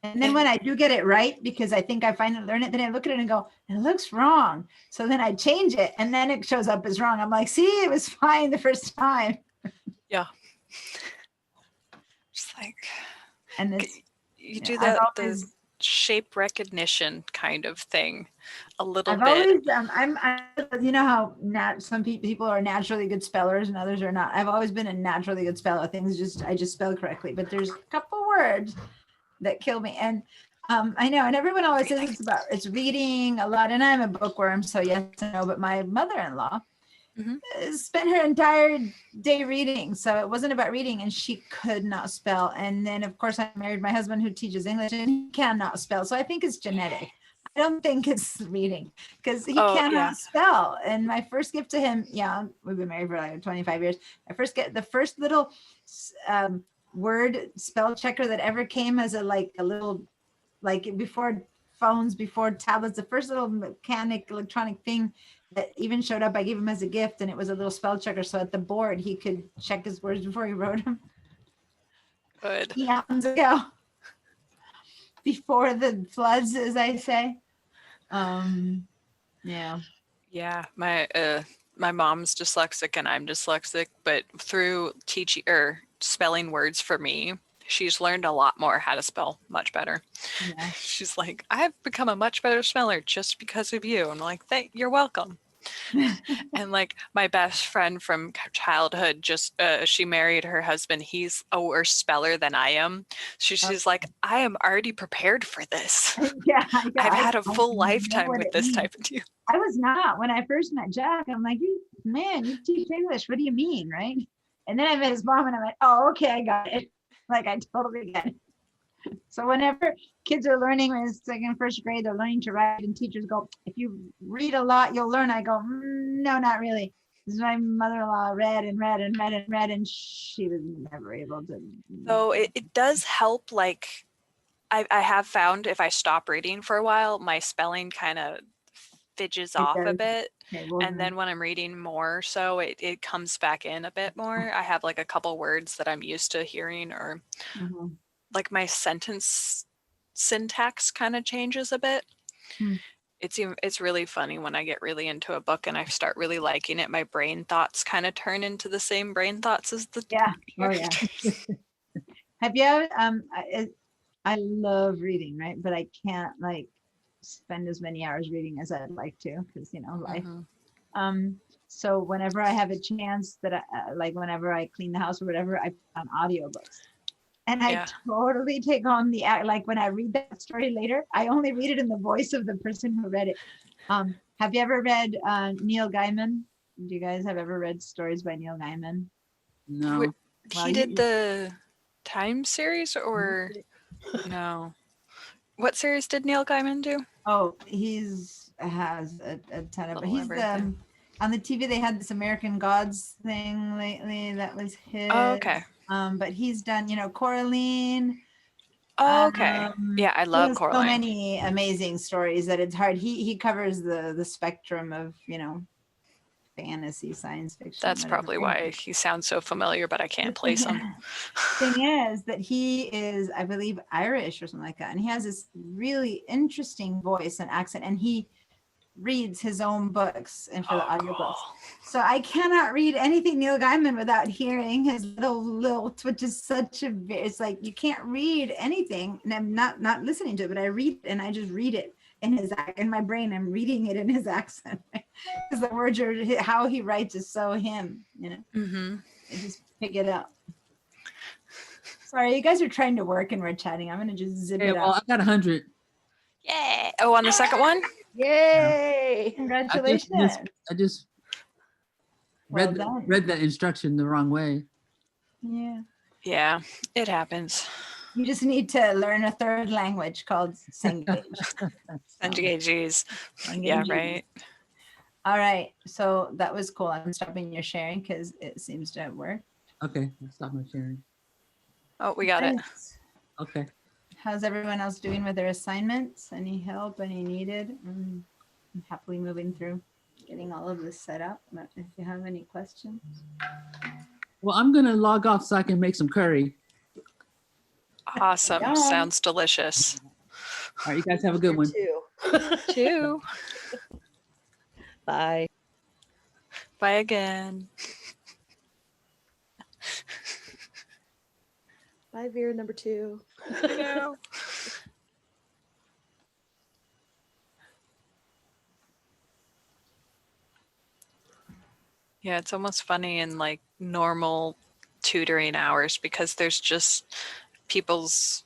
and then when I do get it right, because I think I finally learn it, then I look at it and go, it looks wrong. So then I change it and then it shows up as wrong. I'm like, see, it was fine the first time. Yeah. Just like, And it's, you do I've the always- shape recognition kind of thing a little I've bit. always, you know how some people are naturally good spellers and others are not. I've always been a naturally good speller. I just spell correctly, but there's a couple words that kill me. And I know, and everyone always says it's reading a lot, and I'm a bookworm, so yes and no, but my mother-in-law spent her entire day reading. So it wasn't about reading, and she could not spell. And then of course I married my husband who teaches English and he cannot spell. So I think it's genetic. I don't think it's reading because he cannot spell. And my first gift to him, we've been married for like 25 years. The first little word spell checker that ever came as a little, like before phones, before tablets, the first little mechanic electronic thing that even showed up, I gave him as a gift, and it was a little spell checker. So at the board, he could check his words before he wrote them. Good. Eons ago. Before the floods, as I say. Yeah. Yeah, my mom's dyslexic and I'm dyslexic, but through teaching or spelling words for me, she's learned a lot more how to spell much better. Yeah. She's like, I've become a much better speller just because of you. I'm like, you're welcome. And like my best friend from childhood, she married her husband. He's a worse speller than I am. She's like, I am already prepared for this. Yeah, I've had a full know lifetime what with it this means. type of deal. I was not when I first met Jack. I'm like, man, you teach English. What do you mean, right? And then I met his mom, and I went, oh, okay, I got it. Like I totally get it. So whenever kids are learning, when it's like in first grade, they're learning to write, and teachers go, if you read a lot, you'll learn. I go, no, not really. This is my mother-in-law read and read and read and read, and she was never able to. So it does help. Like I have found if I stop reading for a while, my spelling kind of fidgets off a does. bit. Okay, well, And then when I'm reading more, so it comes back in a bit more. I have like a couple words that I'm used to hearing, or like my sentence syntax kind of changes a bit. Hmm. It's really funny when I get really into a book and I start really liking it. My brain thoughts kind of turn into the same brain thoughts as the Yeah. Oh, yeah. characters. Have you ever, I love reading, right? But I can't like spend as many hours reading as I'd like to because, life. Mhm. So whenever I have a chance that like whenever I clean the house or whatever, I put on audiobooks. And I Yeah. totally take on the act. Like when I read that story later, I only read it in the voice of the person who read it. Have you ever read Neil Gaiman? Do you guys have ever read stories by Neil Gaiman? No. Well, He you- did the Time series or no? What series did Neil Gaiman do? Oh, has a ton of. Little He's everything. on the TV. They had this American Gods thing lately that was his. Oh, okay. But he's done, Coraline. Oh, okay. Yeah, I He love has so Coraline. many amazing stories that it's hard. He covers the spectrum of fantasy, science fiction. That's whatever. probably why he sounds so familiar, but I can't place him. Thing is that he is, I believe, Irish or something like that, and he has this really interesting voice and accent, and he reads his own books and for the audiobooks. cool. So I cannot read anything Neil Gaiman without hearing his little which is such a it's like you can't read anything and I'm not listening to it, but I read and I just read it in in my brain. I'm reading it in his accent because the words are how he writes is so him, Mm-hmm. I just pick it up. Sorry, you guys are trying to work and we're chatting. I'm gonna just zip Okay, it well, up. I got 100. Yeah. Oh, on the second one? Yay! Congratulations. I just Well read done. read that instruction the wrong way. Yeah. Yeah, it happens. You just need to learn a third language called Cengage. NGAGs. Cengage. Yeah, right. All right. So that was cool. I'm stopping your sharing because it seems to have worked. Okay, I'll stop my sharing. Oh, we got it. Nice. Okay. How's everyone else doing with their assignments? Any help? Any needed? I'm happily moving through getting all of this set up. But if you have any questions. Well, I'm gonna log off so I can make some curry. Awesome. Yum. Sounds delicious. All right, you guys have a good one. Too. Bye. Bye again. Bye, Vera number 2. I know. Yeah, it's almost funny in like normal tutoring hours because there's just people's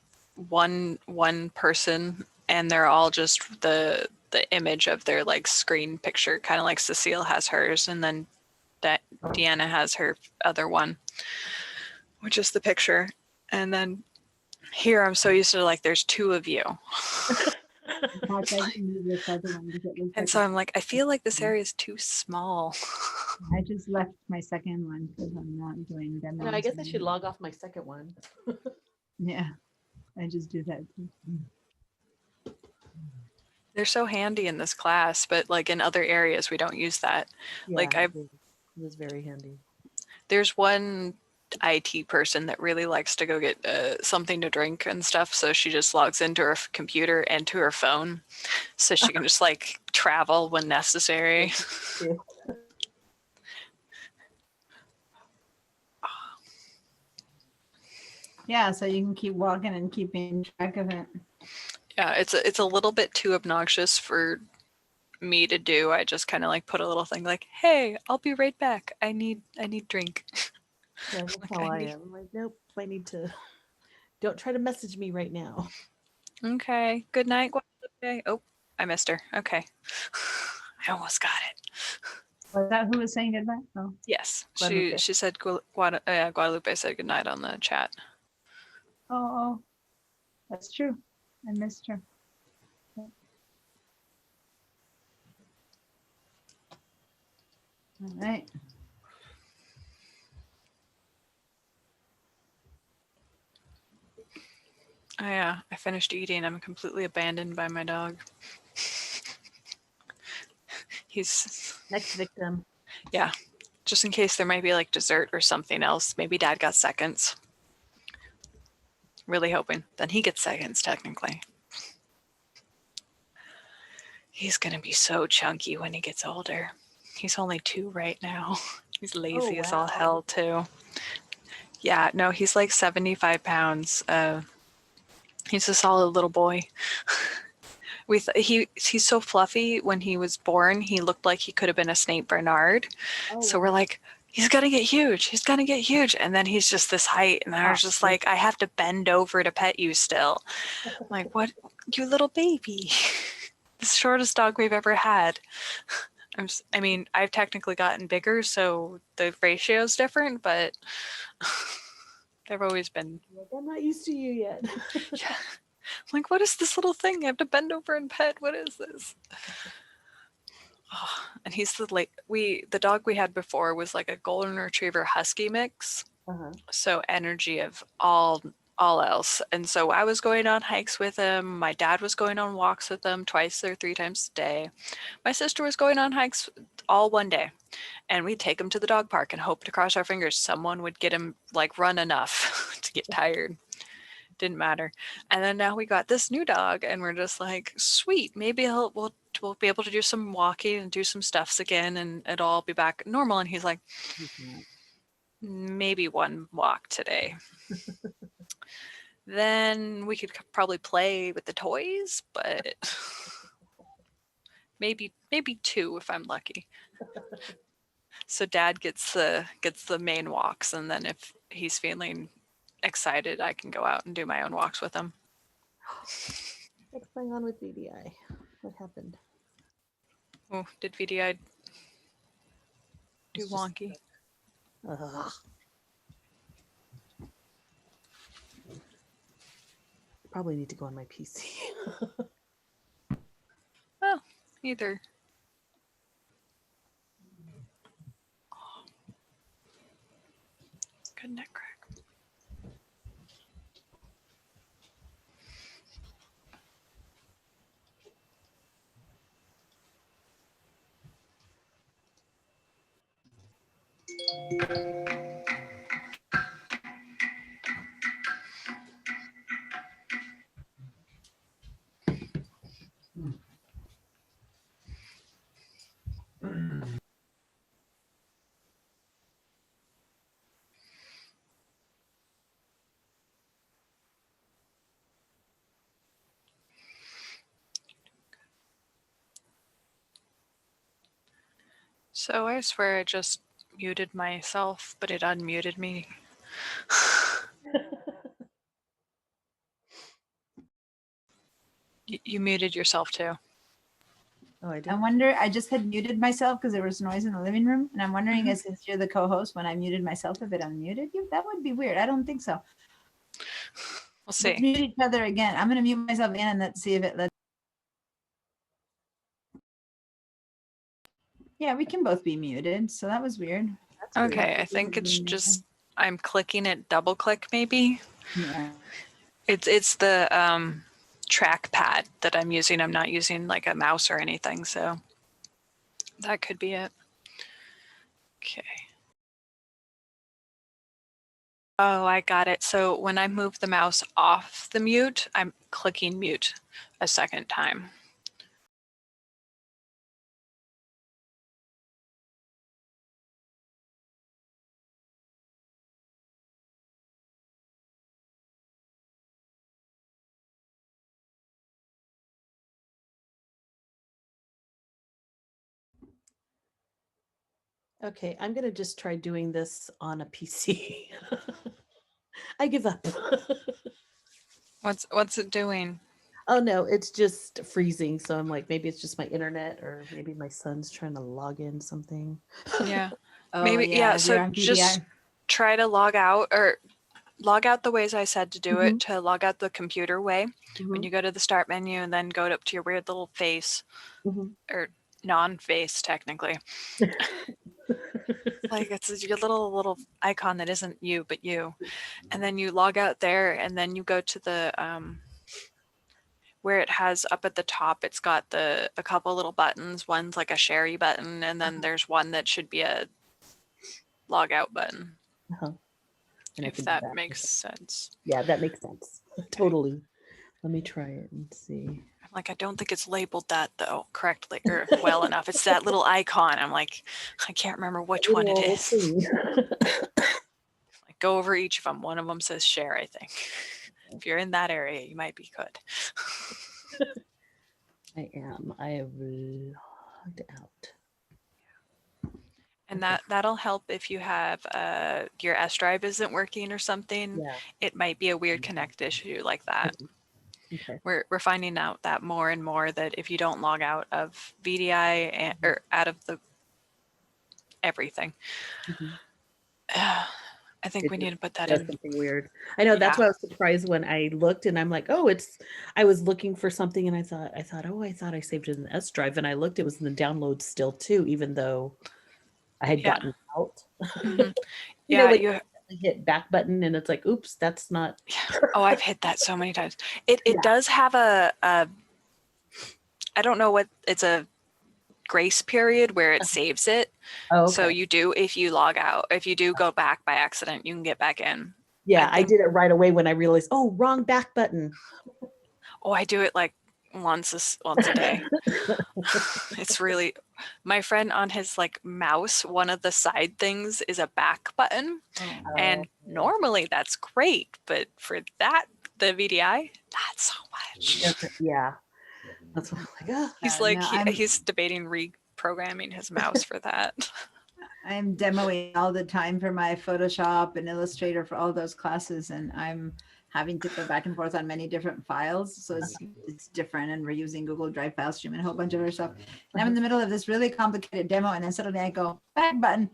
one person and they're all just the image of their like screen picture, kind of like Cecile has hers and then Deanna has her other one, which is the picture. And then here I'm so used to like there's two of you. And so I'm like, I feel like this area is too small. I just left my second one because I'm not doing demos. No, I guess I should anymore. log off my second one. Yeah, I just do that too. They're so handy in this class, but like in other areas, we don't use that. Like it was very handy. There's one IT person that really likes to go get something to drink and stuff. So she just logs into her computer and to her phone so she can just like travel when necessary. Yeah, so you can keep walking and keeping track of it. Yeah, it's a little bit too obnoxious for me to do. I just kind of like put a little thing like, "Hey, I'll be right back. I need drink." Yeah, that's Like, how I I need- am. I'm like, nope, I need to. Don't try to message me right now. Okay. Good night, Guadalupe. Oh, I missed her. Okay. I almost got it. Was that who was saying goodbye? Oh, Yes. Guadalupe. She said Guadalupe said goodnight on the chat. oh, that's true. I missed her. All right. Oh yeah, I finished eating. I'm completely abandoned by my dog. He's Next victim. yeah. Just in case there might be like dessert or something else. Maybe Dad got seconds. Really hoping. Then he gets seconds technically. He's gonna be so chunky when he gets older. He's only 2 right now. He's lazy as all wow. hell too. Yeah, no, he's like 75 pounds. He's a solid little boy. He's so fluffy. When he was born, he looked like he could have been a Saint Bernard. Oh, So we're wow. like, he's gonna get huge. He's gonna get huge. And then he's just this height, and I was just like, I have to bend over to pet you still. I'm like, what? You little baby. The shortest dog we've ever had. I mean, I've technically gotten bigger, so the ratio's different, but they've always been. Like, I'm not used to you yet. Yeah. I'm like, what is this little thing? I have to bend over and pet. What is this? Oh, and he's the dog we had before was like a golden retriever husky mix. Uh-huh. So energy of all else. And so I was going on hikes with him. My dad was going on walks with him twice or 3 times a day. My sister was going on hikes all one day. And we'd take him to the dog park and hope to cross our fingers someone would get him like run enough to get tired. Didn't matter. And then now we got this new dog and we're just like, sweet, maybe we'll be able to do some walking and do some stuffs again and it'll all be back normal. And he's like, maybe one walk today. Then we could probably play with the toys, but maybe 2 if I'm lucky. So dad gets the main walks, and then if he's feeling excited, I can go out and do my own walks with him. What's going on with VDI? What happened? Oh, did VDI do It's just- wonky? Ugh. Probably need to go on my PC. Well, either. Good neck crack. So I swear I just muted myself, but it unmuted me. You muted yourself too. Oh, I did. I just had muted myself because there was noise in the living room. And I'm wondering, as since you're the co-host, when I muted myself, if it unmuted you, that would be weird. I don't think so. We'll see. Let's mute each other again. I'm going to mute myself again and let's see if it lets. Yeah, we can both be muted. So that was weird. Okay, I think it's just I'm clicking it, double click maybe. Yeah. It's the trackpad that I'm using. I'm not using like a mouse or anything, so that could be it. Okay. Oh, I got it. So when I move the mouse off the mute, I'm clicking mute a second time. Okay, I'm gonna just try doing this on a PC. I give up. What's it doing? Oh no, it's just freezing. So I'm like, maybe it's just my internet, or maybe my son's trying to log in something. Yeah. Oh, Maybe yeah, if you're so on just PDI. try to log out the ways I said to do it, to log out the computer way. When you go to the start menu and then go up to your weird little face or non-face technically. Like it's your little icon that isn't you but you. And then you log out there and then you go to the where it has up at the top, it's got a couple little buttons. One's like a sherry button, and then there's one that should be a log out button. And I If can do that makes sense. Yeah, that makes sense. Totally. Let me try it and see. I'm like, I don't think it's labeled that though correctly or well enough. It's that little icon. I'm like, I can't remember which one it Little is. thing. Like, go over each of them. One of them says share, I think. If you're in that area, you might be good. I am. I have logged out. And Okay. that'll help if you have your S drive isn't working or something. Yeah. It might be a weird connect issue like that. Okay. We're finding out that more and more that if you don't log out of VDI or out of the everything, Mhm. I think we It need to put that does in. something weird. I know that's Yeah. why I was surprised when I looked and I'm like, oh, I was looking for something and I thought, I thought I saved it in the S drive and I looked, it was in the download still too, even though I had Yeah. gotten out. Mhm. You know, Yeah, like you. hit back button and it's like, oops, that's not. Oh, I've hit that so many times. It Yeah. does have a I don't know what it's a grace period where it saves it. Oh, So okay. you do, if you log out, if you do go back by accident, you can get back in. Yeah, I think- did it right away when I realized, oh, wrong back button. Oh, I do it like once a day. It's really, my friend on his like mouse, one of the side things is a back button. And normally that's great, but for that, the VDI, not so much. Yeah. That's what I'm like, oh. He's Yeah, like, no, I'm- he's debating reprogramming his mouse for that. I'm demoing all the time for my Photoshop and Illustrator for all those classes, and I'm having to go back and forth on many different files. So it's different, and we're using Google Drive file stream and a whole bunch of other stuff. And I'm in the middle of this really complicated demo, and then suddenly I go back button.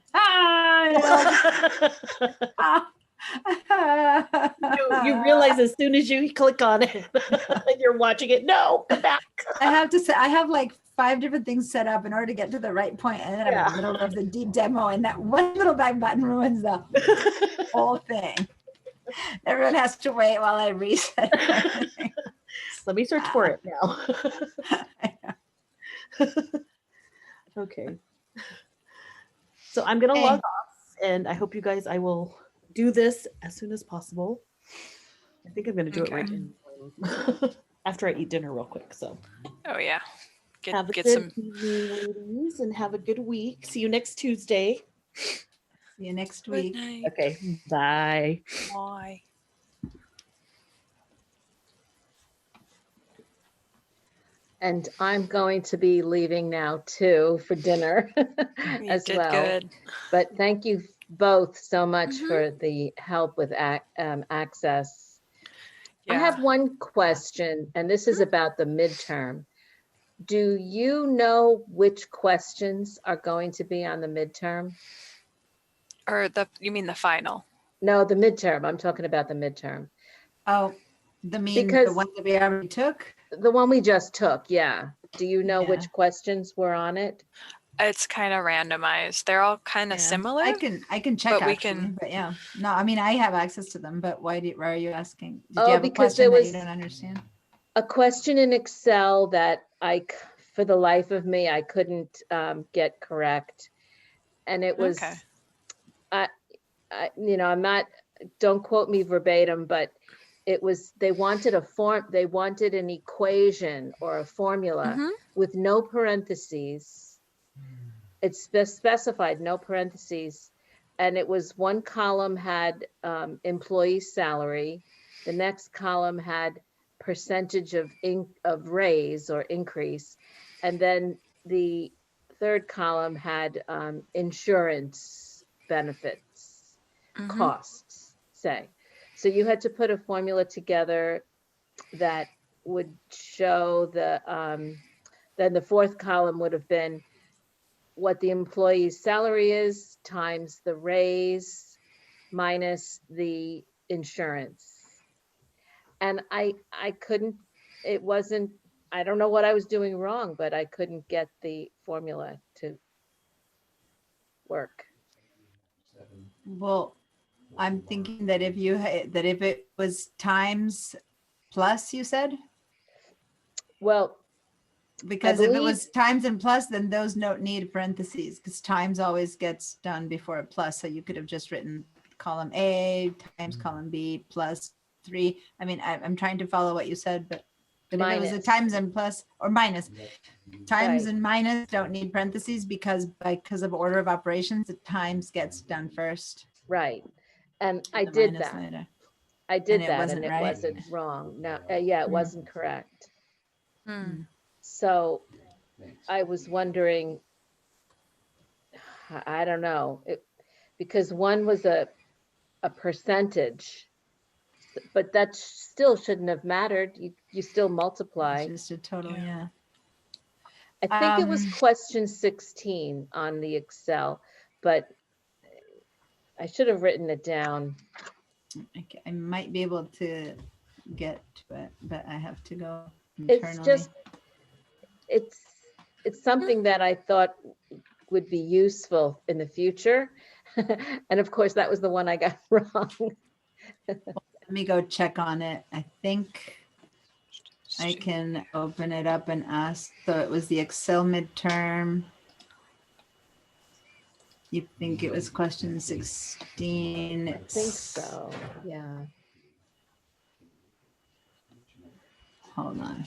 You realize as soon as you click on it, you're watching it. No, come back. I have to say, I have like 5 different things set up in order to get to the right point, and then I'm in the middle of the deep demo, and that one little back button ruins the whole thing. Everyone has to wait while I reset everything. Let me search for it now. Okay. So I'm gonna log off, and I hope you guys. I will do this as soon as possible. I think I'm gonna do it right after I eat dinner, real quick. So. Oh yeah. Have a Get good some. evening, ladies, and have a good week. See you next Tuesday. See you next Good week. night. Okay, bye. Bye. And I'm going to be leaving now too for dinner You as did well. good. But thank you both so much Mhm. for the help with access. I Yeah. have one question, and this is about the midterm. Do you know which questions are going to be on the midterm? Or you mean the final? No, the midterm. I'm talking about the midterm. Oh, the Because- one that we already took? The one we just took, yeah. Do you know Yeah. which questions were on it? It's kind of randomized. They're all kind of Yeah. similar. I can check, but we actually, can- but yeah. No, I mean, I have access to them, but why are you asking? Did Oh, you have a because there question that you was- don't understand? A question in Excel that for the life of me, I couldn't get correct. And it was, Okay. I'm not, don't quote me verbatim, but it was, they wanted an equation or a formula Mhm. with no parentheses. It's specified, no parentheses. And it was one column had employee salary. The next column had percentage of raise or increase. And then the third column had insurance benefits, Mhm. costs, say. So you had to put a formula together that would show then the fourth column would have been what the employee's salary is times the raise minus the insurance. And I couldn't, I don't know what I was doing wrong, but I couldn't get the formula to work. Well, I'm thinking that if it was times plus, you said? Well, Because if it believe- was times and plus, then those don't need parentheses, because times always gets done before a plus. So you could have just written column A times column B plus 3. I mean, I'm trying to follow what you said, but But if it was a Minus. times and plus or minus, times Right. and minus don't need parentheses because of order of operations, the times gets done first. Right. And I the did minus that. later. I did it that wasn't and it right? wasn't wrong. No, yeah, it Hmm. wasn't correct. Hmm. So I was wondering, I don't know, because one was a percentage, but that still shouldn't have mattered. You still multiply. It's just a total, yeah. I think it was Um, question 16 on the Excel, but I should have written it down. I might be able to get to it, but I have to go It's internally. just, it's something that I thought would be useful in the future. And of course, that was the one I got wrong. Let me go check on it. I think I can open it up and ask. So it was the Excel midterm. You think it was question 16? I think so, yeah. Hold on.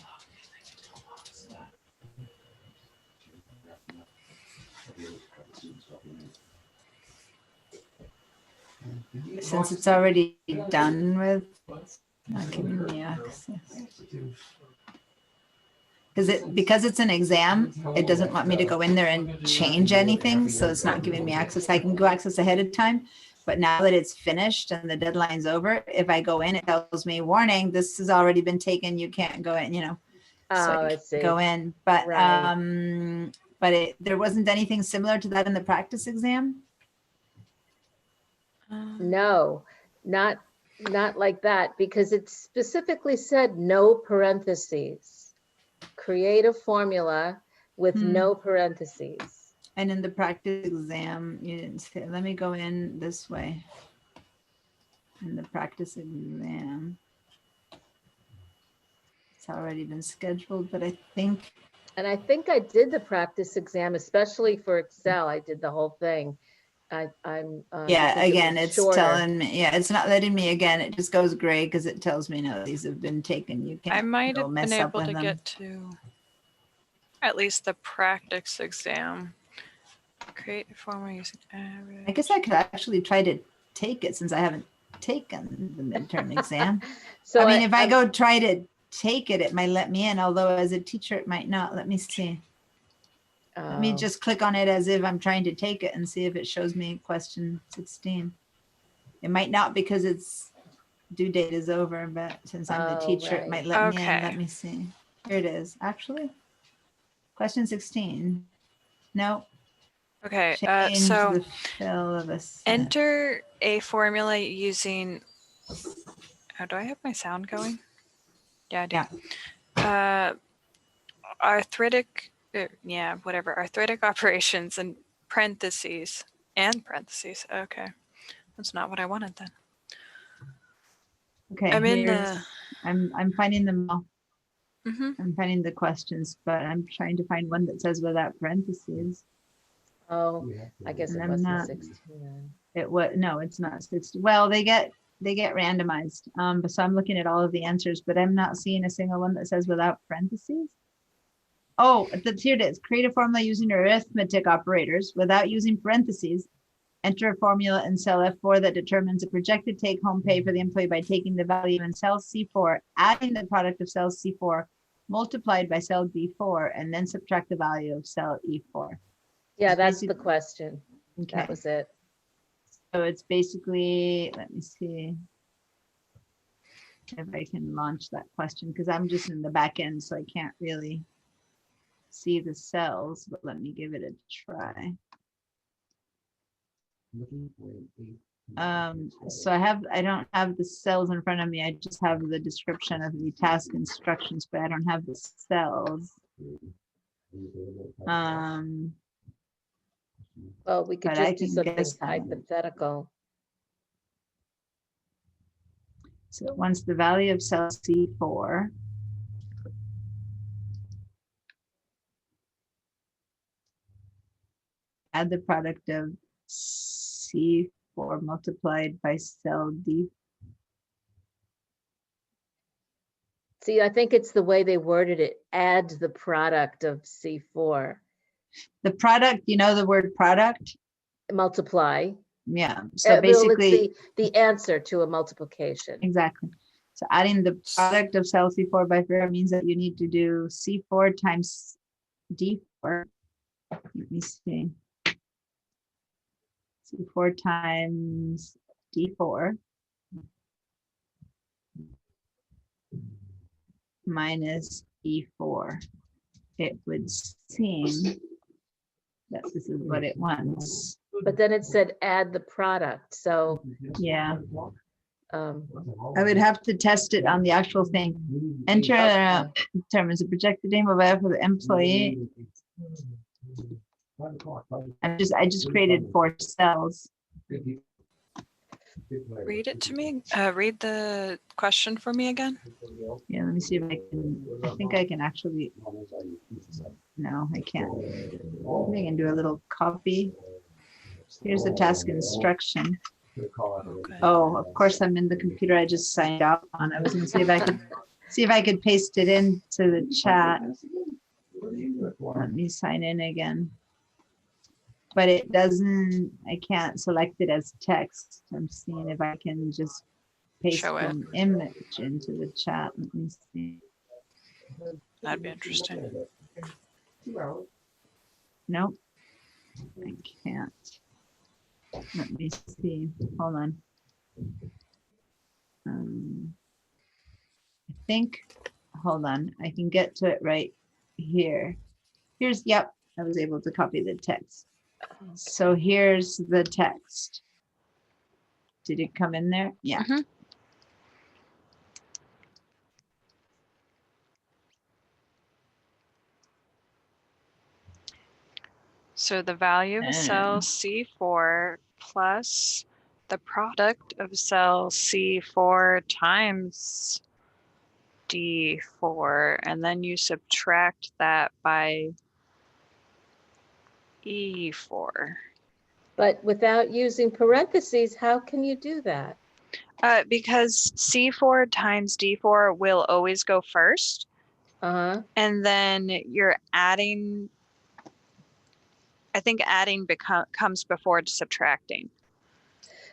Since it's already done with, not giving me access. Because it's an exam, it doesn't want me to go in there and change anything, so it's not giving me access. I can go access ahead of time, but now that it's finished and the deadline's over, if I go in, it tells me, warning, this has already been taken, you can't go in, So Oh, I can't see. go in, but Right. there wasn't anything similar to that in the practice exam. No, not like that, because it specifically said no parentheses. Create a formula with no parentheses. And in the practice exam, you didn't say, let me go in this way. In the practice exam. It's already been scheduled, but I think. And I think I did the practice exam, especially for Excel. I did the whole thing. I'm Yeah, because it again, was it's shorter. telling me, yeah, it's not letting me again. It just goes gray because it tells me, no, these have been taken. You can't I might go have mess been up able with to them. get to at least the practice exam. Create a formula using average. I guess I could actually try to take it since I haven't taken the midterm exam. So I mean, if I go try to take it, it might let me in, although as a teacher, it might not. Let me see. Let me Oh. just click on it as if I'm trying to take it and see if it shows me question 16. It might not because its due date is over, but since I'm the Oh, teacher, it might let me in. Okay. Let me see. Here it is. Actually, question 16. No. Okay, Change so the fill of a set. enter a formula using. Oh, do I have my sound going? Yeah, I do. Yeah. Arthritic, yeah, whatever. Arthritic operations and parentheses. Okay, that's not what I wanted then. Okay. I'm in here's- I'm finding them all. Mhm. I'm finding the questions, but I'm trying to find one that says without parentheses. Oh, I guess And it I'm wasn't not- 16 then. It was no, it's not 60. Well, they get randomized. But so I'm looking at all of the answers, but I'm not seeing a single one that says without parentheses. Oh, here it is. Create a formula using arithmetic operators without using parentheses. Enter a formula in cell F4 that determines the projected take-home pay for the employee by taking the value in cell C4, adding the product of cell C4 multiplied by cell D4, and then subtract the value of cell E4. Yeah, It's that's the basic- question. Okay. That was it. So it's basically, let me see if I can launch that question because I'm just in the back end, so I can't really see the cells, but let me give it a try. So I don't have the cells in front of me. I just have the description of the task instructions, but I don't have the cells. Well, we could But I just do can something guess that. hypothetical. So once the value of cell C4 add the product of C4 multiplied by cell D. See, I think it's the way they worded it, add the product of C4, The product, you know, the word product? multiply. Yeah, Well, so it's basically, the answer to a multiplication. exactly. So adding the product of cell C4 by 4 means that you need to do C4 times D4. Let me see. C4 times D4 minus E4. It would seem that this is what it wants. But then it said add the product, so Yeah, um, I would have to test it on the actual thing. Enter determines the projected name of for the employee. I just created 4 cells. Read it to me. Read the question for me again. Yeah, let me see if I can. I think I can actually. No, I can't. I can do a little copy. Here's the task instruction. Okay. Oh, of course, I'm in the computer I just signed out on. I was gonna see if I could paste it into the chat. Let me sign in again. But it doesn't, I can't select it as text. I'm seeing if I can just paste Show it. an image into the chat. Let me see. That'd be interesting. Nope, I can't. Let me see, hold on. I think, hold on, I can get to it right here. Yep, I was able to copy the text. So here's the text. Did it come in there? Yeah. Mhm. So the value of a cell C4 plus the product of cell C4 times D4, and then you subtract that by E4. but without using parentheses, how can you do that? Because C4 times D4 will always go first, Uh-huh. and then you're adding, I think adding comes before subtracting.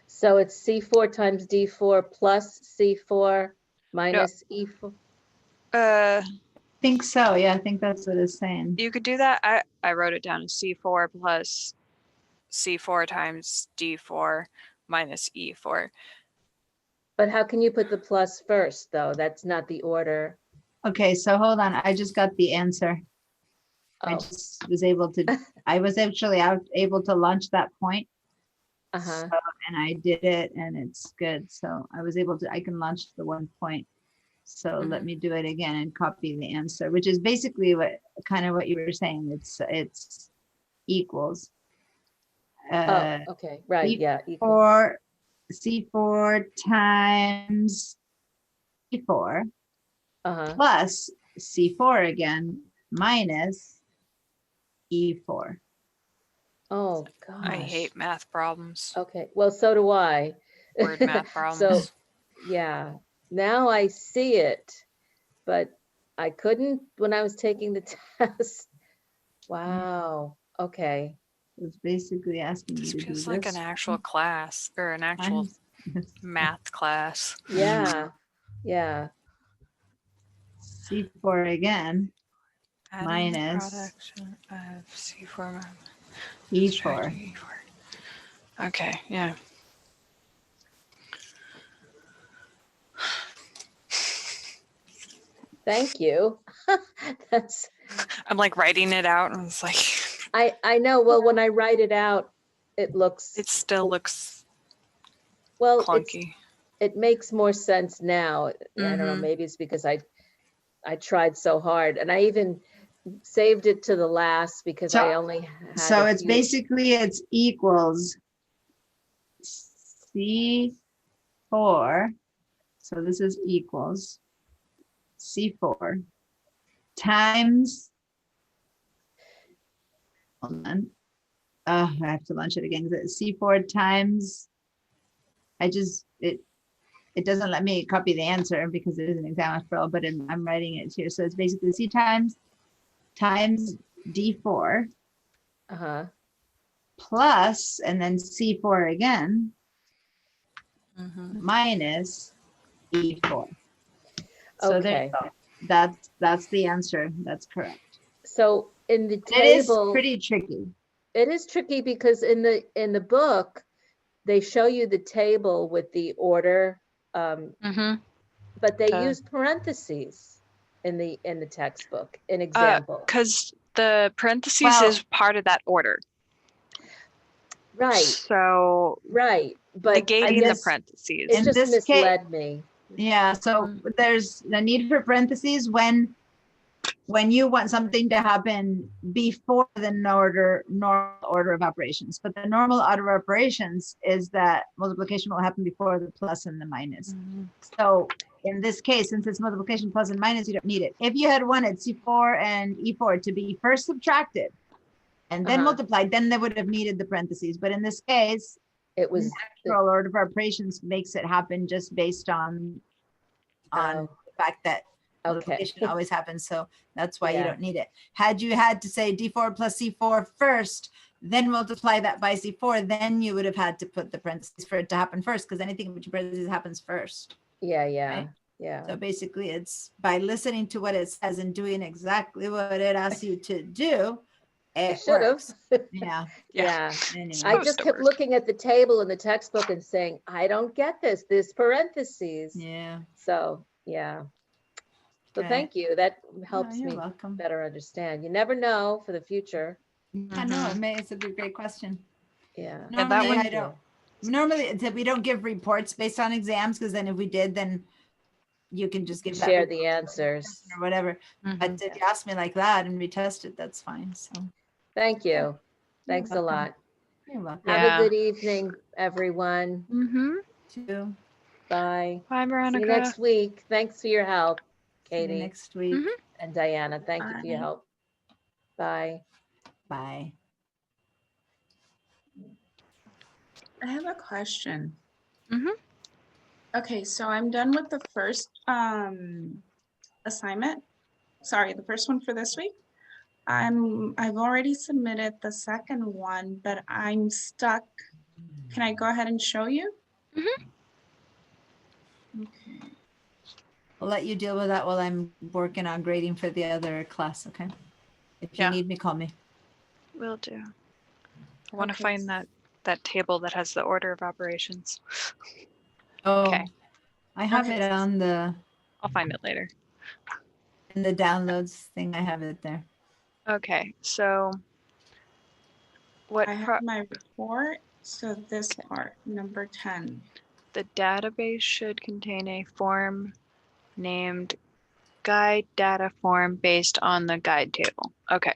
So it's C4 times D4 plus C4 minus E4. Uh, Think so, yeah, I think that's what it's saying. You could do that. I wrote it down as C4 plus C4 times D4 minus E4. But how can you put the plus first, though? That's not the order. Okay, so hold on, I just got the answer. I Oh, just was able to, I was actually able to launch that point. uh-huh. So, and I did it and it's good. So I was able to, I can launch the 1 point. So let me do it again and copy the answer, which is basically what kind of what you were saying. It's equals. Oh, okay, right, yeah. C4 times C4 Uh-huh. plus C4 again minus E4. Oh, gosh. I hate math problems. Okay, well, so do I. Word math problems. So, yeah, now I see it, but I couldn't when I was taking the test. Wow, okay. It's basically asking you This to do feels like this. an actual class or an actual math class. Yeah, yeah. C4 again Adding minus production of C4 E4. Okay, yeah. Thank you. That's, I'm like writing it out and it's like I know, well, when I write it out, it looks, it still looks well, clunky. it makes more sense now. I don't know, maybe it's because I tried so hard, and I even saved it to the last because I only had So a it's few- basically it's equals C4. So this is equals C4 times, hold on. I have to launch it again. C4 times, it doesn't let me copy the answer because it is an exam referral, but I'm writing it here. So it's basically C times D4 Uh-huh. plus, and then C4 again, Mhm. minus E4. So there you Okay. go. That's the answer. That's correct. So in the It is table, pretty tricky. it is tricky because in the book, they show you the table with the order, Mhm. but they The- use parentheses in the textbook, in example. Because the parentheses Well- is part of that order. Right, So right. But I negating the guess parentheses. it In just this case- misled me. Yeah, so there's the need for parentheses when you want something to happen before the normal order of operations. But the normal order of operations is that multiplication will happen before the plus and the minus. Mhm. So in this case, since it's multiplication plus and minus, you don't need it. If you had wanted C4 and E4 to be first subtracted and then Uh-huh. multiplied, then they would have needed the parentheses. But in this case, It was, natural order of operations makes it happen just based on Oh. the fact that okay. multiplication always happens. So that's why you Yeah. don't need it. Had you had to say D4 plus C4 first, then multiply that by C4, then you would have had to put the parentheses for it to happen first, because anything with parentheses happens first. Yeah, yeah, Right. yeah. So basically it's by listening to what it says and doing exactly what it asks you to do, I it should have. works. Yeah. Yeah. Anyway. I Supposed just to kept work. looking at the table in the textbook and saying, I don't get this parentheses. Yeah. So, yeah. So Okay. thank you. That helps you're me welcome. better understand. You never know for the future. I know, it's a great question. Yeah. And that Normally, one- I don't. Normally, we don't give reports based on exams, because then if we did, then you can just give that Share report the answers. or whatever. Mhm. But if you ask me like that and retest it, that's fine. So Thank you. Thanks a welcome. lot. you're welcome. Have Yeah. a good evening, everyone. Mhm. Too. Bye. Bye, See Veronica. you next week. Thanks for your help, See you Katie next week. Mhm. and Diana. Thank you for your Bye. help. Bye. Bye. I have a question. Mhm. Okay, so I'm done with the first assignment. Sorry, the first one for this week. I've already submitted the second one, but I'm stuck. Can I go ahead and show you? Mhm. Okay. I'll let you deal with that while I'm working on grading for the other class. Okay. If you Yeah. need me, call me. Will do. I want to Okay. find that table that has the order of operations. Oh, Okay. I have Okay. it on I'll find it later. in the downloads thing. I have it there. Okay. So what I have my report. So this part, number 10. the database should contain a form named guide data form based on the guide table. Okay.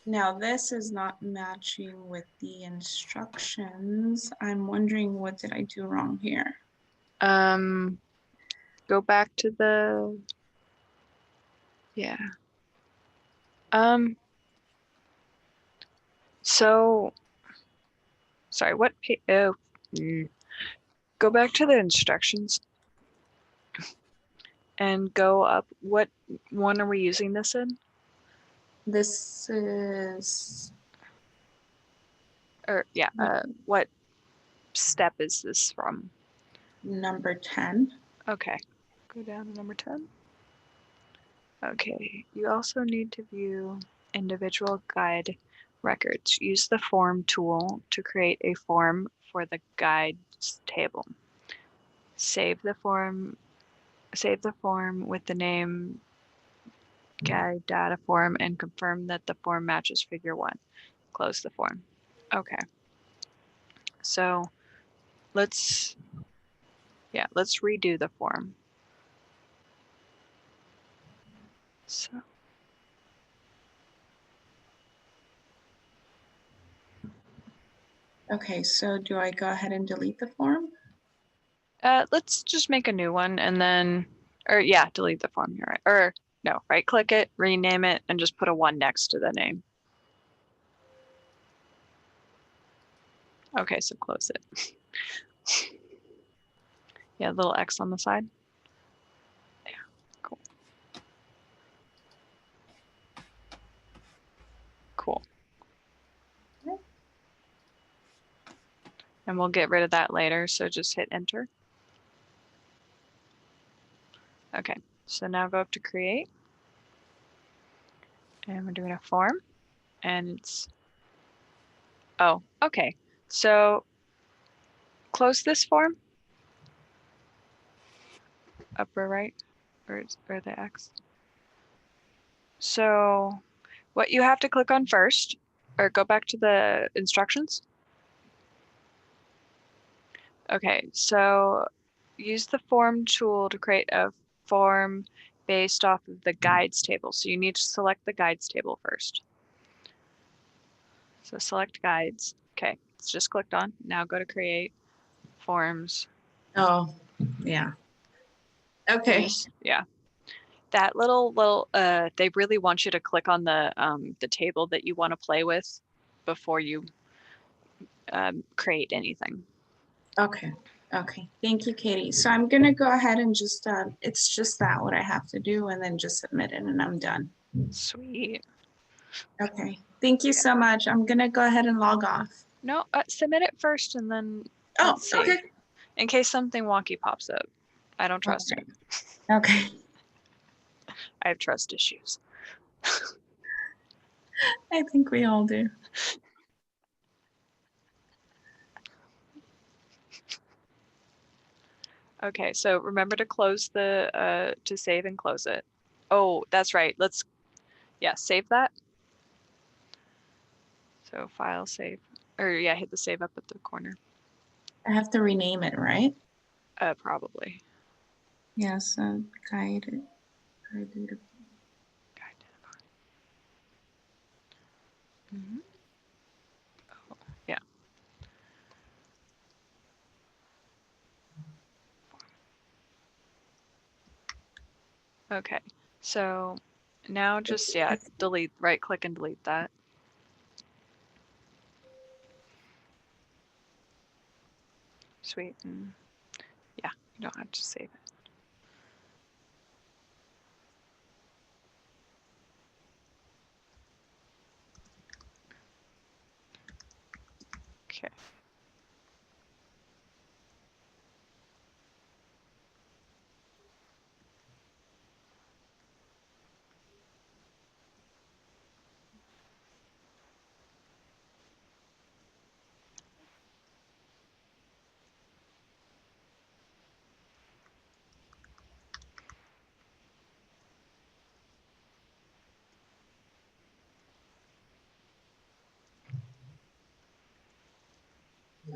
Now this is not matching with the instructions. I'm wondering, what did I do wrong here? Go back to the, yeah. So, sorry, what page? Oh, go back to the instructions and go up. What one are we using this in? This is Or yeah, what step is this from? number 10. Okay, go down to number 10. Okay, you also need to view individual guide records. Use the form tool to create a form for the guides table. Save the form with the name guide data form and confirm that the form matches figure 1. Close the form. Okay. So let's redo the form. So Okay, so do I go ahead and delete the form? let's just make a new one and then, or yeah, delete the form, you're right. Or no, right click it, rename it, and just put a 1 next to the name. Okay, so close it. Yeah, little X on the side. Yeah, cool. Cool. And we'll get rid of that later, so just hit enter. Okay, so now go up to create. And we're doing a form. And it's, oh, okay. So close this form. Upper right, or the X. So what you have to click on first, or go back to the instructions. Okay, so use the form tool to create a form based off of the guides table. So you need to select the guides table first. So select guides. Okay, it's just clicked on. Now go to create forms. Oh, yeah. Okay. Yeah. That little they really want you to click on the table that you want to play with before you create anything. Okay. Okay. Thank you, Katie. So I'm gonna go ahead and just it's just that what I have to do and then just submit it and I'm done. Sweet. Okay. Thank you so much. I'm gonna go ahead and log off. No, submit it first and then Oh, let's see. okay. In case something wonky pops up. I don't trust Okay. it. Okay. I have trust issues. I think we all do. Okay, so remember to close the to save and close it. Oh, that's right. Let's save that. So file save, or yeah, hit the save up at the corner. I have to rename it, right? Probably. Yeah, so guided. Mhm. Oh, yeah. Okay, so now just delete, right click and delete that. Sweet. And yeah, you don't have to save it. Okay.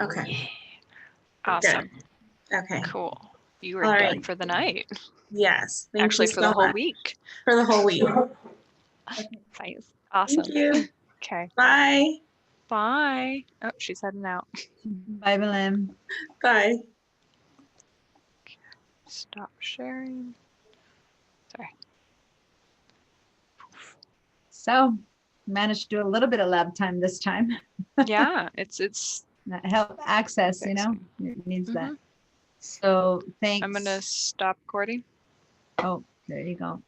Okay. Awesome. Good. Okay. Cool. You were All done right. for the night. Yes. Thank Actually, you for so the whole much. week. For the whole week. Nice. Awesome. Thank you. Okay. Bye. Bye. Oh, she's heading out. Bye, Belim. Bye. Stop sharing. Sorry. So managed to do a little bit of lab time this time. Yeah, it's That help access, you know, it needs that. So thanks. I'm gonna stop recording. Oh, there you go.